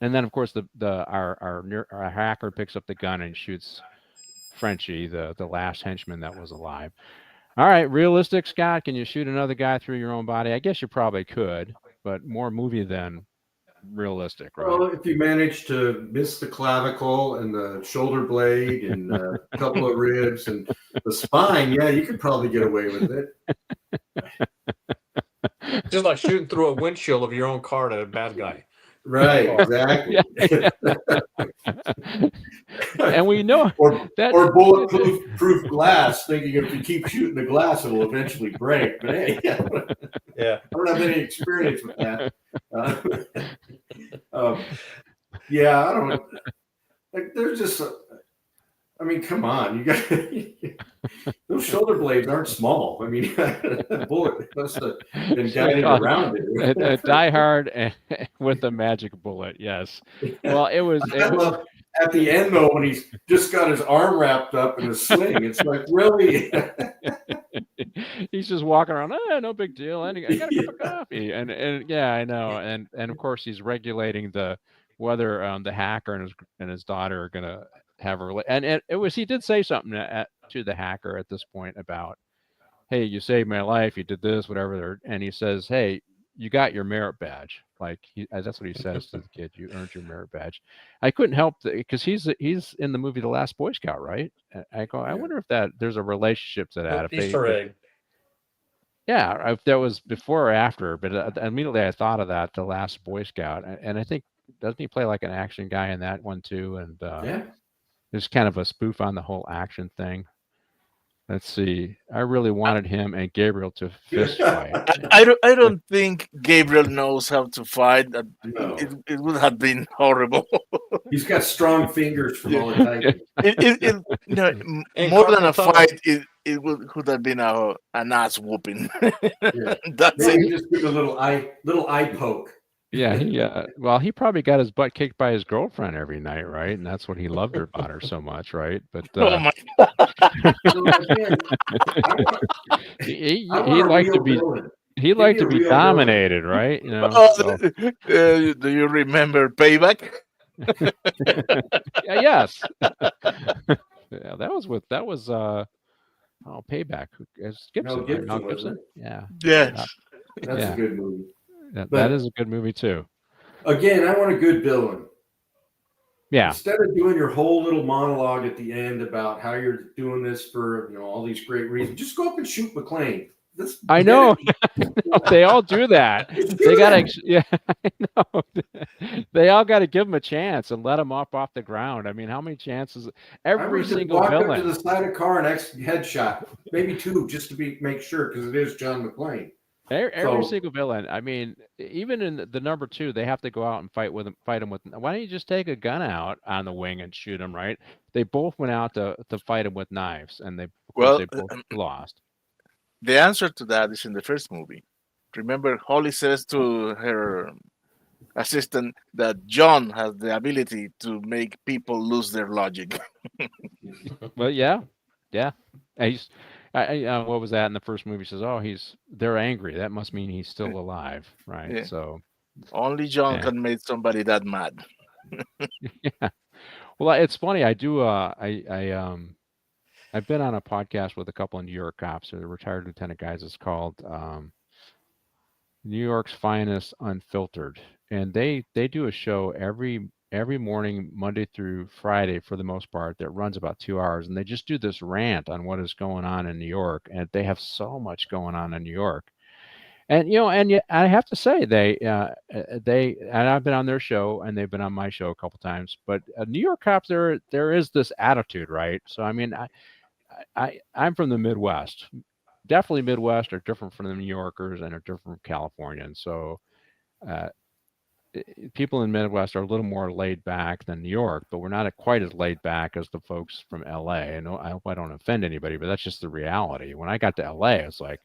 Speaker 5: and then of course our hacker picks up the gun and shoots Frenchie, the last henchman that was alive. All right, realistic, Scott. Can you shoot another guy through your own body? I guess you probably could, but more movie than realistic, right?
Speaker 2: Well, if you manage to miss the clavicle and the shoulder blade and a couple of ribs and the spine, yeah, you could probably get away with it.
Speaker 6: Just like shooting through a windshield of your own car at a bad guy.
Speaker 2: Right, exactly.
Speaker 5: And we know
Speaker 2: or bulletproof glass, thinking if you keep shooting the glass, it'll eventually break. But hey,
Speaker 6: yeah,
Speaker 2: I don't have any experience with that. Yeah, I don't know. Like, there's just, I mean, come on, you got those shoulder blades aren't small. I mean, that bullet must have been guided around it.
Speaker 5: Die Hard with a magic bullet. Yes. Well, it was.
Speaker 2: At the end, though, when he's just got his arm wrapped up in a sling, it's like, really?
Speaker 5: He's just walking around. No big deal. I got a cup of coffee, and yeah, I know. And of course, he's regulating whether the hacker and his daughter are gonna have a and it was he did say something to the hacker at this point about, hey, you saved my life, you did this, whatever, and he says, hey, you got your merit badge. Like that's what he says to the kid. You earned your merit badge. I couldn't help because he's in the movie The Last Boy Scout, right? I go, I wonder if there's a relationship to that.
Speaker 6: Easter egg.
Speaker 5: Yeah, if that was before or after, but immediately I thought of that, The Last Boy Scout, and I think doesn't he play like an action guy in that one too? And
Speaker 2: yeah.
Speaker 5: There's kind of a spoof on the whole action thing. Let's see. I really wanted him and Gabriel to fist fight.
Speaker 1: I don't think Gabriel knows how to fight.
Speaker 2: No.
Speaker 1: It would have been horrible.
Speaker 2: He's got strong fingers from all the typing.
Speaker 1: More than a fight, it would have been an ass whooping.
Speaker 2: Yeah.
Speaker 1: That's
Speaker 2: Maybe
Speaker 1: it.
Speaker 2: just give a little eye poke.
Speaker 5: Yeah, well, he probably got his butt kicked by his girlfriend every night, right? And that's what he loved about her so much, right? But
Speaker 1: Oh my
Speaker 5: he liked to be dominated, right? You know.
Speaker 1: Oh, do you remember Payback?
Speaker 5: Yes. Yeah, that was Payback. It's Gibson.
Speaker 2: Mel
Speaker 5: Gibson.
Speaker 2: wasn't it?
Speaker 5: Yeah.
Speaker 1: Yes.
Speaker 2: That's a good movie.
Speaker 5: That is a good movie too.
Speaker 2: Again, I want a good villain.
Speaker 5: Yeah.
Speaker 2: Instead of doing your whole little monologue at the end about how you're doing this for all these great reasons, just go up and shoot McClane.
Speaker 5: I know. They all do that. They gotta, yeah, I know. They all got to give him a chance and let him off the ground. I mean, how many chances? Every single
Speaker 2: walk
Speaker 5: villain.
Speaker 2: up to the side of the car and headshot, maybe two, just to make sure, because it is John McClane.
Speaker 5: Every single villain. I mean, even in the number 2, they have to go out and fight him with. Why don't you just take a gun out on the wing and shoot him? Right? They both went out to fight him with knives, and they both lost.
Speaker 1: The answer to that is in the first movie. Remember, Holly says to her assistant that John has the ability to make people lose their logic.
Speaker 5: Well, yeah. What was that in the first movie? He says, they're angry. That must mean he's still alive, right?
Speaker 1: Yeah.
Speaker 5: So
Speaker 1: only John can make somebody that mad.
Speaker 5: Yeah. Well, it's funny. I do. I've been on a podcast with a couple of New York cops, or the retired lieutenant guys. It's called New York's Finest Unfiltered, and they do a show every morning, Monday through Friday, for the most part, that runs about 2 hours, and they just do this rant on what is going on in New York, and they have so much going on in New York. And I have to say and I've been on their show, and they've been on my show a couple times. But New York cops, there is this attitude, right? So I mean, I'm from the Midwest, definitely Midwest are different from the New Yorkers and are different from Californians. So uh, people in Midwest are a little more laid back than New York, but we're not quite as laid back as the folks from LA. And I hope I don't offend anybody, but that's just the reality. When I got to LA, it's like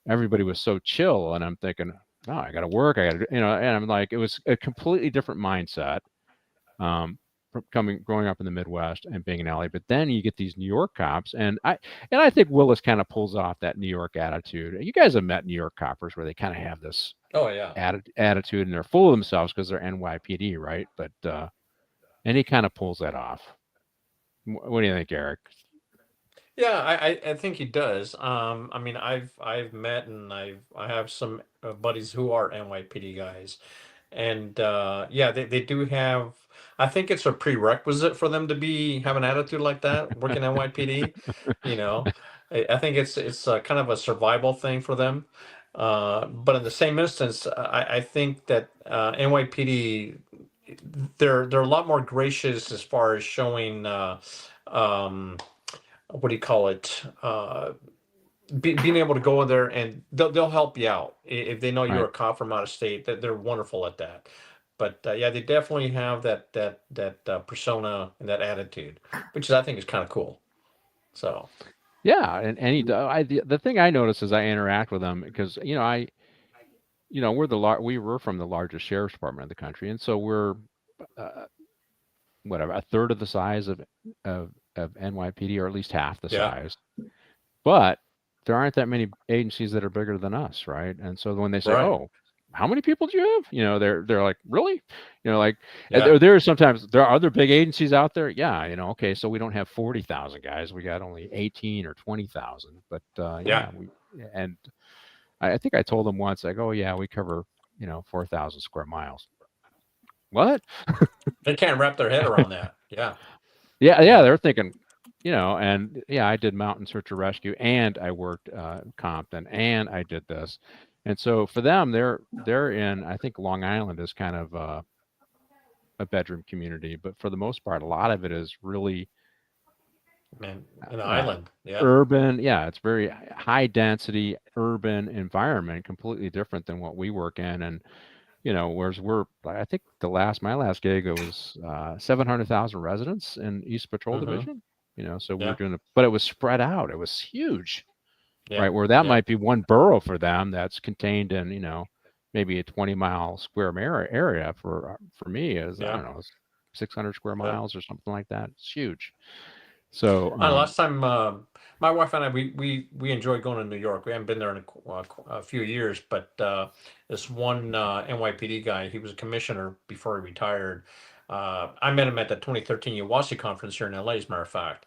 Speaker 5: everybody was so chill, and I'm thinking, oh, I got to work, I got to, and I'm like, it was a completely different mindset. Growing up in the Midwest and being in LA, but then you get these New York cops, and I think Willis kind of pulls off that New York attitude. You guys have met New York coppers where they kind of have this
Speaker 6: Oh yeah.
Speaker 5: attitude, and they're full of themselves because they're NYPD, right? But and he kind of pulls that off. What do you think, Eric?
Speaker 6: Yeah, I think he does. I mean, I've met and I have some buddies who are NYPD guys, and yeah, they do have. I think it's a prerequisite for them to have an attitude like that, working NYPD. You know, I think it's kind of a survival thing for them. But in the same instance, I think that NYPD they're a lot more gracious as far as showing. Um, what do you call it? Being able to go in there and they'll help you out if they know you're
Speaker 5: Right.
Speaker 6: a cop from out of state. That they're wonderful at that. But yeah, they definitely have that persona and that attitude, which I think is kind of cool. So
Speaker 5: Yeah, and the thing I notice as I interact with them, because we were from the largest sheriff's department in the country, and so we're uh, whatever, a third of the size of NYPD, or at least half the
Speaker 6: yeah,
Speaker 5: size. But there aren't that many agencies that are bigger than us, right? And so when they say,
Speaker 6: right,
Speaker 5: "Oh, how many people do you have?" They're like, "Really?" Like
Speaker 6: yeah,
Speaker 5: there are other big agencies out there. Yeah, okay, so we don't have 40,000 guys. We got only 18 or 20,000. But
Speaker 6: yeah.
Speaker 5: yeah, and I think I told them once, like, "Oh yeah, we cover 4,000 square miles." What?
Speaker 6: They can't wrap their head around that. Yeah,
Speaker 5: Yeah,
Speaker 6: yeah,
Speaker 5: they're thinking, and yeah, I did mountain search and rescue, and I worked Compton, and I did this, and so for them, they're in. I think Long Island is kind of a bedroom community, but for the most part, a lot of it is really
Speaker 6: man, an
Speaker 5: uh,
Speaker 6: island. Yeah,
Speaker 5: urban. Yeah, it's very high density urban environment, completely different than what we work in, and whereas I think my last gig, it was 700,000 residents in East Patrol
Speaker 6: mm-hmm.
Speaker 5: Division. So we were
Speaker 6: Yeah,
Speaker 5: doing it, but it was spread out. It was huge,
Speaker 6: yeah,
Speaker 5: right? Where that
Speaker 6: yeah,
Speaker 5: might be one borough for them that's contained in, maybe a 20-mile square area. For me, is, I
Speaker 6: yeah.
Speaker 5: don't know, 600 square
Speaker 6: Yeah.
Speaker 5: miles or something like that. It's huge. So,
Speaker 6: Last time, my wife and I, we enjoy going to New York. We haven't been there in a few years, but this one NYPD guy, he was a commissioner before he retired. I met him at the 2013 Uwasi conference here in LA, as a matter of fact.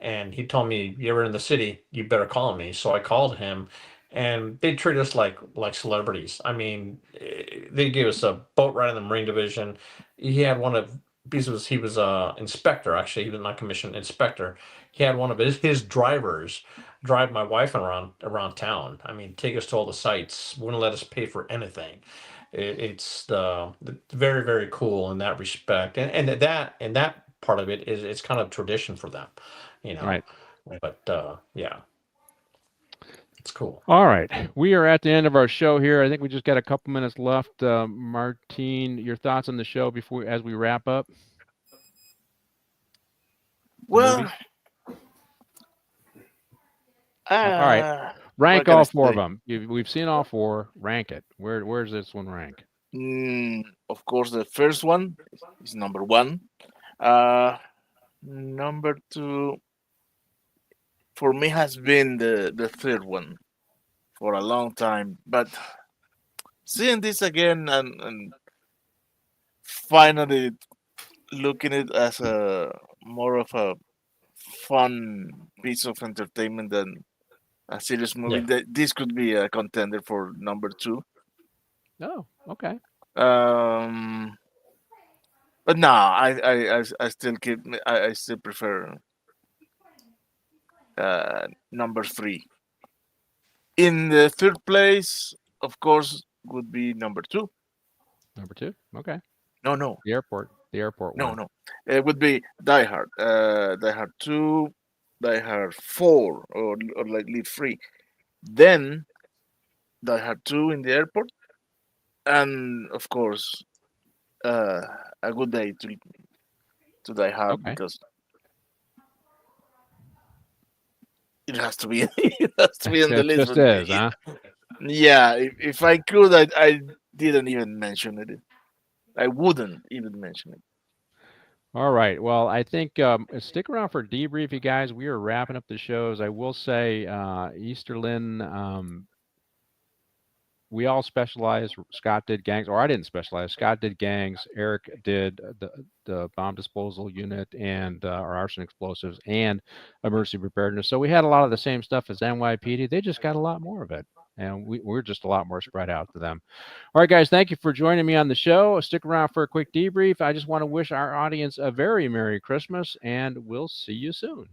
Speaker 6: And he told me, "You ever in the city, you better call me." So I called him, and they treat us like celebrities. I mean, they gave us a boat ride in the Marine Division. He had one of he was inspector, actually. He was not commissioned inspector. He had one of his drivers drive my wife around town. I mean, take us to all the sites. Wouldn't let us pay for anything. It's the very, very cool in that respect, and that part of it is it's kind of tradition for them, you know.
Speaker 5: right.
Speaker 6: But yeah, it's cool.
Speaker 5: All right. We are at the end of our show here. I think we just got a couple minutes left. Martine, your thoughts on the show as we wrap up? The
Speaker 1: Well,
Speaker 5: movies? All right.
Speaker 1: what
Speaker 5: Rank
Speaker 1: can I
Speaker 5: all four of
Speaker 1: say?
Speaker 5: them. We've seen all four. Rank it. Where's this one rank?
Speaker 1: Of course, the first one is number one. Uh, Number two for me has been the third one for a long time, but seeing this again and finally looking it as a more of a fun piece of entertainment than a serious movie,
Speaker 6: Yeah,
Speaker 1: that this could be a contender for number two.
Speaker 5: Oh, okay.
Speaker 1: Um, but no, I still I still prefer number three. In the third place, of course, would be number two.
Speaker 5: Number two. Okay.
Speaker 1: No, no,
Speaker 5: The airport
Speaker 1: no,
Speaker 5: one.
Speaker 1: no. It would be Die Hard. Die Hard 2, Die Hard 4, or like Lead Free. Then Die Hard 2 in the airport, and of course, uh, A Good Day to Die Hard,
Speaker 5: Okay.
Speaker 1: because it has to be it has to be on the
Speaker 5: It
Speaker 1: list.
Speaker 5: just
Speaker 1: But
Speaker 5: is, huh?
Speaker 1: yeah, if I could, I didn't even mention it. I wouldn't even mention it.
Speaker 5: All right. Well, I think stick around for debrief, you guys. We are wrapping up the shows. I will say, Easterlin, we all specialize. Scott did gangs, or I didn't specialize. Scott did gangs. Eric did the bomb disposal unit and our arson explosives and emergency preparedness. So we had a lot of the same stuff as NYPD. They just got a lot more of it, and we're just a lot more spread out to them. All right, guys, thank you for joining me on the show. Stick around for a quick debrief. I just want to wish our audience a very Merry Christmas, and we'll see you soon.